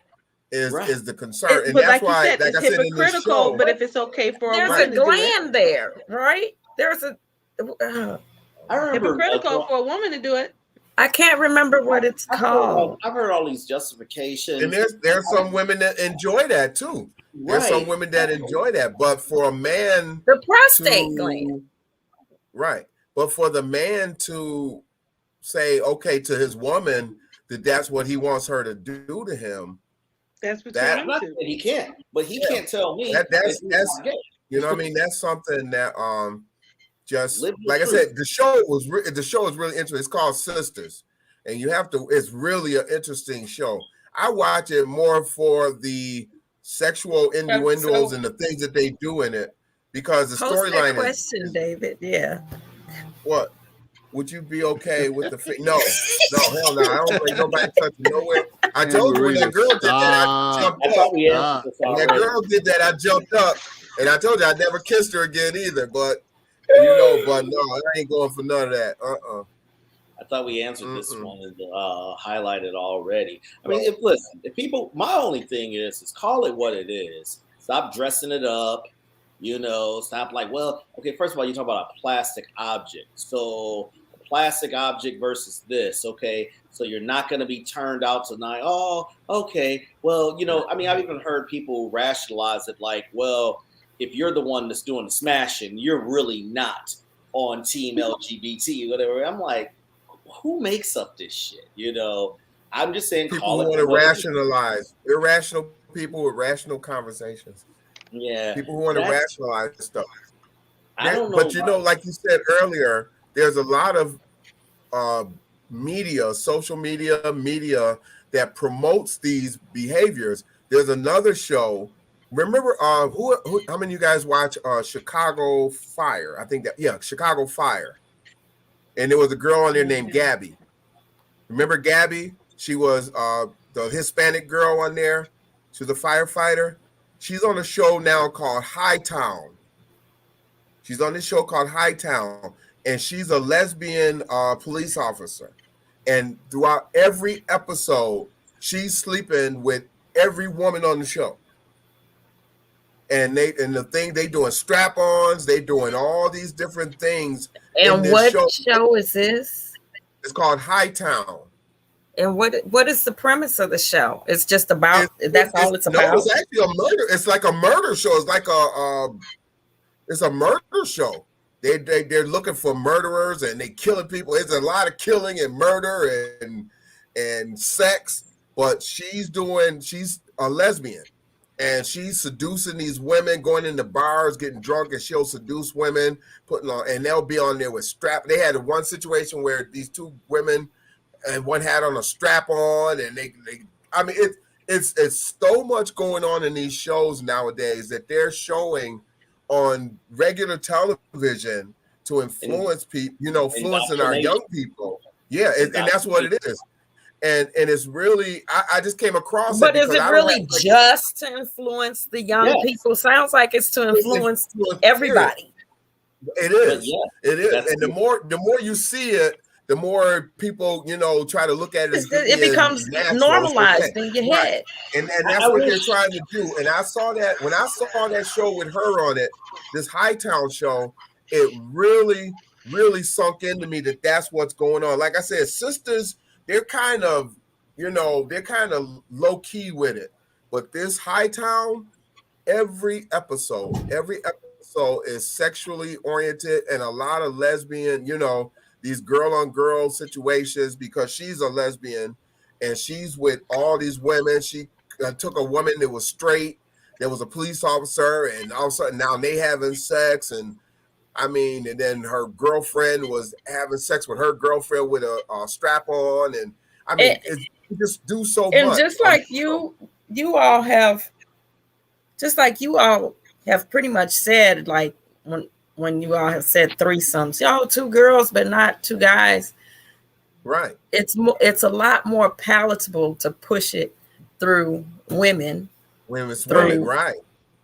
is the concern, and But that's like why, you said, like I it's said in this hypocritical. show, But if it's okay for a There's woman a to do it, gland there, right? There's a. I remember. hypocritical for a woman to do it. I can't remember what it's called. I've heard all these justifications. and there's some women that enjoy that too. There's some women that enjoy that, but for a man, The prostate gland. right? But for the man to say okay to his woman that that's what he wants her to do to him, That's what That- I'm not saying he can't, but he can't tell me that's that he's not gay. you know what I mean. That's something that just Live the like I truth. said, the show is really interesting. It's called Sisters, and you have to. It's really an interesting show. I watch it more for the sexual innuendos and the things that they do in it, because the storyline is. Question, David. Yeah. What? Would you be okay with the no, hell no. I don't think nobody touching nowhere. I told you when that girl did that, I jumped up. When that girl did that, I jumped up, and I told you I'd never kissed her again either. But but no, I ain't going for none of that. I thought we answered this one and highlighted already. I mean, if people, my only thing is call it what it is. Stop dressing it up. Stop like, well, okay, first of all, you talk about a plastic object. So a plastic object versus this, okay? So you're not going to be turned out tonight. Oh, okay. Well, I mean, I've even heard people rationalize it like, well, if you're the one that's doing the smashing, you're really not on team LGBT, whatever. I'm like, who makes up this shit? I'm just saying, people want to rationalize. Irrational people with rational conversations. Yeah, people who want to rationalize stuff. I don't know, but like you said earlier, there's a lot of social media that promotes these behaviors. There's another show. Remember, how many of you guys watch Chicago Fire? I think Chicago Fire. And there was a girl on there named Gabby. Remember Gabby? She was the Hispanic girl on there. She was a firefighter. She's on a show now called Hightown. She's on this show called Hightown, and she's a lesbian police officer. And throughout every episode, she's sleeping with every woman on the show. And they doing strap-ons, they doing all these different things. And what show is this? It's called Hightown. And what is the premise of the show? It's just about that's all it's about. No, it's actually a murder. It's like a murder show. It's like it's a murder show. They're looking for murderers and they killing people. It's a lot of killing and murder and sex. But she's a lesbian. And she's seducing these women, going into bars, getting drunk, and she'll seduce women, and they'll be on there with strap. They had one situation where these two women, and one had on a strap on, and it's so much going on in these shows nowadays that they're showing on regular television to influence people, influencing our young people. Yeah, and that's what it is. And it's really, I just came across but is it really just to influence the young people? Sounds like it's to influence everybody. It is. It is. And the more you see it, the more people, try to look at it. It becomes normalized in your head. And that's what they're trying to do. And I saw that when I saw that show with her on it, this Hightown show, it really, really sunk into me that that's what's going on. Like I said, sisters, they're kind of low key with it. But this Hightown, every episode is sexually oriented and a lot of lesbian, these girl on girl situations, because she's a lesbian and she's with all these women. She took a woman that was straight, that was a police officer, and all of a sudden now they having sex. And then her girlfriend was having sex with her girlfriend with a strap on. And it just do so much. And just like you all have pretty much said, like when you all have said threesomes, two girls, but not two guys. Right. It's a lot more palatable to push it through women. Women's women, right.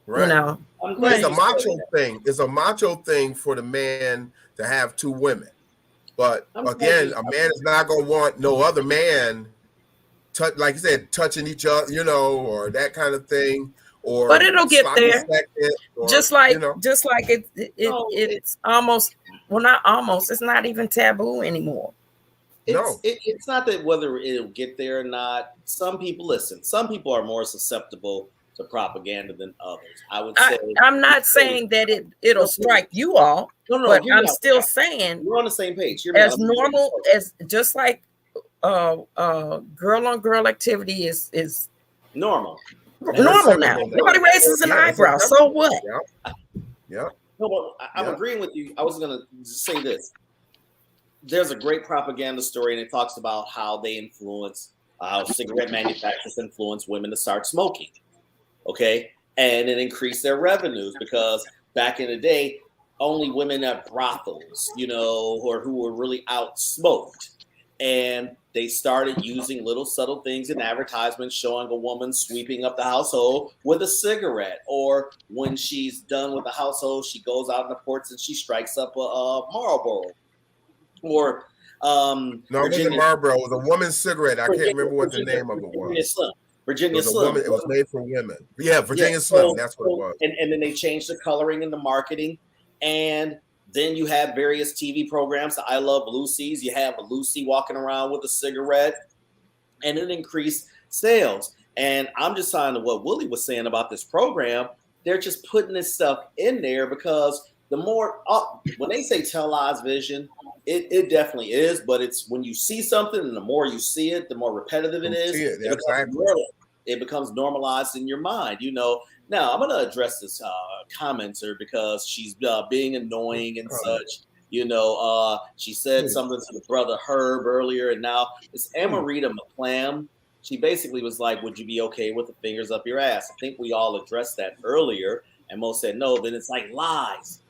It's a macho thing. It's a macho thing for the man to have two women. But again, a man is not going to want no other man, like you said, touching each other, or that kind of thing. But it'll get there. Just like it's almost, well, not almost. It's not even taboo anymore. It's not that whether it'll get there or not. Some people are more susceptible to propaganda than others. I would say. I'm not saying that it'll strike you all. No, but I'm still saying we're on the same page. As normal as just like girl on girl activity is normal. Normal now. Nobody raises an eyebrow. So what? Yeah. No, I'm agreeing with you. I was going to say this. There's a great propaganda story, and it talks about how they influence, how cigarette manufacturers influence women to start smoking. Okay. And it increased their revenues because back in the day, only women at brothels, or who were really out smoked. And they started using little subtle things in advertisements showing a woman sweeping up the household with a cigarette. Or when she's done with the household, she goes out on the porch and she strikes up a Marlboro. Or no, it wasn't Marlboro. It was a woman's cigarette. I can't remember what the name of it was. Virginia Slim. It was made for women. Yeah, Virginia Slim. That's what it was. And then they changed the coloring and the marketing. And then you have various TV programs. I Love Lucy's. You have Lucy walking around with a cigarette, and it increased sales. And I'm just signing to what Willie was saying about this program. They're just putting this stuff in there because the more when they say televised vision, it definitely is. But it's when you see something, and the more you see it, the more repetitive it is. It becomes normalized in your mind. Now, I'm going to address this commenter because she's being annoying and such. She said something to the brother Herb earlier, and now it's Amarita McClam. She basically was like, would you be okay with the fingers up your ass? I think we all addressed that earlier, and Mo said no. Then it's like lies.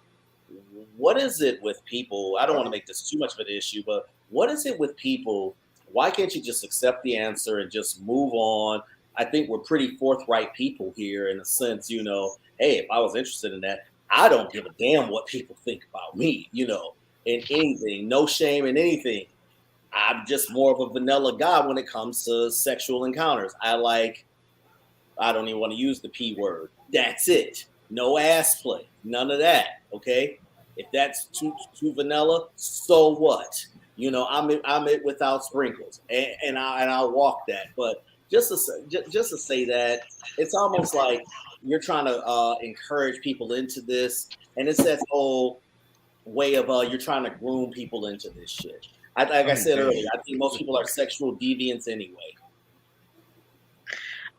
What is it with people? I don't want to make this too much of an issue, but what is it with people? Why can't you just accept the answer and just move on? I think we're pretty forthright people here in a sense, hey, if I was interested in that, I don't give a damn what people think about me, in anything, no shame in anything. I'm just more of a vanilla guy when it comes to sexual encounters. I don't even want to use the P word. That's it. No ass play, none of that. Okay. If that's too vanilla, so what? I'm it without sprinkles and I'll walk that. But just to say that it's almost like you're trying to encourage people into this, and it's that whole way of you're trying to groom people into this shit. Like I said earlier, I think most people are sexual deviants anyway.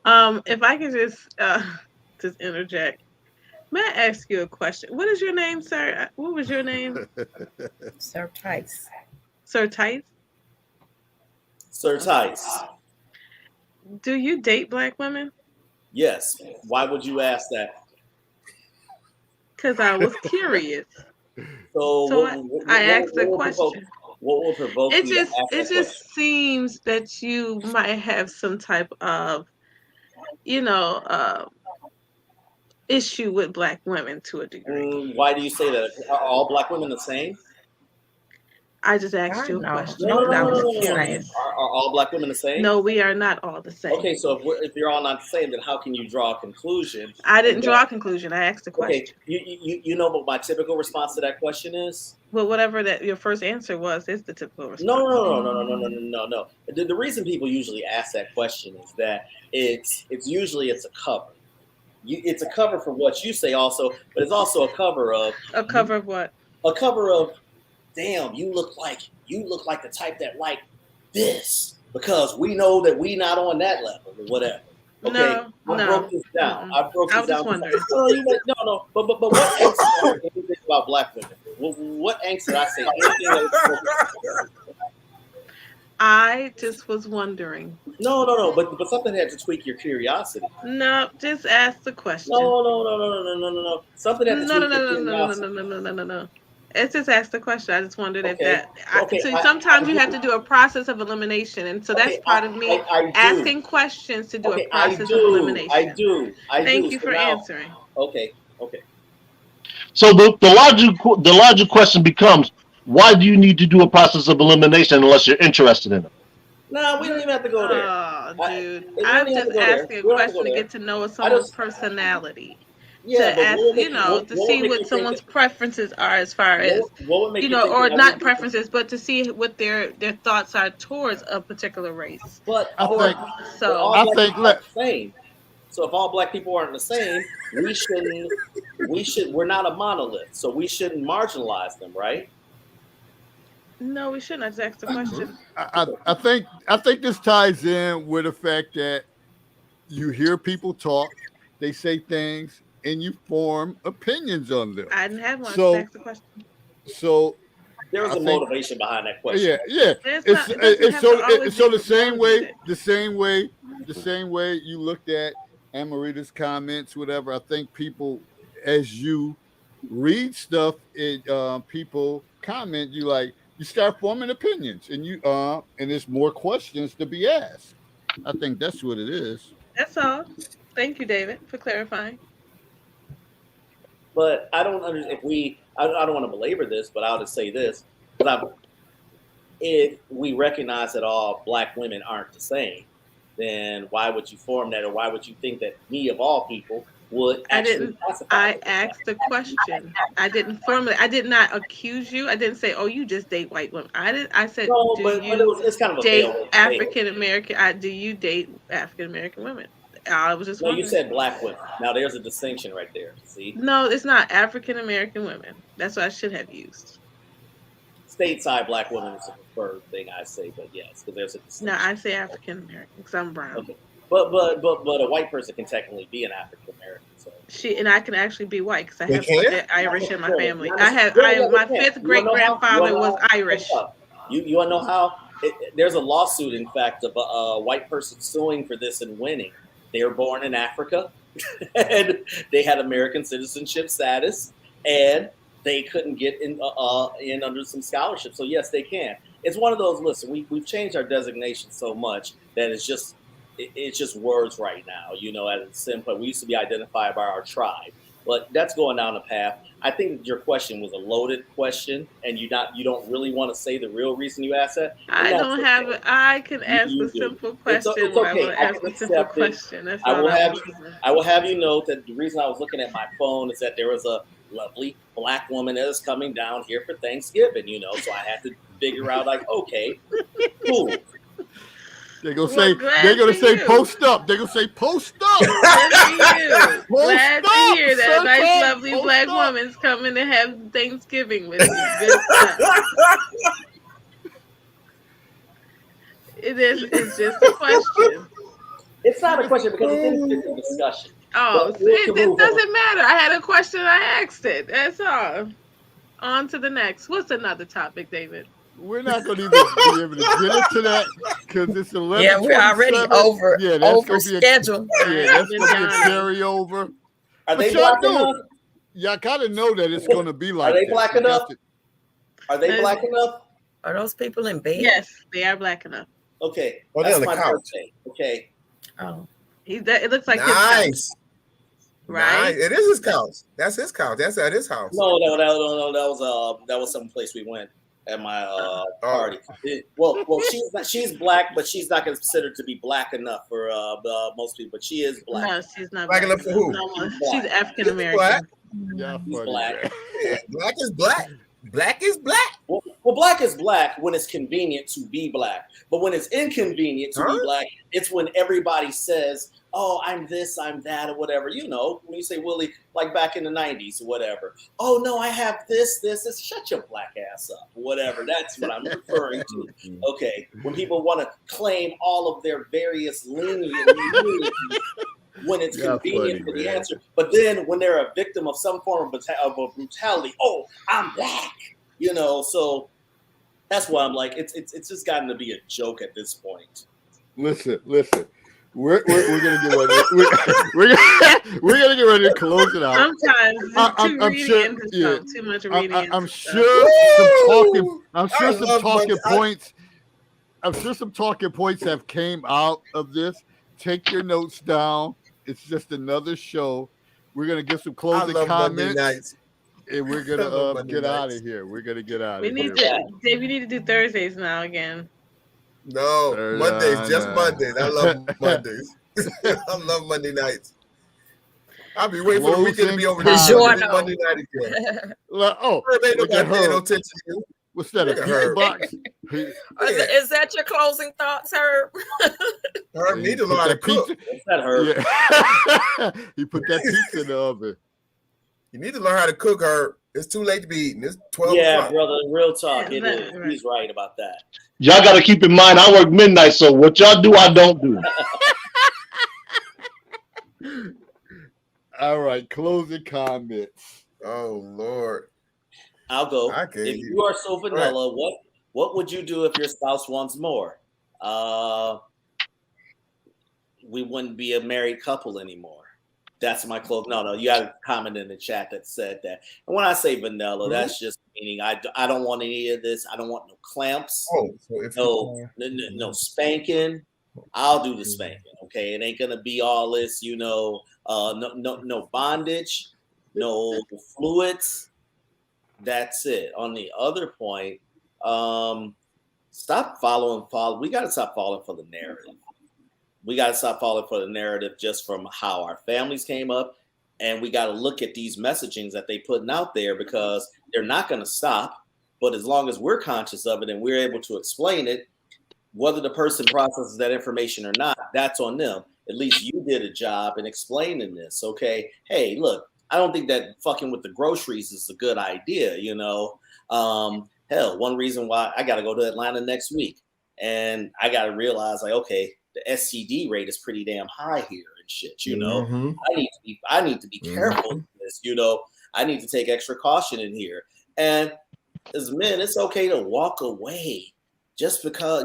If I could just interject, may I ask you a question? What is your name, sir? What was your name? Sir Tice. Sir Tice? Sir Tice. Do you date Black women? Yes. Why would you ask that? Because I was curious. So I asked the question. What will provoke you to ask that question? It just seems that you might have some type of, issue with Black women to a degree. Why do you say that? Are all Black women the same? I just asked you a question. No. Are all Black women the same? No, we are not all the same. Okay, so if you're all not the same, then how can you draw a conclusion? I didn't draw a conclusion. I asked a question. Okay, you know what my typical response to that question is? Well, whatever that your first answer was is the typical response. No. The reason people usually ask that question is that it's usually a cover. It's a cover for what you say also, but it's also a cover of what? A cover of, damn, you look like the type that like this because we know that we not on that level or whatever. Okay, I broke this down. I was just wondering. No. But what angst did I say about Black women? What angst did I say? I just was wondering. No. But something had to tweak your curiosity. No, just ask the question. No. Something had to tweak your curiosity. No. It's just ask the question. I just wondered if that. Sometimes you have to do a process of elimination, and so that's part of me asking questions to do a process of elimination. I do. Thank you for answering. Okay. So the logical question becomes, why do you need to do a process of elimination unless you're interested in it? No, we don't even have to go there. Oh, dude. I'm just asking a question to get to know someone's personality. Yeah, to ask, to see what someone's preferences are as far as, or not preferences, but to see what their thoughts are towards a particular race. But I think so if all Black people aren't the same, we're not a monolith, so we shouldn't marginalize them, right? No, we shouldn't. I just asked the question. I think this ties in with the fact that you hear people talk, they say things, and you form opinions on them. I didn't have one. So, I just asked the question. So there was a motivation behind that question. Yeah. It's the same way you looked at Amarita's comments, whatever. I think people, as you read stuff, people comment, you start forming opinions, and there's more questions to be asked. I think that's what it is. That's all. Thank you, David, for clarifying. But I don't understand I don't want to belabor this, but I'll just say this. If we recognize that all Black women aren't the same, then why would you form that, or why would you think that me, of all people, would actually I asked a question. I did not accuse you. I didn't say, "Oh, you just date white women." I said, no, "Do but you it's kind of a date African American? Do you date African American women?" I was just. No, you said Black women. Now there's a distinction right there. See? No, it's not African American women. That's what I should have used. Stateside Black women is the preferred thing I say, but yes, because there's a distinction. No, I say African American because I'm brown. Okay. But a white person can technically be an African American. So. I can actually be white because I have Irish in my family. My fifth great grandfather was Irish. You want to know how? There's a lawsuit, in fact, of a white person suing for this and winning. They were born in Africa, and they had American citizenship status, and they couldn't get in under some scholarship. So yes, they can. It's one of those. Listen, we've changed our designation so much that it's just words right now. At a simple, we used to be identified by our tribe, but that's going down the path. I think your question was a loaded question, and you don't really want to say the real reason you asked that. I don't have it. I can ask a simple question. It's okay. I will ask a simple question. That's I will have you note that the reason I was looking at my phone is that there was a lovely Black woman that is coming down here for Thanksgiving. So I had to figure out, okay, cool. They're gonna say post up. They're gonna say post up. Glad to hear that a nice, lovely Black woman's coming to have Thanksgiving with you. Good stuff. It's just a question. It's not a question because it's in discussion. Oh, it doesn't matter. I had a question. I asked it. That's all. On to the next. What's another topic, David? We're not going to even be able to get into that because it's 11. Yeah, we're already over schedule. That's going to be a carryover. Are they Black enough? Y'all got to know that it's going to be like. Are they Black enough? Are they Black enough? Are those people in bed? Yes, they are Black enough. Okay, that's my birthday. Okay. Oh, it looks like nice. Right, nice. It is his couch. That's his couch. That's at his house. No. That was some place we went at my party. She's Black, but she's not considered to be Black enough for most people. But she is Black. No, she's not Black enough for who? No, she's African American. Yeah, Black. Black is Black. Black is Black. Well, Black is Black when it's convenient to be Black, but when it's inconvenient to be Black, it's when everybody says, "Oh, I'm this, I'm that," or whatever. When you say Willie, like back in the '90s or whatever. Oh no, I have this. Shut your Black ass up, whatever. That's what I'm referring to. Okay, when people want to claim all of their various leniencies when it's convenient for the answer, but then when they're a victim of some form of brutality, oh, I'm Black. So that's why I'm like, it's just gotten to be a joke at this point. Listen. We're gonna get ready. We're gonna get ready to close it out. Sometimes I'm sure, too much reading. I'm sure some talking points. I'm sure some talking points have came out of this. Take your notes down. It's just another show. We're gonna get some closing comments. And we're gonna get out of here. We're gonna get out of here. Dave, we need to do Thursdays now again. No, Mondays, just Mondays. I love Mondays. I love Monday nights. I'll be waiting for the weekend to be over. Monday night again. Ain't nobody paying no attention to you. What's that? A pizza box? Is that your closing thoughts, Herb? Herb need to learn how to cook. What's that, Herb? Yeah. He put that pizza in the oven. You need to learn how to cook, Herb. It's too late to be eating. It's 12 Yeah, o'clock. brother, real talk. It is. He's right about that. Y'all got to keep in mind, I work midnight, so what y'all do, I don't do. All right, closing comments. Oh, Lord. I'll go. If you are so vanilla, what would you do if your spouse wants more? we wouldn't be a married couple anymore. That's my close. No, you had a comment in the chat that said that. And when I say vanilla, that's just meaning I don't want any of this. I don't want no clamps. So no spanking. I'll do the spanking. Okay, it ain't gonna be all this, no bondage, no fluids. That's it. On the other point, stop following. We got to stop falling for the narrative. We got to stop falling for the narrative just from how our families came up, and we got to look at these messagings that they putting out there, because they're not going to stop. But as long as we're conscious of it and we're able to explain it, whether the person processes that information or not, that's on them. At least you did a job in explaining this. Okay, hey, look, I don't think that fucking with the groceries is a good idea. Hell, one reason why I got to go to Atlanta next week, and I got to realize, like, okay, the STD rate is pretty damn high here and shit. Mm-hmm. I need to be careful with this. I need to take extra caution in here. And as men, it's okay to walk away. Just because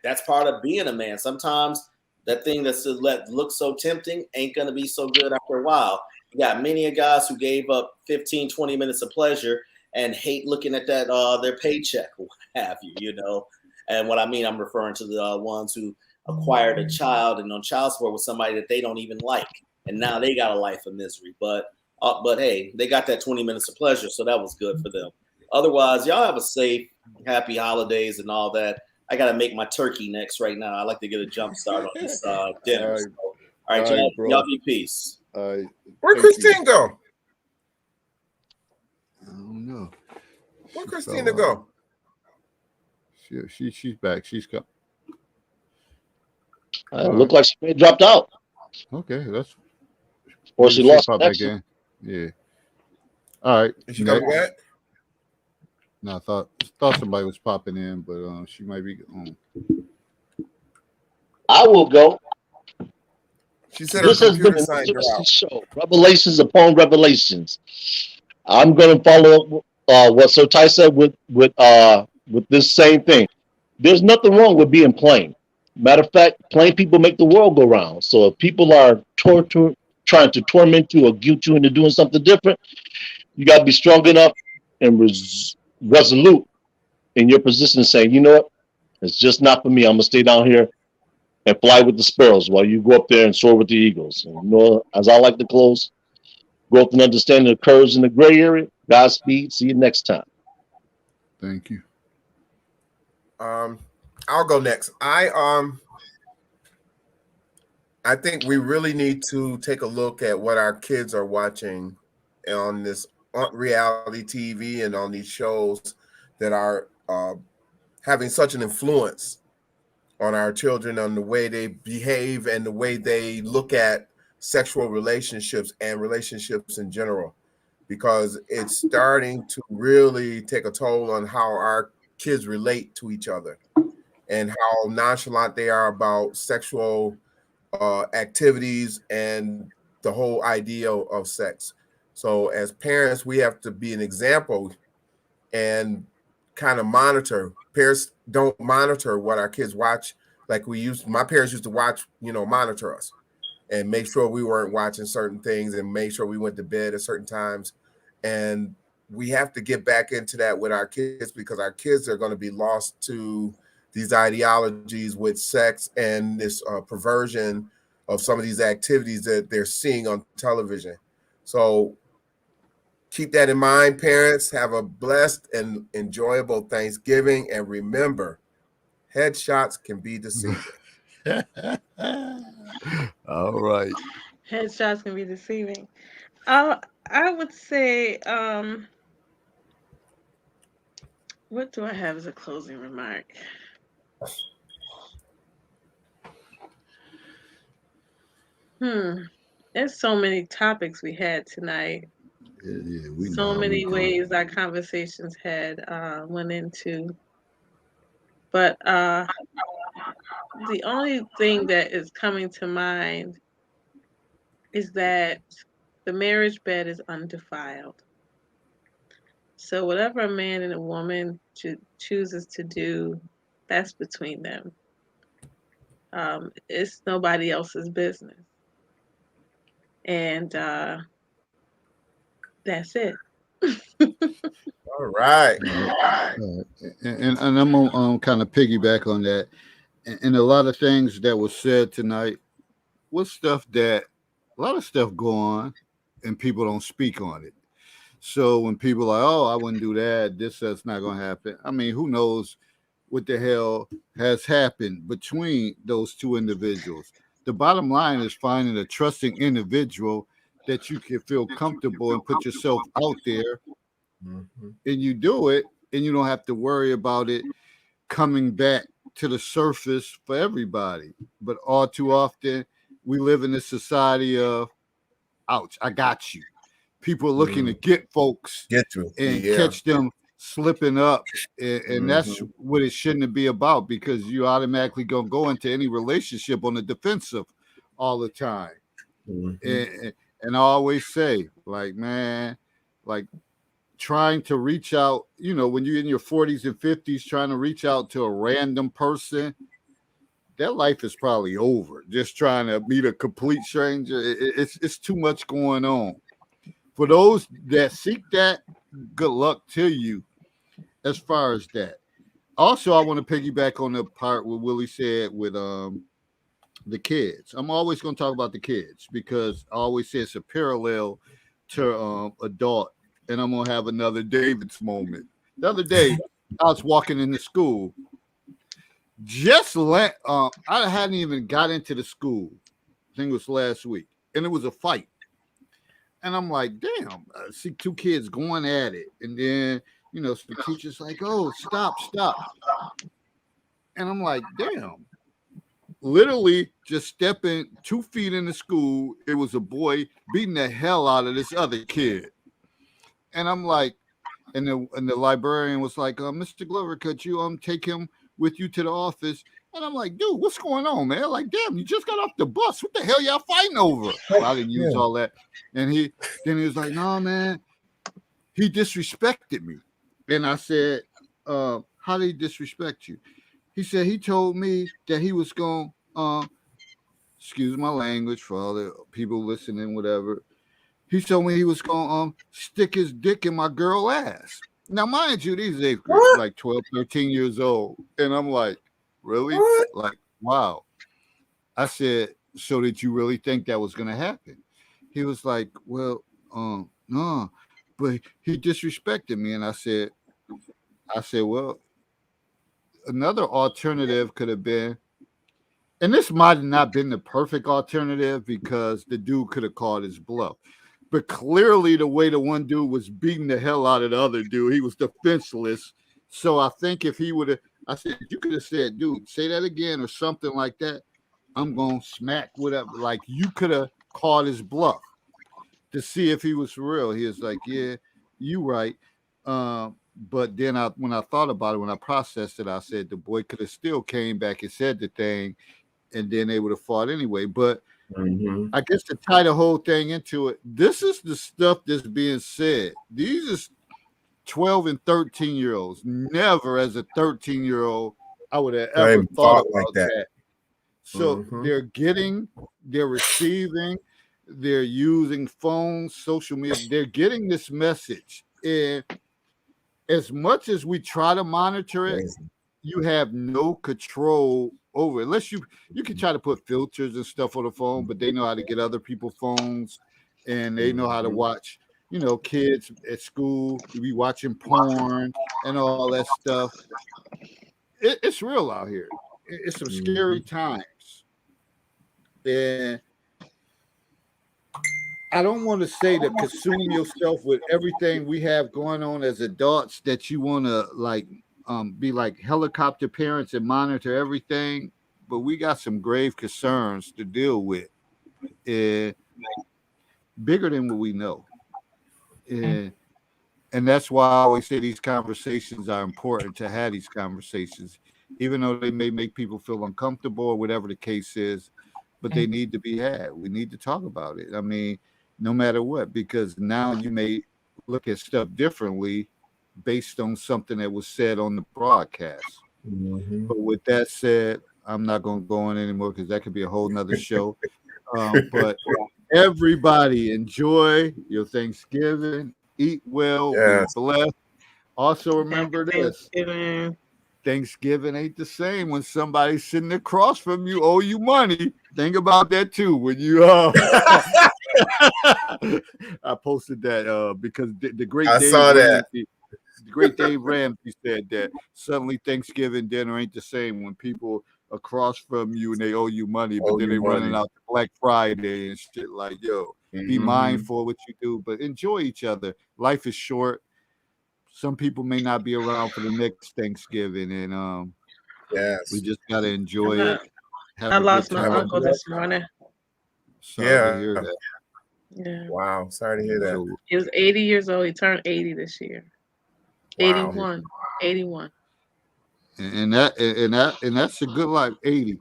that's part of being a man. Sometimes that thing that looks so tempting ain't gonna be so good after a while. You got many guys who gave up 15, 20 minutes of pleasure and hate looking at that their paycheck or what have you, And what I mean, I'm referring to the ones who acquired a child and on child support with somebody that they don't even like, and now they got a life of misery. But hey, they got that 20 minutes of pleasure, so that was good for them. Otherwise, y'all have a safe, happy holidays and all that. I got to make my turkey next right now. I like to get a jump start on this dinner. All right, y'all be peace. Where'd Christine go? I don't know. Where'd Christina go? She's back. She's come. Looked like she may have dropped out. Okay, that's. Or she lost again. Yeah. All right. Is she coming back? No, I thought somebody was popping in, but she might be on. I will go. She said this has been an interesting show. Revelations upon revelations. I'm going to follow up what Sir Ty said with this same thing. There's nothing wrong with being plain. Matter of fact, plain people make the world go round. So if people are trying to torment you or guilt you into doing something different, you got to be strong enough and resolute in your position, saying, you know what, it's just not for me. I'm gonna stay down here and fly with the sparrows while you go up there and soar with the eagles. And, as I like to close, growth and understanding occurs in the gray area. Godspeed. See you next time. Thank you. I'll go next. I think we really need to take a look at what our kids are watching on this reality TV and on these shows that are having such an influence on our children, on the way they behave and the way they look at sexual relationships and relationships in general, because it's starting to really take a toll on how our kids relate to each other and how nonchalant they are about sexual activities and the whole idea of sex. So as parents, we have to be an example and kind of monitor. Parents don't monitor what our kids watch like my parents used to watch, monitor us and make sure we weren't watching certain things and make sure we went to bed at certain times. And we have to get back into that with our kids, because our kids are going to be lost to these ideologies with sex and this perversion of some of these activities that they're seeing on television. So keep that in mind, parents. Have a blessed and enjoyable Thanksgiving. And remember, headshots can be deceiving. All right. Headshots can be deceiving. I would say, what do I have as a closing remark? There's so many topics we had tonight. Yeah, so many ways our conversations had went into. But the only thing that is coming to mind is that the marriage bed is undefiled. So whatever a man and a woman chooses to do, that's between them. It's nobody else's business. And that's it. All right. And I'm gonna kind of piggyback on that. And a lot of things that was said tonight was stuff that a lot of stuff go on, and people don't speak on it. So when people are like, "Oh, I wouldn't do that. That's not gonna happen." I mean, who knows what the hell has happened between those two individuals? The bottom line is finding a trusting individual that you can feel comfortable and put yourself out there, and you do it, and you don't have to worry about it coming back to the surface for everybody. But all too often, we live in a society of, ouch, I got you. People are looking to get folks and catch them slipping up. And that's what it shouldn't be about, because you automatically going to go into any relationship on the defensive all the time. And I always say, like, man, like trying to reach out, you know, when you're in your 40s and 50s, trying to reach out to a random person, that life is probably over. Just trying to meet a complete stranger, it's too much going on. For those that seek that, good luck to you as far as that. Also, I want to piggyback on the part what Willie said with the kids. I'm always going to talk about the kids because I always say it's a parallel to adult, and I'm going to have another David's moment. The other day, I was walking into school. I hadn't even got into the school. I think it was last week, and it was a fight. And I'm like, damn, I see two kids going at it. And then, you know, the teacher's like, oh, stop. And I'm like, damn. Literally just stepping 2 feet in the school, it was a boy beating the hell out of this other kid. And I'm like, and the librarian was like, Mr. Glover, could you take him with you to the office? And I'm like, dude, what's going on, man? Like, damn, you just got off the bus. What the hell y'all fighting over? Well, I didn't use all that. And he was like, no, man, he disrespected me. And I said, how did he disrespect you? He said he told me that he was going to, excuse my language for all the people listening, whatever. He told me he was going to stick his dick in my girl ass. Now, mind you, these eighth graders, like 12, 13 years old. And I'm like, really? What? Like, wow. I said, so did you really think that was going to happen? He was like, well, no, but he disrespected me. And I said, well, another alternative could have been, and this might have not been the perfect alternative because the dude could have called his bluff. But clearly the way the one dude was beating the hell out of the other dude, he was defenseless. So I think if he would have, I said, you could have said, dude, say that again or something like that. I'm going to smack whatever. Like, you could have called his bluff to see if he was for real. He was like, yeah, you right. But then when I thought about it, when I processed it, I said the boy could have still came back and said the thing, and then they would have fought anyway. But I guess to tie the whole thing into it, this is the stuff that's being said. These are 12 and 13-year-olds. Never as a 13-year-old I would have ever thought about that. So they're receiving, they're using phones, social media, they're getting this message. And as much as we try to monitor it, you have no control over it. Unless you can try to put filters and stuff on the phone, but they know how to get other people's phones, and they know how to watch, you know, kids at school be watching porn and all that stuff. It's real out here. It's some scary times. And I don't want to say to consume yourself with everything we have going on as adults that you want to like be like helicopter parents and monitor everything, but we got some grave concerns to deal with, bigger than what we know. And that's why I always say these conversations are important to have these conversations, even though they may make people feel uncomfortable or whatever the case is, but they need to be had. We need to talk about it. I mean, no matter what, because now you may look at stuff differently based on something that was said on the broadcast. But with that said, I'm not going to go on anymore because that could be a whole nother show. But everybody enjoy your Thanksgiving. Eat well. Yes. Be blessed. Also remember this. Thanksgiving. Thanksgiving ain't the same when somebody's sitting across from you, owe you money. Think about that too. When you I posted that because the great I Dave saw that. Ramsey, the great Dave Ramsey said that suddenly Thanksgiving dinner ain't the same when people across from you and they owe you money, but then they running out to Black Friday and shit. Like, yo, be mindful of what you do, but enjoy each other. Life is short. Some people may not be around for the next Thanksgiving, and we just gotta enjoy it. I lost my uncle this morning. Sorry to hear that. Yeah. Wow. Sorry to hear that. So, He was 80 years old. He turned 80 this year. Wow. 81. and that's a good life, 80.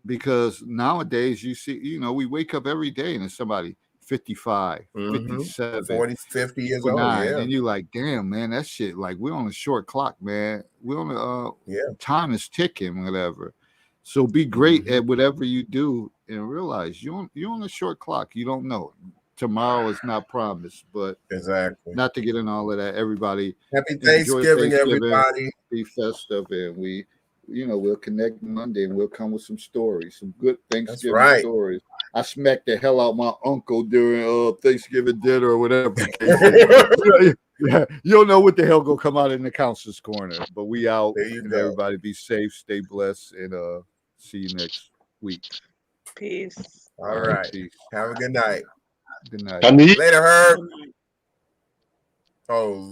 Because nowadays you see, we wake up every day and there's somebody 55, 57, 40, 50 years old. Yeah. And you're like, damn, man, that shit, like, we're on a short clock, man. We're on time is ticking, whatever. So be great at whatever you do and realize you're on a short clock. You don't know. Tomorrow is not promised, but exactly. Not to get in all of that. Everybody, happy Thanksgiving, everybody. Be festive, and we'll connect Monday, and we'll come with some stories, some good Thanksgiving stories. I smacked the hell out my uncle during Thanksgiving dinner or whatever. Yeah, you don't know what the hell gonna come out in the counselor's corner, but we out. There you go. Everybody be safe, stay blessed, and see you next week. Peace. All right. Peace. Have a good night. Good night. Later, Herb. Oh.